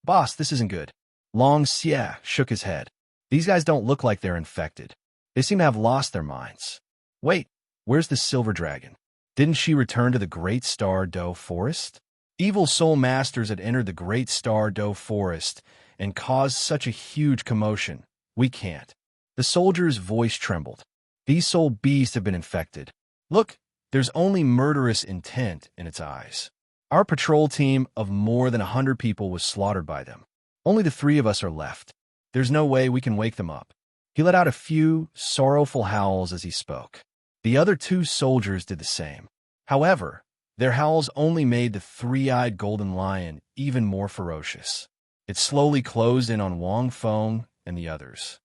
S1: Boss, this isn't good. Long Xia shook his head. These guys don't look like they're infected. They seem to have lost their minds. Wait, where's the silver dragon? Didn't she return to the Great Star Doe Forest? Evil soul masters had entered the Great Star Doe Forest and caused such a huge commotion. We can't. The soldier's voice trembled. These soul beasts have been infected. Look, there's only murderous intent in its eyes. Our patrol team of more than 100 people was slaughtered by them. Only the 3 of us are left. There's no way we can wake them up. He let out a few sorrowful howls as he spoke. The other 2 soldiers did the same. However, their howls only made the 3-eyed golden lion even more ferocious. It slowly closed in on Wang Feng and the others.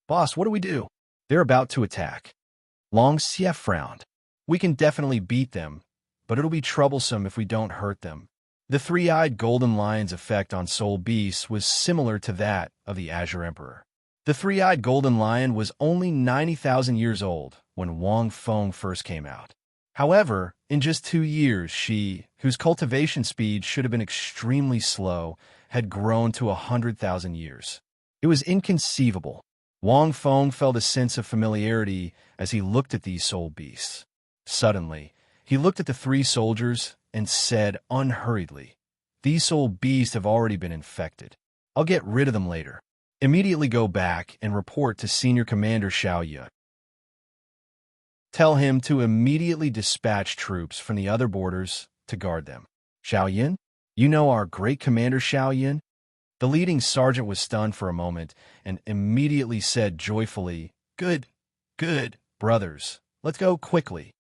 S1: Boss, what do we do? They're about to attack. Long Xia frowned. We can definitely beat them, but it'll be troublesome if we don't hurt them. The 3-eyed golden lion's effect on soul beasts was similar to that of the Azure Emperor. The 3-eyed golden lion was only 90,000 years old when Wang Feng first came out. However, in just 2 years, she, whose cultivation speed should have been extremely slow, had grown to 100,000 years. It was inconceivable. Wang Feng felt a sense of familiarity as he looked at these soul beasts. Suddenly, he looked at the 3 soldiers and said unhurriedly, "These soul beasts have already been infected. I'll get rid of them later. Immediately go back and report to Senior Commander Xiao Yun. Tell him to immediately dispatch troops from the other borders to guard them." Xiao Yun? You know our great Commander Xiao Yun? The leading sergeant was stunned for a moment and immediately said joyfully, Good, brothers. Let's go quickly."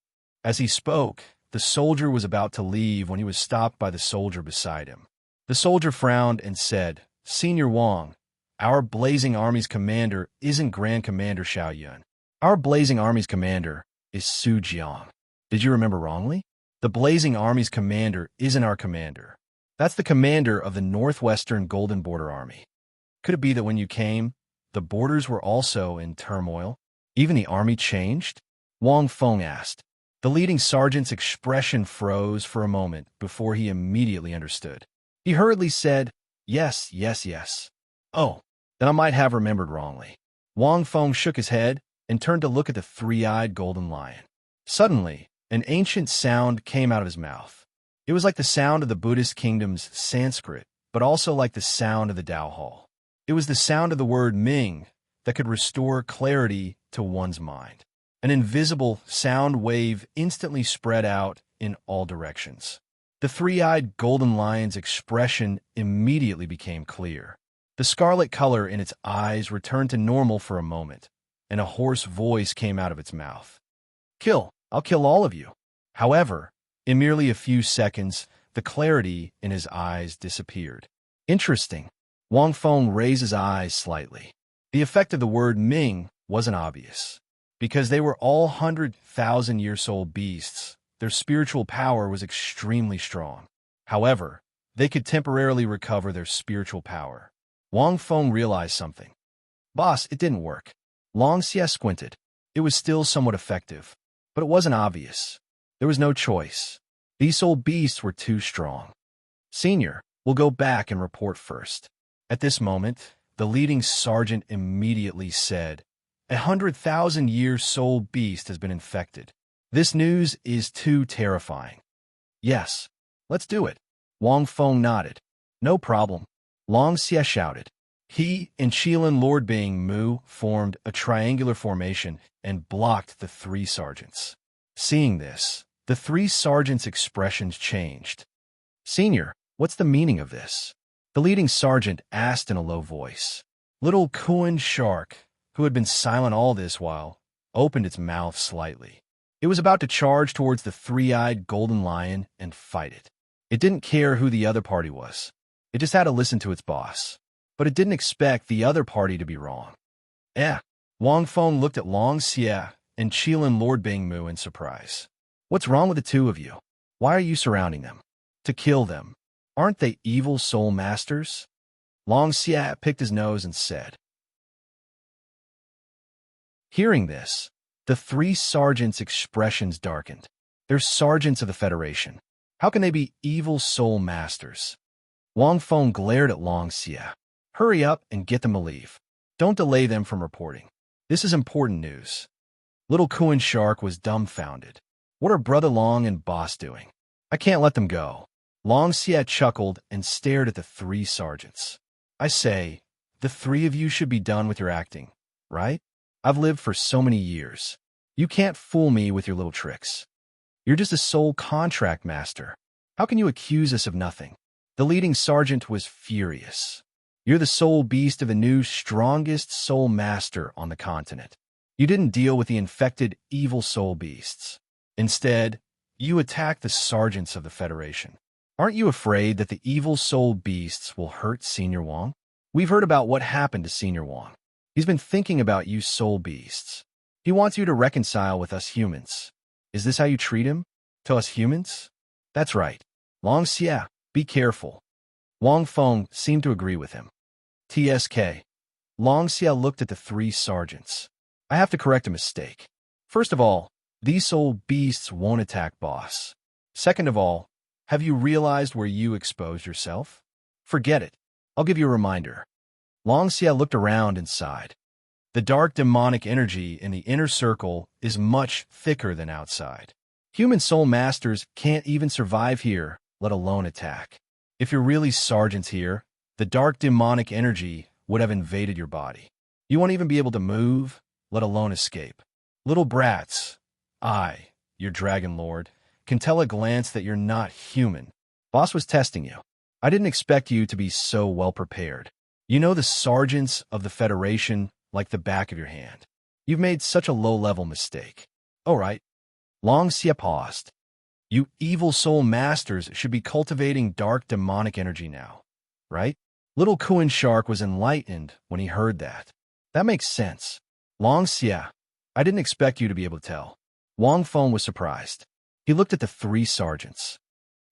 S1: As he spoke, the soldier was about to leave when he was stopped by the soldier beside him. The soldier frowned and said, "Senior Wang, our Blazing Army's commander isn't Grand Commander Xiao Yun. Our Blazing Army's commander is Su Jiang. Did you remember wrongly? The Blazing Army's commander isn't our commander. That's the commander of the Northwestern Golden Border Army." Could it be that when you came, the borders were also in turmoil? Even the army changed? Wang Feng asked. The leading sergeant's expression froze for a moment before he immediately understood. He hurriedly said, Yes. Oh, then I might have remembered wrongly. Wang Feng shook his head and turned to look at the 3-eyed golden lion. Suddenly, an ancient sound came out of his mouth. It was like the sound of the Buddhist kingdom's Sanskrit, but also like the sound of the Tao Hall. It was the sound of the word Ming that could restore clarity to one's mind. An invisible sound wave instantly spread out in all directions. The three-eyed golden lion's expression immediately became clear. The scarlet color in its eyes returned to normal for a moment, and a hoarse voice came out of its mouth. Kill! I'll kill all of you. However, in merely a few seconds, the clarity in his eyes disappeared. Interesting. Wang Feng raised his eyes slightly. The effect of the word Ming wasn't obvious. Because they were all 100,000-year-old beasts, their spiritual power was extremely strong. However, they could temporarily recover their spiritual power. Wang Feng realized something. Boss, it didn't work. Long Xie squinted. It was still somewhat effective, but it wasn't obvious. There was no choice. These soul beasts were too strong. Senior, we'll go back and report first. At this moment, the leading sergeant immediately said, 100,000-year soul beast has been infected. This news is too terrifying. Yes, let's do it. Wang Feng nodded. No problem. Long Xie shouted. He and Qilin Lord Bing Mu formed a triangular formation and blocked the three sergeants. Seeing this, the three sergeants' expressions changed. Senior, what's the meaning of this? The leading sergeant asked in a low voice. Little Kuan Shark, who had been silent all this while, opened its mouth slightly. It was about to charge towards the three-eyed golden lion and fight it. It didn't care who the other party was. It just had to listen to its boss. But it didn't expect the other party to be wrong. Wang Feng looked at Long Xie and Qilin Lord Bing Mu in surprise. What's wrong with the two of you? Why are you surrounding them? To kill them. Aren't they evil soul masters? Long Xie picked his nose and said. Hearing this, the three sergeants' expressions darkened. They're sergeants of the Federation. How can they be evil soul masters? Wang Feng glared at Long Xie. Hurry up and get them to leave. Don't delay them from reporting. This is important news. Little Kuan Shark was dumbfounded. What are Brother Long and Boss doing? I can't let them go. Long Xie chuckled and stared at the three sergeants. I say, the three of you should be done with your acting, right? I've lived for so many years. You can't fool me with your little tricks. You're just a soul contract master. How can you accuse us of nothing? The leading sergeant was furious. You're the soul beast of the new strongest soul master on the continent. You didn't deal with the infected evil soul beasts. Instead, you attacked the sergeants of the Federation. Aren't you afraid that the evil soul beasts will hurt Senior Wang? We've heard about what happened to Senior Wang. He's been thinking about you soul beasts. He wants you to reconcile with us humans. Is this how you treat him? To us humans? That's right. Long Xie, be careful. Wang Feng seemed to agree with him. TSK. Long Xie looked at the three sergeants. I have to correct a mistake. First of all, these soul beasts won't attack boss. Second of all, have you realized where you exposed yourself? Forget it. I'll give you a reminder. Long Xie looked around and sighed. The dark demonic energy in the inner circle is much thicker than outside. Human soul masters can't even survive here, let alone attack. If you're really sergeants here, the dark demonic energy would have invaded your body. You won't even be able to move, let alone escape. Little brats, I, your dragon lord, can tell at a glance that you're not human. Boss was testing you. I didn't expect you to be so well prepared. You know the sergeants of the Federation like the back of your hand. You've made such a low-level mistake. All right. Long Xie paused. You evil soul masters should be cultivating dark demonic energy now, right? Little Kuan Shark was enlightened when he heard that. That makes sense. Long Xie, I didn't expect you to be able to tell. Wang Feng was surprised. He looked at the three sergeants.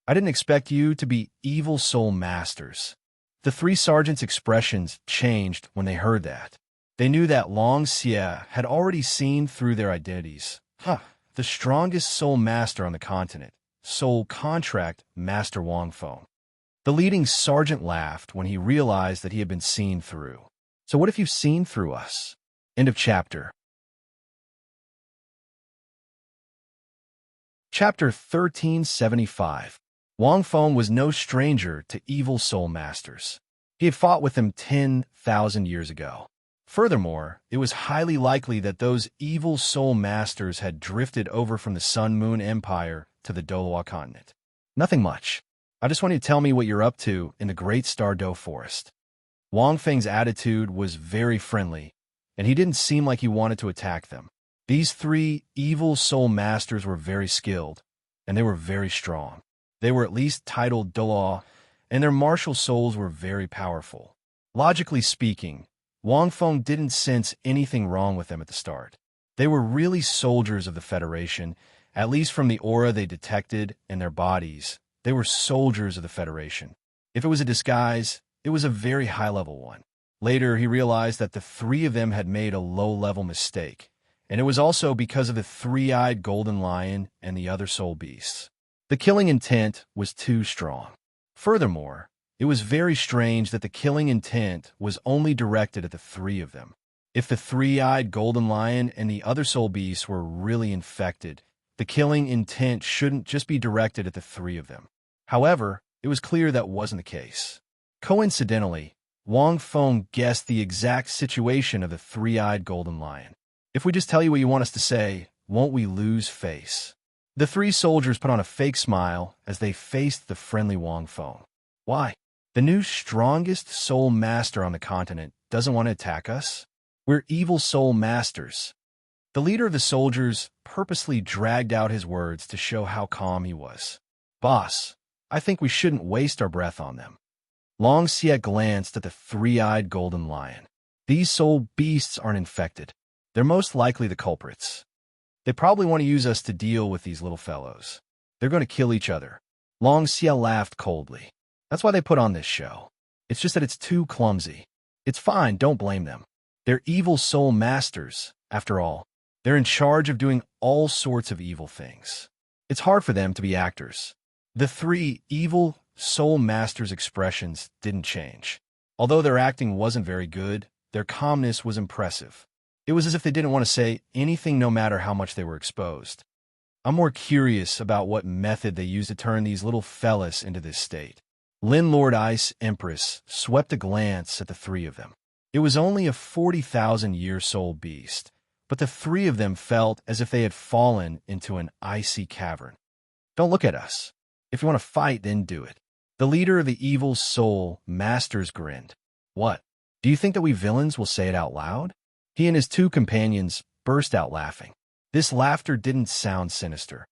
S1: I didn't expect you to be evil soul masters. The three sergeants' expressions changed when they heard that. They knew that Long Xie had already seen through their identities. The strongest soul master on the continent, soul contract master Wang Feng. The leading sergeant laughed when he realized that he had been seen through. So what if you've seen through us? End of chapter. Chapter 1375. Wang Feng was no stranger to evil soul masters. He had fought with them 10,000 years ago. Furthermore, it was highly likely that those evil soul masters had drifted over from the Sun-Moon Empire to the Douluo continent. Nothing much. I just want you to tell me what you're up to in the Great Stardow Forest. Wang Feng's attitude was very friendly, and he didn't seem like he wanted to attack them. These three evil soul masters were very skilled, and they were very strong. They were at least titled Douluo, and their martial souls were very powerful. Logically speaking, Wang Feng didn't sense anything wrong with them at the start. They were really soldiers of the Federation, at least from the aura they detected in their bodies. They were soldiers of the Federation. If it was a disguise, it was a very high-level one. Later, he realized that the three of them had made a low-level mistake, and it was also because of the three-eyed golden lion and the other soul beasts. The killing intent was too strong. Furthermore, it was very strange that the killing intent was only directed at the three of them. If the three-eyed golden lion and the other soul beasts were really infected, the killing intent shouldn't just be directed at the three of them. However, it was clear that wasn't the case. Coincidentally, Wang Feng guessed the exact situation of the three-eyed golden lion. If we just tell you what you want us to say, won't we lose face? The three soldiers put on a fake smile as they faced the friendly Wang Feng. Why? The new strongest soul master on the continent doesn't want to attack us? We're evil soul masters. The leader of the soldiers purposely dragged out his words to show how calm he was. Boss, I think we shouldn't waste our breath on them. Long Xie glanced at the three-eyed golden lion. These soul beasts aren't infected. They're most likely the culprits. They probably want to use us to deal with these little fellows. They're going to kill each other. Long Xie laughed coldly. That's why they put on this show. It's just that it's too clumsy. It's fine, don't blame them. They're evil soul masters, after all. They're in charge of doing all sorts of evil things. It's hard for them to be actors. The three evil soul masters' expressions didn't change. Although their acting wasn't very good, their calmness was impressive. It was as if they didn't want to say anything no matter how much they were exposed. I'm more curious about what method they used to turn these little fellas into this state. Lin Lord Ice Empress swept a glance at the three of them. It was only a 40,000-year soul beast, but the three of them felt as if they had fallen into an icy cavern. Don't look at us. If you want to fight, then do it. The leader of the evil soul masters grinned. What? Do you think that we villains will say it out loud? He and his two companions burst out laughing. This laughter didn't sound sinister.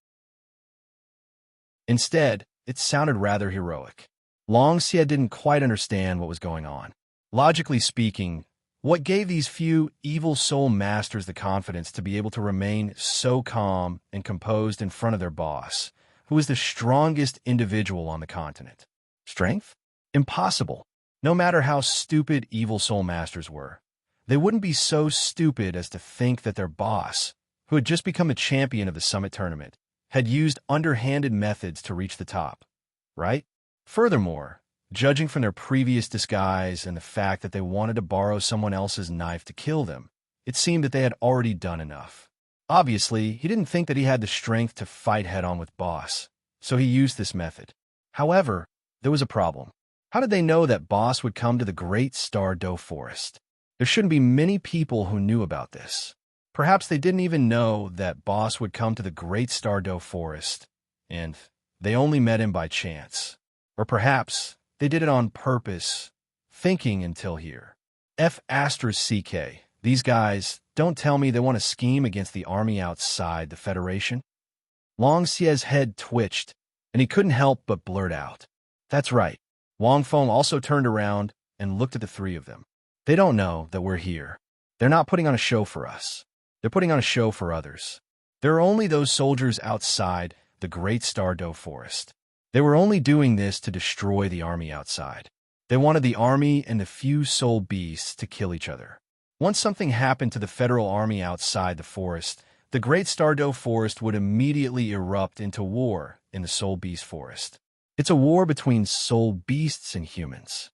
S1: Instead, it sounded rather heroic. Long Xie didn't quite understand what was going on. Logically speaking, what gave these few evil soul masters the confidence to be able to remain so calm and composed in front of their boss, who was the strongest individual on the continent? Strength? Impossible. No matter how stupid evil soul masters were, they wouldn't be so stupid as to think that their boss, who had just become a champion of the summit tournament, had used underhanded methods to reach the top, right? Furthermore, judging from their previous disguise and the fact that they wanted to borrow someone else's knife to kill them, it seemed that they had already done enough. Obviously, he didn't think that he had the strength to fight head-on with Boss, so he used this method. However, there was a problem. How did they know that Boss would come to the Great Stardow Forest? There shouldn't be many people who knew about this. Perhaps they didn't even know that Boss would come to the Great Stardow Forest, and they only met him by chance. Or perhaps they did it on purpose, thinking until here. F***CK, these guys, don't tell me they want to scheme against the army outside the Federation? Long Xie's head twitched, and he couldn't help but blurt out. That's right. Wang Feng also turned around and looked at the three of them. They don't know that we're here. They're not putting on a show for us. They're putting on a show for others. There are only those soldiers outside the Great Stardow Forest. They were only doing this to destroy the army outside. They wanted the army and the few soul beasts to kill each other. Once something happened to the federal army outside the forest, the Great Stardow Forest would immediately erupt into war in the Soul Beast Forest. It's a war between soul beasts and humans.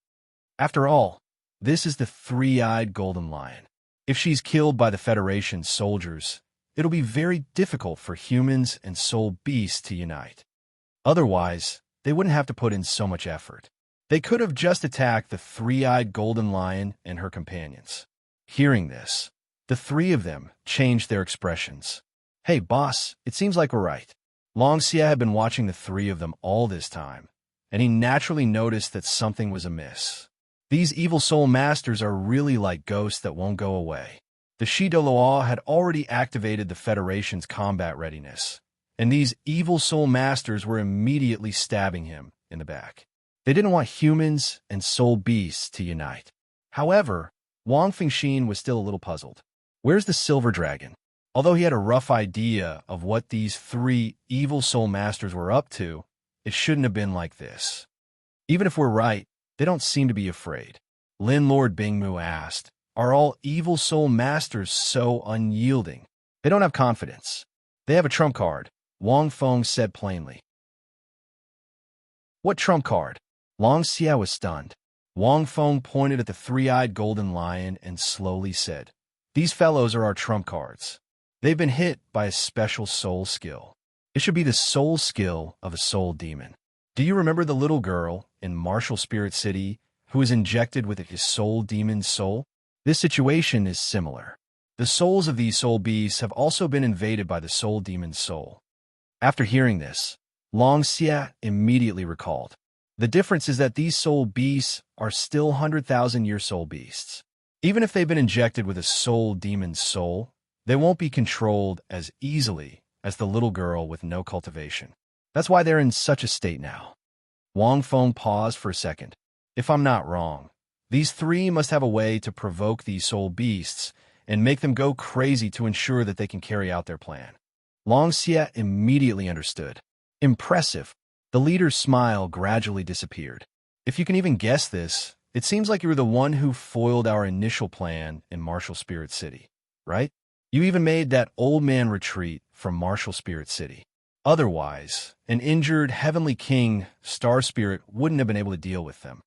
S1: After all, this is the three-eyed golden lion. If she's killed by the Federation's soldiers, it'll be very difficult for humans and soul beasts to unite. Otherwise, they wouldn't have to put in so much effort. They could have just attacked the three-eyed golden lion and her companions. Hearing this, the three of them changed their expressions. "Hey, boss, it seems like we're right." Long Xia had been watching the three of them all this time, and he naturally noticed that something was amiss. These evil soul masters are really like ghosts that won't go away. The Douluo had already activated the Federation's combat readiness, and these evil soul masters were immediately stabbing him in the back. They didn't want humans and soul beasts to unite. However, Wang Fengxian was still a little puzzled. Where's the silver dragon? Although he had a rough idea of what these three evil soul masters were up to, it shouldn't have been like this. Even if we're right, they don't seem to be afraid. Lin Lord Bingmu asked, "Are all evil soul masters so unyielding?" "They don't have confidence. They have a trump card," Wang Feng said plainly. "What trump card?" Long Xia was stunned. Wang Feng pointed at the three-eyed golden lion and slowly said, "These fellows are our trump cards. They've been hit by a special soul skill. It should be the soul skill of a soul demon. Do you remember the little girl in Martial Spirit City who was injected with a soul demon's soul? This situation is similar. The souls of these soul beasts have also been invaded by the soul demon's soul." After hearing this, Long Xia immediately recalled. The difference is that these soul beasts are still 100,000-year soul beasts. Even if they've been injected with a soul demon's soul, they won't be controlled as easily as the little girl with no cultivation. That's why they're in such a state now. Wang Feng paused for a second. "If I'm not wrong, these three must have a way to provoke these soul beasts and make them go crazy to ensure that they can carry out their plan." Long Xia immediately understood. Impressive. The leader's smile gradually disappeared. "If you can even guess this, it seems like you were the one who foiled our initial plan in Martial Spirit City, right? You even made that old man retreat from Martial Spirit City. Otherwise, an injured Heavenly King, Star Spirit, wouldn't have been able to deal with them."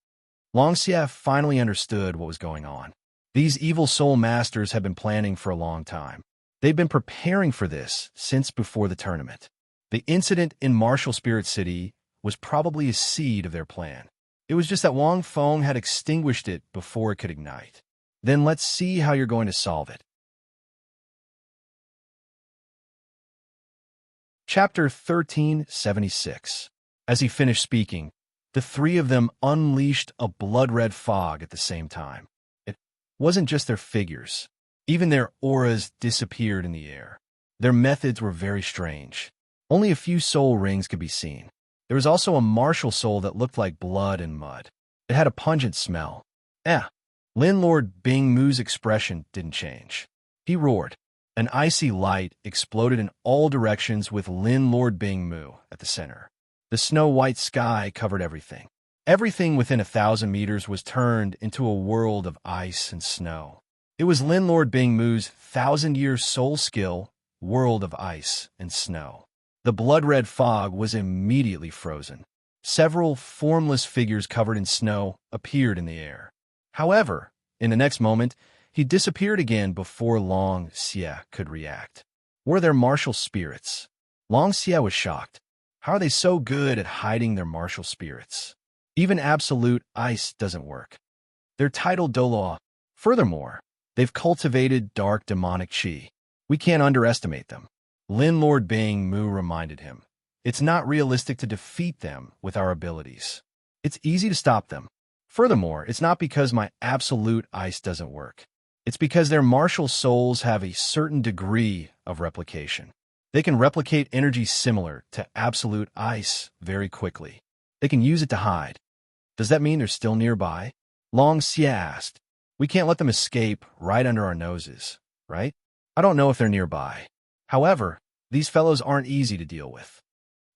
S1: Long Xia finally understood what was going on. These evil soul masters had been planning for a long time. They'd been preparing for this since before the tournament. The incident in Martial Spirit City was probably a seed of their plan. It was just that Wang Feng had extinguished it before it could ignite. Then let's see how you're going to solve it. Chapter 1376. As he finished speaking, the three of them unleashed a blood-red fog at the same time. It wasn't just their figures. Even their auras disappeared in the air. Their methods were very strange. Only a few soul rings could be seen. There was also a martial soul that looked like blood and mud. It had a pungent smell. Lin Lord Bingmu's expression didn't change. He roared. An icy light exploded in all directions with Lin Lord Bingmu at the center. The snow-white sky covered everything. Everything within 1,000 meters was turned into a world of ice and snow. It was Lin Lord Bingmu's 1,000-year soul skill, world of ice and snow. The blood-red fog was immediately frozen. Several formless figures covered in snow appeared in the air. However, in the next moment, he disappeared again before Long Xia could react. Were there martial spirits? Long Xia was shocked. How are they so good at hiding their martial spirits? Even absolute ice doesn't work. They're titled Douluo. Furthermore, they've cultivated dark demonic qi. We can't underestimate them. Lin Lord Bingmu reminded him. It's not realistic to defeat them with our abilities. It's easy to stop them. Furthermore, it's not because my absolute ice doesn't work. It's because their martial souls have a certain degree of replication. They can replicate energy similar to absolute ice very quickly. They can use it to hide. Does that mean they're still nearby? Long Xia asked. We can't let them escape right under our noses, right? I don't know if they're nearby. However, these fellows aren't easy to deal with.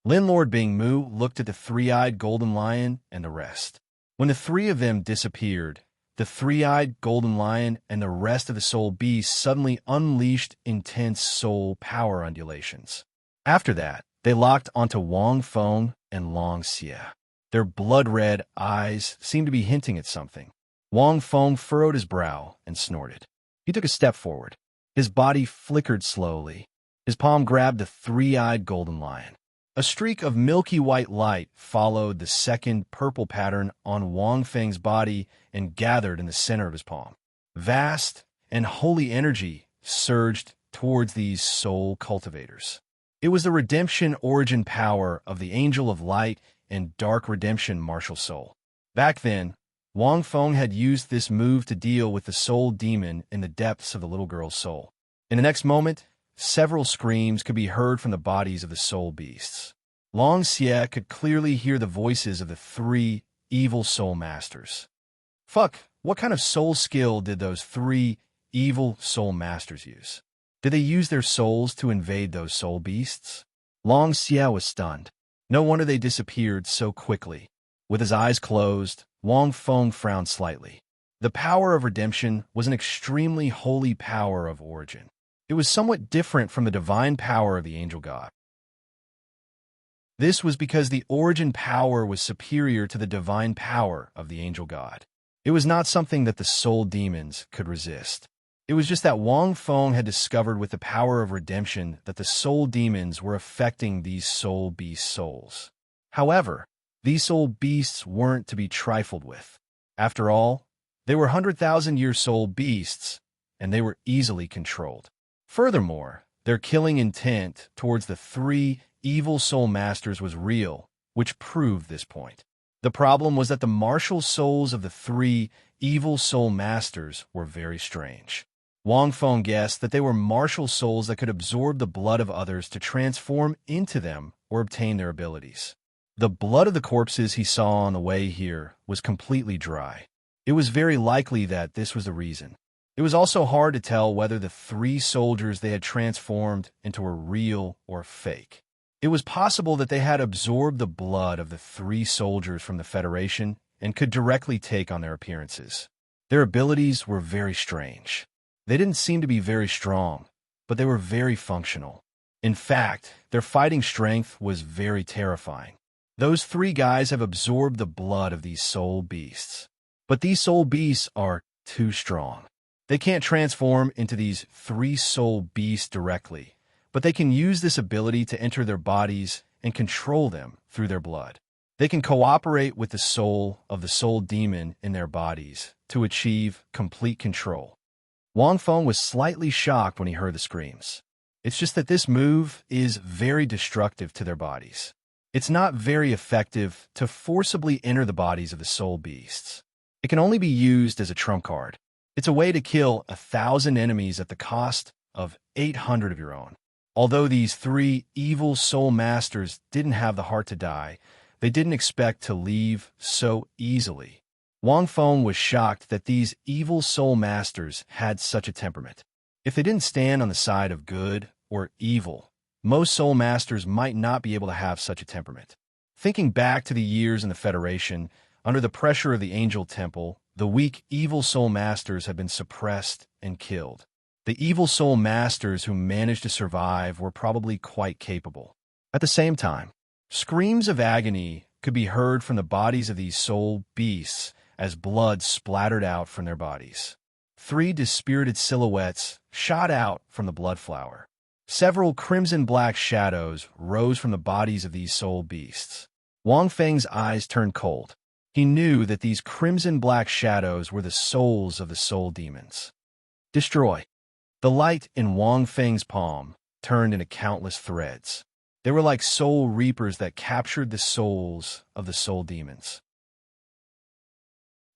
S1: Lin Lord Bingmu looked at the three-eyed golden lion and the rest. When the three of them disappeared, the three-eyed golden lion and the rest of the soul beasts suddenly unleashed intense soul power undulations. After that, they locked onto Wang Feng and Long Xia. Their blood-red eyes seemed to be hinting at something. Wang Feng furrowed his brow and snorted. He took a step forward. His body flickered slowly. His palm grabbed the three-eyed golden lion. A streak of milky white light followed the second purple pattern on Wang Feng's body and gathered in the center of his palm. Vast and holy energy surged towards these soul cultivators. It was the redemption origin power of the Angel of Light and Dark Redemption Martial Soul. Back then, Wang Feng had used this move to deal with the soul demon in the depths of the little girl's soul. In the next moment, several screams could be heard from the bodies of the soul beasts. Long Xie could clearly hear the voices of the three evil soul masters. Fuck, what kind of soul skill did those three evil soul masters use? Did they use their souls to invade those soul beasts? Long Xie was stunned. No wonder they disappeared so quickly. With his eyes closed, Wang Feng frowned slightly. The power of redemption was an extremely holy power of origin. It was somewhat different from the divine power of the angel god. This was because the origin power was superior to the divine power of the angel god. It was not something that the soul demons could resist. It was just that Wang Feng had discovered with the power of redemption that the soul demons were affecting these soul beast souls. However, these soul beasts weren't to be trifled with. After all, they were 100,000-year soul beasts, and they were easily controlled. Furthermore, their killing intent towards the three evil soul masters was real, which proved this point. The problem was that the martial souls of the three evil soul masters were very strange. Wang Feng guessed that they were martial souls that could absorb the blood of others to transform into them or obtain their abilities. The blood of the corpses he saw on the way here was completely dry. It was very likely that this was the reason. It was also hard to tell whether the three soldiers they had transformed into were real or fake. It was possible that they had absorbed the blood of the three soldiers from the Federation and could directly take on their appearances. Their abilities were very strange. They didn't seem to be very strong, but they were very functional. In fact, their fighting strength was very terrifying. Those three guys have absorbed the blood of these soul beasts. But these soul beasts are too strong. They can't transform into these three soul beasts directly, but they can use this ability to enter their bodies and control them through their blood. They can cooperate with the soul of the soul demon in their bodies to achieve complete control. Wang Feng was slightly shocked when he heard the screams. It's just that this move is very destructive to their bodies. It's not very effective to forcibly enter the bodies of the soul beasts. It can only be used as a trump card. It's a way to kill 1,000 enemies at the cost of 800 of your own. Although these three evil soul masters didn't have the heart to die, they didn't expect to leave so easily. Wang Feng was shocked that these evil soul masters had such a temperament. If they didn't stand on the side of good or evil, most soul masters might not be able to have such a temperament. Thinking back to the years in the Federation, under the pressure of the Angel Temple, the weak evil soul masters had been suppressed and killed. The evil soul masters who managed to survive were probably quite capable. At the same time, screams of agony could be heard from the bodies of these soul beasts as blood splattered out from their bodies. Three dispirited silhouettes shot out from the blood flower. Several crimson-black shadows rose from the bodies of these soul beasts. Wang Feng's eyes turned cold. He knew that these crimson-black shadows were the souls of the soul demons. Destroy. The light in Wang Feng's palm turned into countless threads. They were like soul reapers that captured the souls of the soul demons.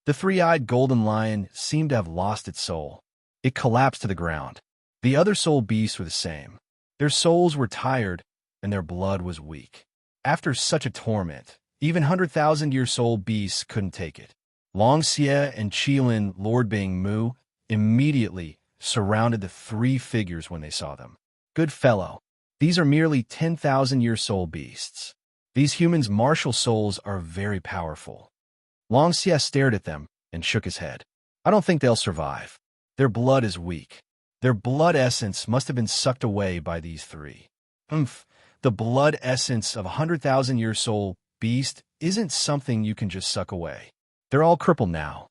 S1: The three-eyed golden lion seemed to have lost its soul. It collapsed to the ground. The other soul beasts were the same. Their souls were tired, and their blood was weak. After such a torment, even 100,000-year soul beasts couldn't take it. Long Xie and Qilin Lord Bing Mu immediately surrounded the three figures when they saw them. Good fellow, these are merely 10,000-year soul beasts. These humans' martial souls are very powerful. Long Xie stared at them and shook his head. I don't think they'll survive. Their blood is weak. Their blood essence must have been sucked away by these three. The blood essence of a 100,000-year soul beast isn't something you can just suck away. They're all crippled now.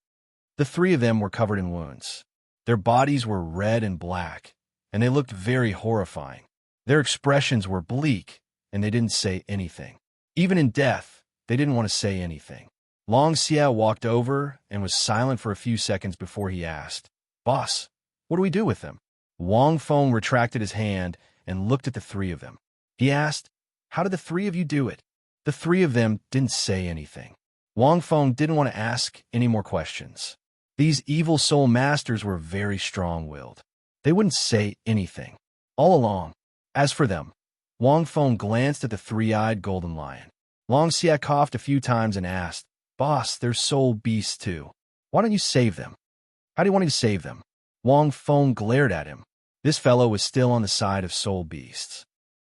S1: The three of them were covered in wounds. Their bodies were red and black, and they looked very horrifying. Their expressions were bleak, and they didn't say anything. Even in death, they didn't want to say anything. Long Xie walked over and was silent for a few seconds before he asked, "Boss, what do we do with them?" Wang Feng retracted his hand and looked at the three of them. He asked, "How did the three of you do it?" The three of them didn't say anything. Wang Feng didn't want to ask any more questions. These evil soul masters were very strong-willed. They wouldn't say anything. All along. As for them, Wang Feng glanced at the three-eyed golden lion. Long Xie coughed a few times and asked, "Boss, they're soul beasts too. Why don't you save them?" "How do you want me to save them?" Wang Feng glared at him. This fellow was still on the side of soul beasts.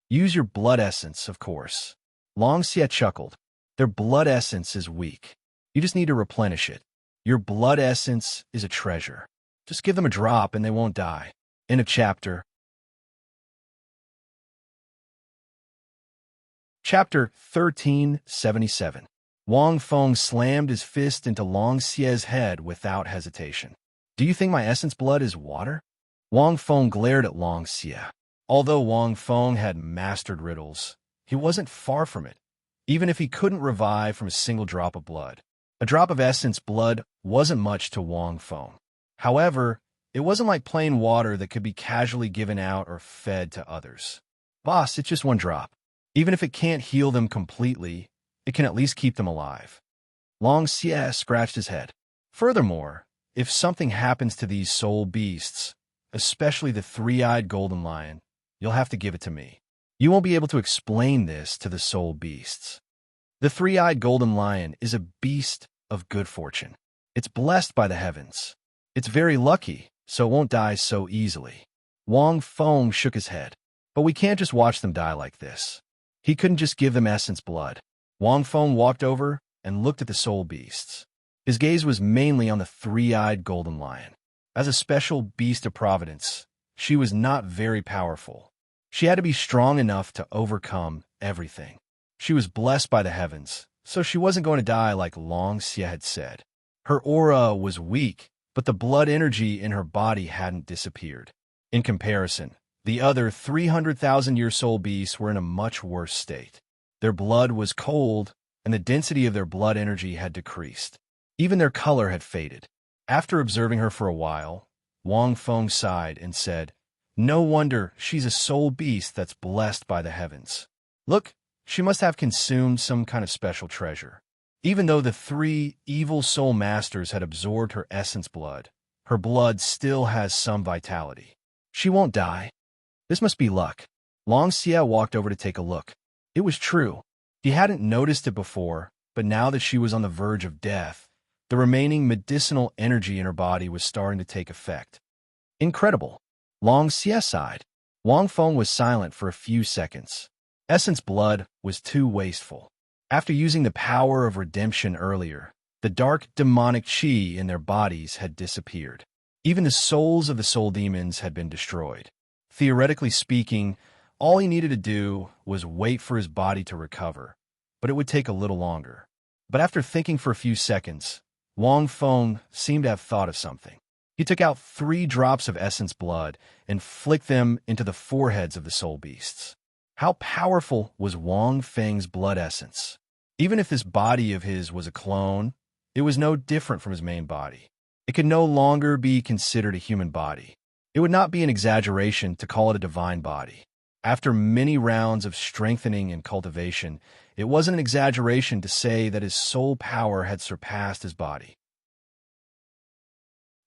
S1: "Use your blood essence, of course." Long Xie chuckled. "Their blood essence is weak. You just need to replenish it. Your blood essence is a treasure. Just give them a drop and they won't die." End of chapter. Chapter 1377. Wang Feng slammed his fist into Long Xie's head without hesitation. "Do you think my essence blood is water?" Wang Feng glared at Long Xie. Although Wang Feng had mastered riddles, he wasn't far from it, even if he couldn't revive from a single drop of blood. A drop of essence blood wasn't much to Wang Feng. However, it wasn't like plain water that could be casually given out or fed to others. "Boss, it's just one drop. Even if it can't heal them completely, it can at least keep them alive." Long Xie scratched his head. "Furthermore, if something happens to these soul beasts, especially the three-eyed golden lion, you'll have to give it to me. You won't be able to explain this to the soul beasts." The three-eyed golden lion is a beast of good fortune. It's blessed by the heavens. It's very lucky, so it won't die so easily. Wang Feng shook his head. "But we can't just watch them die like this." He couldn't just give them essence blood. Wang Feng walked over and looked at the soul beasts. His gaze was mainly on the three-eyed golden lion. As a special beast of providence, she was not very powerful. She had to be strong enough to overcome everything. She was blessed by the heavens, so she wasn't going to die like Long Xie had said. Her aura was weak, but the blood energy in her body hadn't disappeared. In comparison, the other 300,000-year soul beasts were in a much worse state. Their blood was cold, and the density of their blood energy had decreased. Even their color had faded. After observing her for a while, Wang Feng sighed and said, "No wonder she's a soul beast that's blessed by the heavens. Look, she must have consumed some kind of special treasure." Even though the three evil soul masters had absorbed her essence blood, her blood still has some vitality. She won't die. This must be luck. Long Xie walked over to take a look. It was true. He hadn't noticed it before, but now that she was on the verge of death, the remaining medicinal energy in her body was starting to take effect. Incredible. Long Xie sighed. Wang Feng was silent for a few seconds. Essence blood was too wasteful. After using the power of redemption earlier, the dark demonic qi in their bodies had disappeared. Even the souls of the soul demons had been destroyed. Theoretically speaking, all he needed to do was wait for his body to recover, but it would take a little longer. But after thinking for a few seconds, Wang Feng seemed to have thought of something. He took out 3 drops of essence blood and flicked them into the foreheads of the soul beasts. How powerful was Wang Feng's blood essence? Even if this body of his was a clone, it was no different from his main body. It could no longer be considered a human body. It would not be an exaggeration to call it a divine body. After many rounds of strengthening and cultivation, it wasn't an exaggeration to say that his soul power had surpassed his body.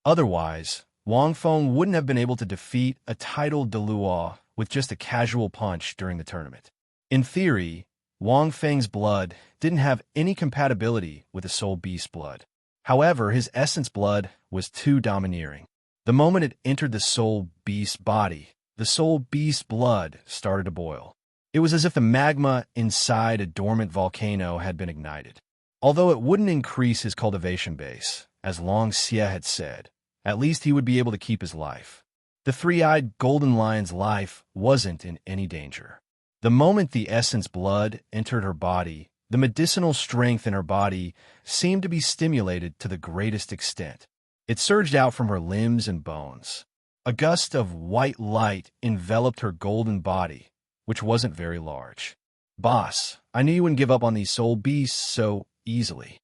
S1: Otherwise, Wang Feng wouldn't have been able to defeat a titled Dalu with just a casual punch during the tournament. In theory, Wang Feng's blood didn't have any compatibility with the soul beast blood. However, his essence blood was too domineering. The moment it entered the soul beast body, the soul beast blood started to boil. It was as if the magma inside a dormant volcano had been ignited. Although it wouldn't increase his cultivation base, as Long Xie had said, at least he would be able to keep his life. The three-eyed golden lion's life wasn't in any danger. The moment the essence blood entered her body, the medicinal strength in her body seemed to be stimulated to the greatest extent. It surged out from her limbs and bones. A gust of white light enveloped her golden body, which wasn't very large. Boss, I knew you wouldn't give up on these soul beasts so easily.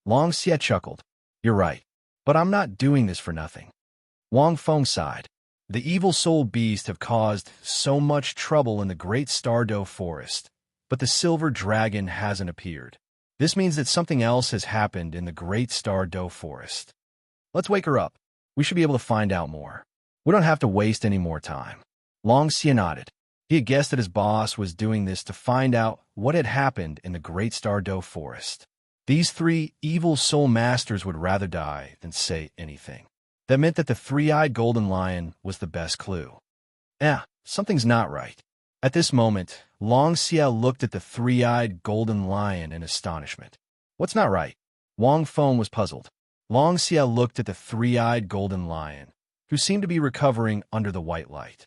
S1: Long Xie chuckled. You're right, but I'm not doing this for nothing. Wang Feng sighed. The evil soul beasts have caused so much trouble in the great Stardow forest, but the silver dragon hasn't appeared. This means that something else has happened in the great Stardow forest. Let's wake her up. We should be able to find out more. We don't have to waste any more time. Long Xie nodded. He had guessed that his boss was doing this to find out what had happened in the great Stardow forest. These three evil soul masters would rather die than say anything. That meant that the three-eyed golden lion was the best clue. Something's not right. At this moment, Long Xie looked at the three-eyed golden lion in astonishment. What's not right? Wang Feng was puzzled. Long Xie looked at the three-eyed golden lion, who seemed to be recovering under the white light.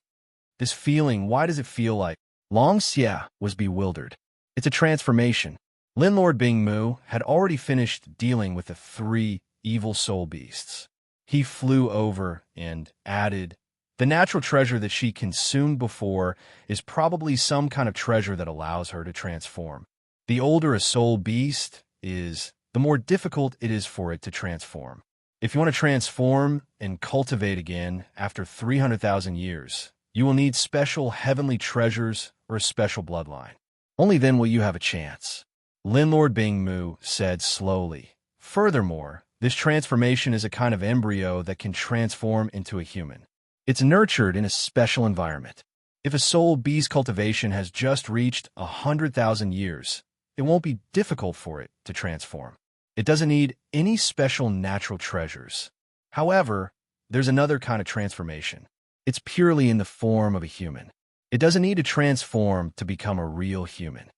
S1: This feeling, why does it feel like? Long Xie was bewildered. It's a transformation. Lord Bingmu had already finished dealing with the three evil soul beasts. He flew over and added, the natural treasure that she consumed before is probably some kind of treasure that allows her to transform. The older a soul beast is, the more difficult it is for it to transform. If you want to transform and cultivate again after 300,000 years, you will need special heavenly treasures or a special bloodline. Only then will you have a chance. Lord Bingmu said slowly. Furthermore, this transformation is a kind of embryo that can transform into a human. It's nurtured in a special environment. If a soul beast cultivation has just reached 100,000 years, it won't be difficult for it to transform. It doesn't need any special natural treasures. However, there's another kind of transformation. It's purely in the form of a human. It doesn't need to transform to become a real human.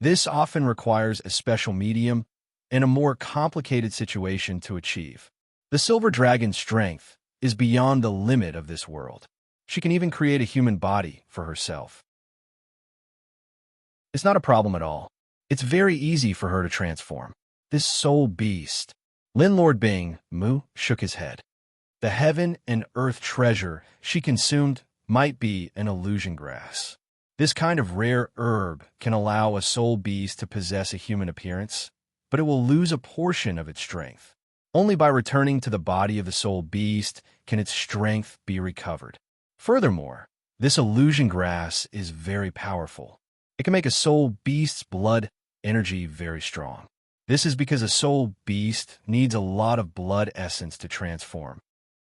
S1: This often requires a special medium and a more complicated situation to achieve. The silver dragon's strength is beyond the limit of this world. She can even create a human body for herself. It's not a problem at all. It's very easy for her to transform. This soul beast. Lord Bingmu shook his head. The heaven and earth treasure she consumed might be an illusion grass. This kind of rare herb can allow a soul beast to possess a human appearance, but it will lose a portion of its strength. Only by returning to the body of the soul beast can its strength be recovered. Furthermore, this illusion grass is very powerful. It can make a soul beast's blood energy very strong. This is because a soul beast needs a lot of blood essence to transform.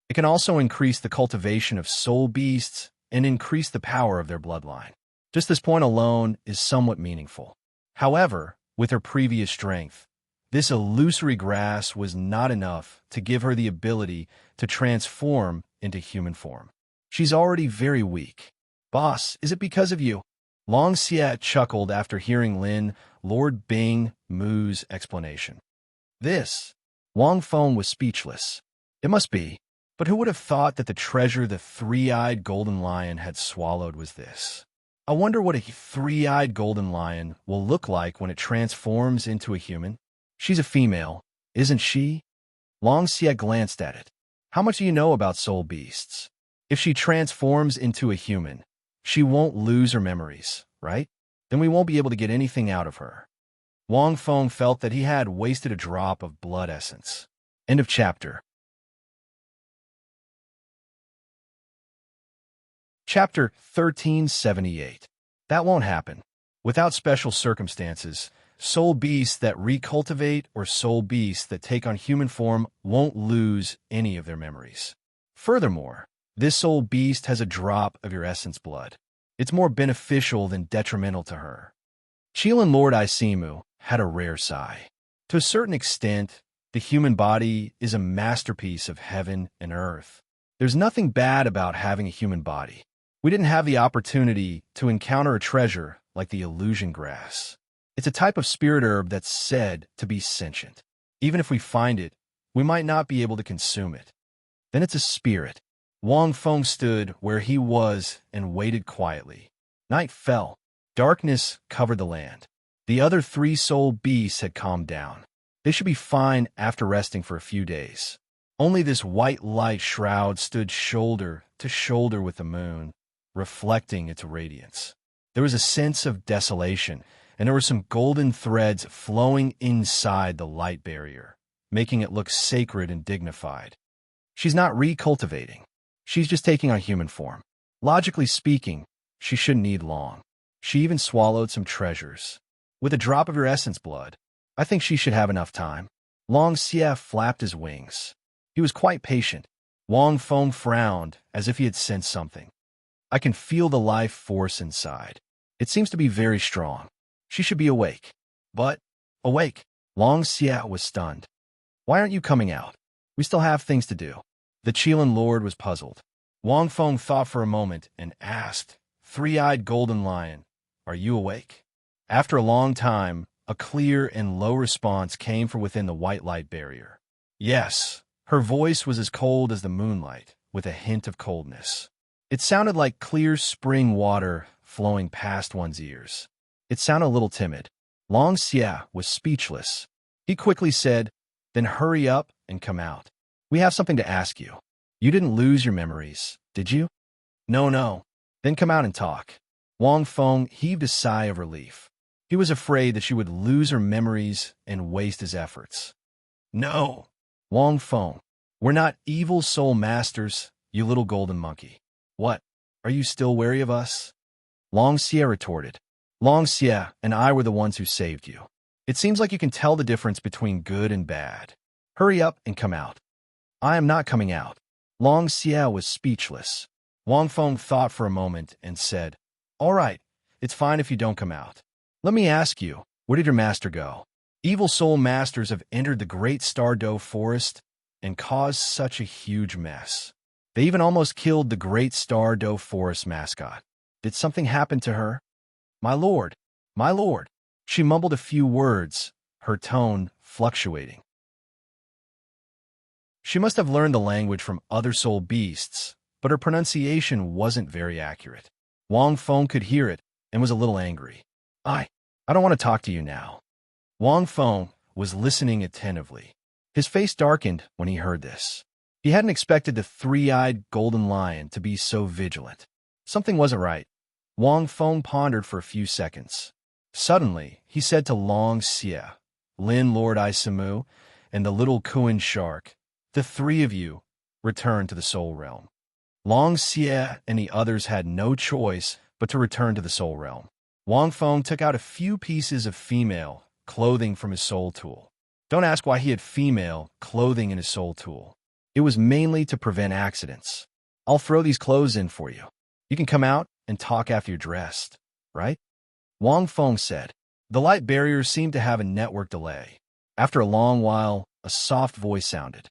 S1: It can also increase the cultivation of soul beasts and increase the power of their bloodline. Just this point alone is somewhat meaningful. However, with her previous strength, this illusory grass was not enough to give her the ability to transform into human form. She's already very weak. Boss, is it because of you? Long Xie chuckled after hearing Lord Bingmu's explanation. Wang Feng was speechless. It must be. But who would have thought that the treasure the three-eyed golden lion had swallowed was this? I wonder what a three-eyed golden lion will look like when it transforms into a human. She's a female, isn't she? Long Xie glanced at it. How much do you know about soul beasts? If she transforms into a human, she won't lose her memories, right? Then we won't be able to get anything out of her. Wang Feng felt that he had wasted a drop of blood essence. End of chapter. Chapter 1378. That won't happen. Without special circumstances, soul beasts that recultivate or soul beasts that take on human form won't lose any of their memories. Furthermore, this soul beast has a drop of your essence blood. It's more beneficial than detrimental to her. Qilin Lord Isimu had a rare sigh. To a certain extent, the human body is a masterpiece of heaven and earth. There's nothing bad about having a human body. We didn't have the opportunity to encounter a treasure like the illusion grass. It's a type of spirit herb that's said to be sentient. Even if we find it, we might not be able to consume it. Then it's a spirit. Wang Feng stood where he was and waited quietly. Night fell. Darkness covered the land. The other three soul beasts had calmed down. They should be fine after resting for a few days. Only this white light shroud stood shoulder to shoulder with the moon, reflecting its radiance. There was a sense of desolation, and there were some golden threads flowing inside the light barrier, making it look sacred and dignified. She's not recultivating. She's just taking on human form. Logically speaking, she shouldn't need long. She even swallowed some treasures. With a drop of your essence blood, I think she should have enough time. Long Xie flapped his wings. He was quite patient. Wang Feng frowned as if he had sensed something. I can feel the life force inside. It seems to be very strong. She should be awake. But, awake. Long Xie was stunned. Why aren't you coming out? We still have things to do. The Qilin Lord was puzzled. Wang Feng thought for a moment and asked, Three-eyed golden lion, are you awake? After a long time, a clear and low response came from within the white light barrier. Yes, her voice was as cold as the moonlight, with a hint of coldness. It sounded like clear spring water flowing past one's ears. It sounded a little timid. Long Xie was speechless. He quickly said, Then hurry up and come out. We have something to ask you. You didn't lose your memories, did you? No. Then come out and talk. Wang Feng heaved a sigh of relief. He was afraid that she would lose her memories and waste his efforts. No, Wang Feng, we're not evil soul masters, you little golden monkey. What, are you still wary of us? Long Xie retorted. Long Xie and I were the ones who saved you. It seems like you can tell the difference between good and bad. Hurry up and come out. I am not coming out. Long Xie was speechless. Wang Feng thought for a moment and said, All right, it's fine if you don't come out. Let me ask you, where did your master go? Evil soul masters have entered the great Stardow forest and caused such a huge mess. They even almost killed the great Stardow forest mascot. Did something happen to her? My lord, my lord. She mumbled a few words, her tone fluctuating. She must have learned the language from other soul beasts, but her pronunciation wasn't very accurate. Wang Feng could hear it and was a little angry. I don't want to talk to you now. Wang Feng was listening attentively. His face darkened when he heard this. He hadn't expected the three-eyed golden lion to be so vigilant. Something wasn't right. Wang Feng pondered for a few seconds. Suddenly, he said to Long Xie, Lin Lord Isimu, and the little Kuan shark, the three of you, return to the soul realm. Long Xie and the others had no choice but to return to the soul realm. Wang Feng took out a few pieces of female clothing from his soul tool. Don't ask why he had female clothing in his soul tool. It was mainly to prevent accidents. I'll throw these clothes in for you. You can come out and talk after you're dressed, right? Wang Feng said. The light barrier seemed to have a network delay. After a long while, a soft voice sounded.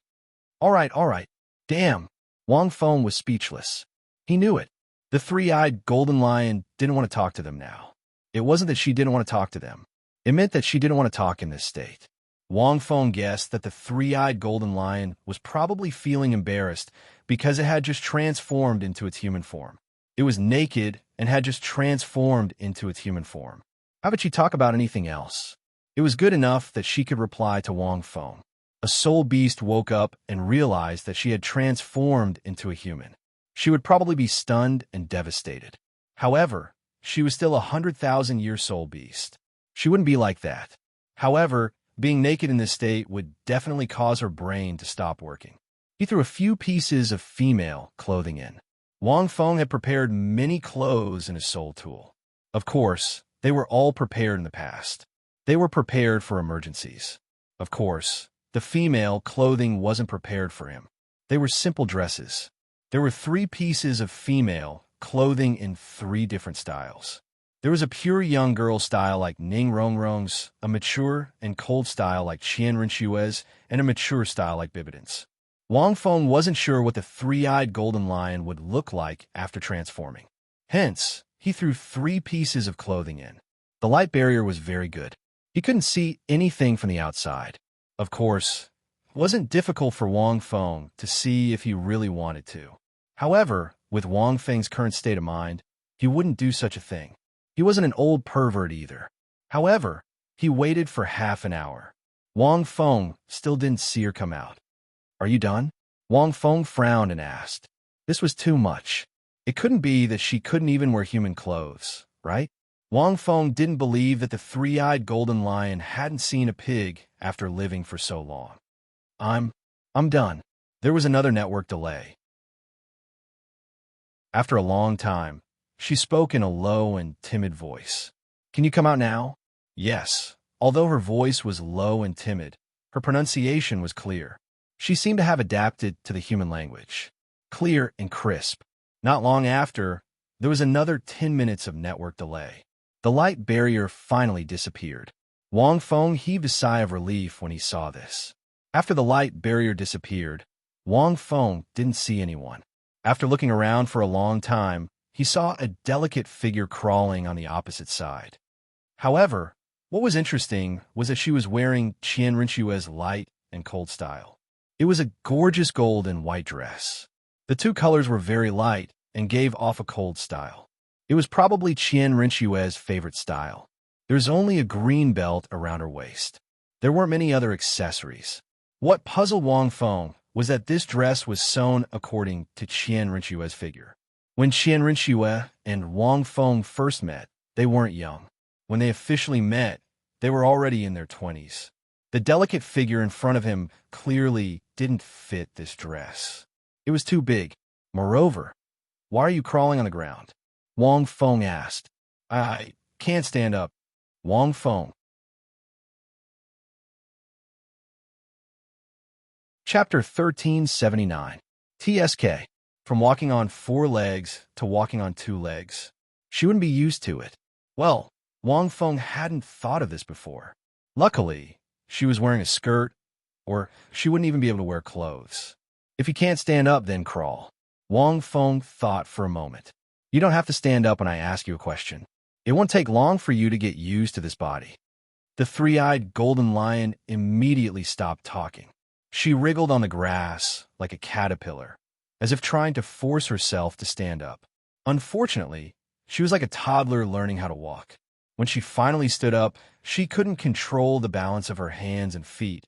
S1: All right. Damn. Wang Feng was speechless. He knew it. The three-eyed golden lion didn't want to talk to them now. It wasn't that she didn't want to talk to them. It meant that she didn't want to talk in this state. Wang Feng guessed that the three-eyed golden lion was probably feeling embarrassed because it had just transformed into its human form. It was naked and had just transformed into its human form. How would she talk about anything else? It was good enough that she could reply to Wang Feng. A soul beast woke up and realized that she had transformed into a human. She would probably be stunned and devastated. However, she was still 100,000-year soul beast. She wouldn't be like that. However, being naked in this state would definitely cause her brain to stop working. He threw a few pieces of female clothing in. Wang Feng had prepared many clothes in his soul tool. Of course, they were all prepared in the past. They were prepared for emergencies. Of course, the female clothing wasn't prepared for him. They were simple dresses. There were 3 pieces of female clothing in 3 different styles. There was a pure young girl style like Ning Rongrong's, a mature and cold style like Qian Renshue's, and a mature style like Bibidin's. Wang Feng wasn't sure what the three-eyed golden lion would look like after transforming. Hence, he threw 3 pieces of clothing in. The light barrier was very good. He couldn't see anything from the outside. Of course, it wasn't difficult for Wang Feng to see if he really wanted to. However, with Wang Feng's current state of mind, he wouldn't do such a thing. He wasn't an old pervert either. However, he waited for half an hour. Wang Feng still didn't see her come out. Are you done? Wang Feng frowned and asked. This was too much. It couldn't be that she couldn't even wear human clothes. right? Wang Feng didn't believe that the three-eyed golden lion hadn't seen a pig after living for so long. I'm done. There was another network delay. After a long time, she spoke in a low and timid voice. Can you come out now? Yes. Although her voice was low and timid, her pronunciation was clear. She seemed to have adapted to the human language. Clear and crisp. Not long after, there was another 10 minutes of network delay. The light barrier finally disappeared. Wang Feng heaved a sigh of relief when he saw this. After the light barrier disappeared, Wang Feng didn't see anyone. After looking around for a long time, he saw a delicate figure crawling on the opposite side. However, what was interesting was that she was wearing Qian Rinxue's light and cold style. It was a gorgeous gold and white dress. The two colors were very light and gave off a cold style. It was probably Qian Rinxue's favorite style. There's only a green belt around her waist. There weren't many other accessories. What puzzled Wang Feng was that this dress was sewn according to Qian Rinxue's figure. When Qian Rinxue and Wang Feng first met, they weren't young. When they officially met, they were already in their 20s. The delicate figure in front of him clearly didn't fit this dress. It was too big. Moreover, why are you crawling on the ground? Wang Feng asked. I can't stand up. Wang Feng. Chapter 1379. TSK. From walking on 4 legs to walking on 2 legs. She wouldn't be used to it. Well, Wang Feng hadn't thought of this before. Luckily, she was wearing a skirt, or she wouldn't even be able to wear clothes. If you can't stand up, then crawl. Wang Feng thought for a moment. You don't have to stand up when I ask you a question. It won't take long for you to get used to this body. The three-eyed golden lion immediately stopped talking. She wriggled on the grass like a caterpillar, as if trying to force herself to stand up. Unfortunately, she was like a toddler learning how to walk. When she finally stood up, she couldn't control the balance of her hands and feet,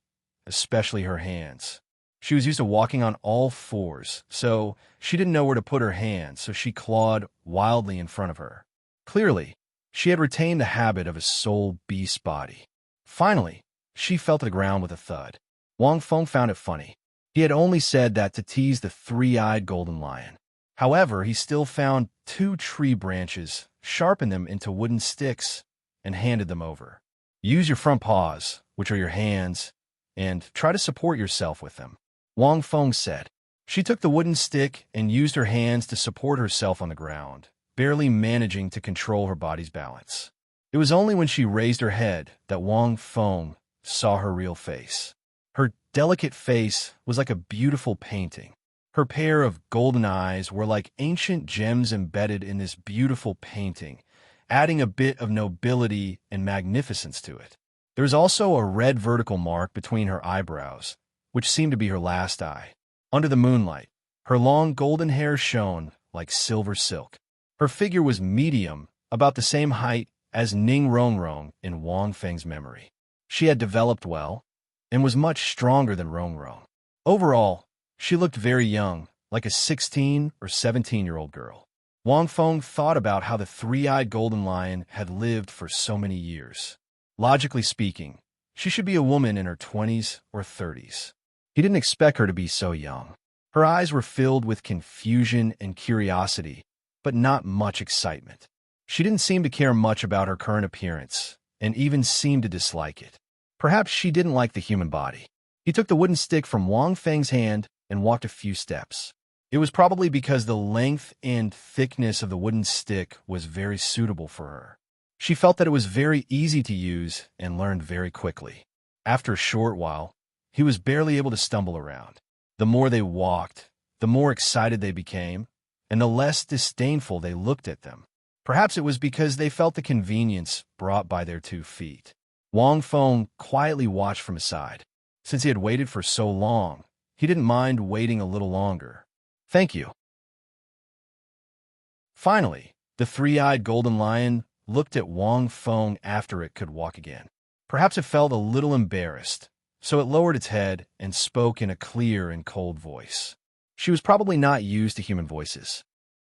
S1: especially her hands. She was used to walking on all 4s, so she didn't know where to put her hands, so she clawed wildly in front of her. Clearly, she had retained the habit of a soul beast body. Finally, she fell to the ground with a thud. Wang Feng found it funny. He had only said that to tease the three-eyed golden lion. However, he still found 2 tree branches, sharpened them into wooden sticks, and handed them over. Use your front paws, which are your hands, and try to support yourself with them, Wang Feng said. She took the wooden stick and used her hands to support herself on the ground, barely managing to control her body's balance. It was only when she raised her head that Wang Feng saw her real face. Her delicate face was like a beautiful painting. Her pair of golden eyes were like ancient gems embedded in this beautiful painting, adding a bit of nobility and magnificence to it. There was also a red vertical mark between her eyebrows, which seemed to be her last eye. Under the moonlight, her long golden hair shone like silver silk. Her figure was medium, about the same height as Ning Rongrong in Wang Feng's memory. She had developed well, and was much stronger than Rongrong. Overall, she looked very young, like a 16 or 17-year-old girl. Wang Feng thought about how the three-eyed golden lion had lived for so many years. Logically speaking, she should be a woman in her 20s or 30s. He didn't expect her to be so young. Her eyes were filled with confusion and curiosity, but not much excitement. She didn't seem to care much about her current appearance, and even seemed to dislike it. Perhaps she didn't like the human body. He took the wooden stick from Wang Feng's hand and walked a few steps. It was probably because the length and thickness of the wooden stick was very suitable for her. She felt that it was very easy to use and learned very quickly. After a short while, he was barely able to stumble around. The more they walked, the more excited they became, and the less disdainful they looked at them. Perhaps it was because they felt the convenience brought by their 2 feet. Wang Feng quietly watched from his side. Since he had waited for so long, he didn't mind waiting a little longer. Thank you. Finally, the three-eyed golden lion looked at Wang Feng after it could walk again. Perhaps it felt a little embarrassed, so it lowered its head and spoke in a clear and cold voice. She was probably not used to human voices.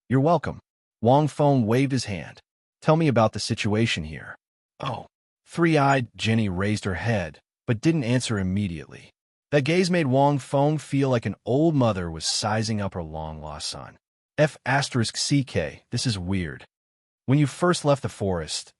S1: You're welcome. Wang Feng waved his hand. Tell me about the situation here. Oh. Three-eyed Jenny raised her head, but didn't answer immediately. That gaze made Wang Feng feel like an old mother was sizing up her long-lost son. F***CK, this is weird. When you first left the forest,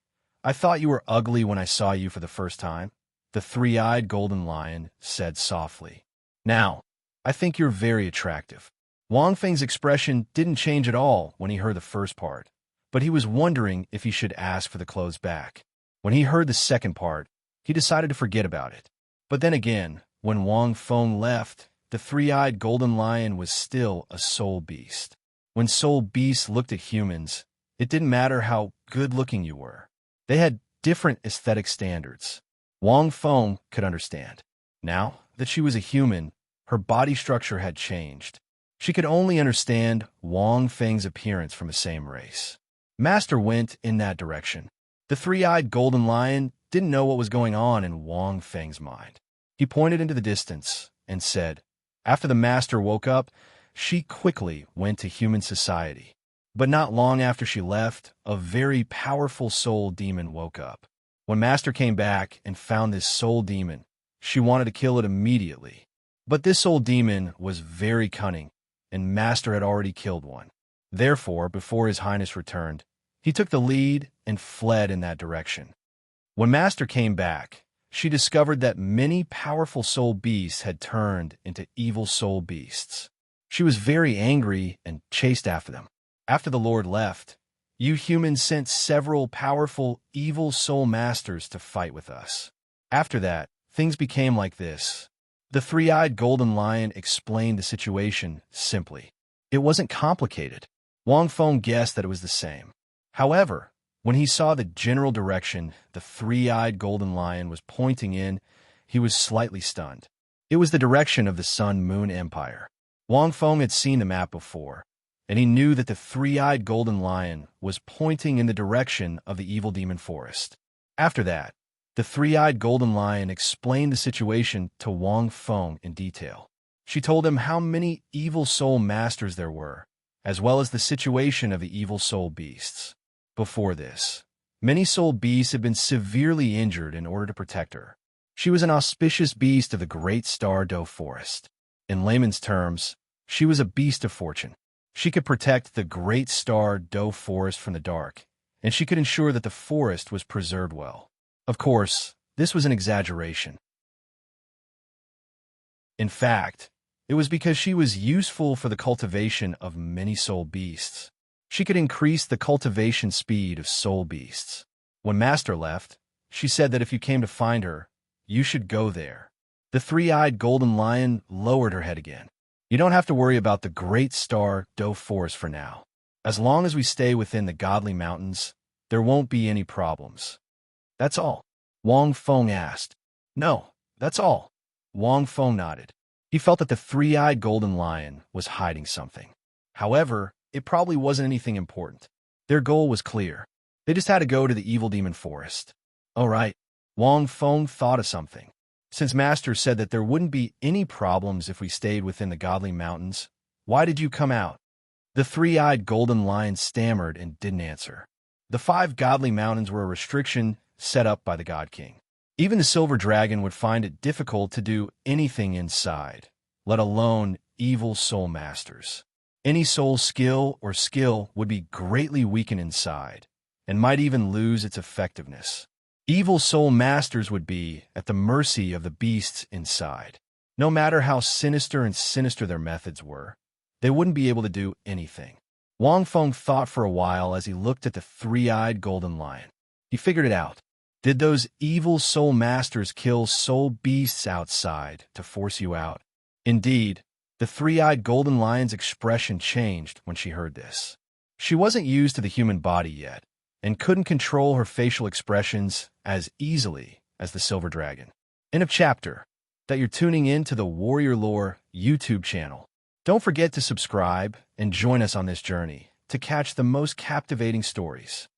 S1: I thought you were ugly when I saw you for the first time, the three-eyed golden lion said softly. Now, I think you're very attractive. Wang Feng's expression didn't change at all when he heard the first part, but he was wondering if he should ask for the clothes back. When he heard the second part, he decided to forget about it. But then again, when Wang Feng left, the three-eyed golden lion was still a soul beast. When soul beasts looked at humans, it didn't matter how good-looking you were. They had different aesthetic standards. Wang Feng could understand. Now that she was a human, her body structure had changed. She could only understand Wang Feng's appearance from the same race. Master went in that direction. The three-eyed golden lion didn't know what was going on in Wang Feng's mind. He pointed into the distance and said, after the master woke up, she quickly went to human society. But not long after she left, a very powerful soul demon woke up. When master came back and found this soul demon, she wanted to kill it immediately. But this soul demon was very cunning, and master had already killed one. Therefore, before His Highness returned, he took the lead and fled in that direction. When master came back, she discovered that many powerful soul beasts had turned into evil soul beasts. She was very angry and chased after them. After the Lord left, you humans sent several powerful evil soul masters to fight with us. After that, things became like this. The three-eyed golden lion explained the situation simply. It wasn't complicated. Wang Feng guessed that it was the same. However, when he saw the general direction the three-eyed golden lion was pointing in, he was slightly stunned. It was the direction of the Sun-Moon Empire. Wang Feng had seen the map before, and he knew that the three-eyed golden lion was pointing in the direction of the evil demon forest. After that, the three-eyed golden lion explained the situation to Wang Feng in detail. She told him how many evil soul masters there were, as well as the situation of the evil soul beasts. Before this, many soul beasts had been severely injured in order to protect her. She was an auspicious beast of the great star Douluo forest. In layman's terms, she was a beast of fortune. She could protect the great star Douluo forest from the dark, and she could ensure that the forest was preserved well. Of course, this was an exaggeration. In fact, it was because she was useful for the cultivation of many soul beasts. She could increase the cultivation speed of soul beasts. When Master left, she said that if you came to find her, you should go there. The three-eyed golden lion lowered her head again. You don't have to worry about the great star Douluo forest for now. As long as we stay within the godly mountains, there won't be any problems. That's all? Wang Feng asked. No, that's all. Wang Feng nodded. He felt that the three-eyed golden lion was hiding something. However, it probably wasn't anything important. Their goal was clear. They just had to go to the evil demon forest. All right. Wang Feng thought of something. Since Master said that there wouldn't be any problems if we stayed within the godly mountains, why did you come out? The three-eyed golden lion stammered and didn't answer. The 5 godly mountains were a restriction set up by the God King. Even the silver dragon would find it difficult to do anything inside, let alone evil soul masters. Any soul skill would be greatly weakened inside, and might even lose its effectiveness. Evil soul masters would be at the mercy of the beasts inside. No matter how sinister their methods were, they wouldn't be able to do anything. Wang Feng thought for a while as he looked at the three-eyed golden lion. He figured it out. Did those evil soul masters kill soul beasts outside to force you out? Indeed, the three-eyed golden lion's expression changed when she heard this. She wasn't used to the human body yet, and couldn't control her facial expressions as easily as the silver dragon. End of chapter. That you're tuning in to the Warrior Lore YouTube channel. Don't forget to subscribe and join us on this journey to catch the most captivating stories.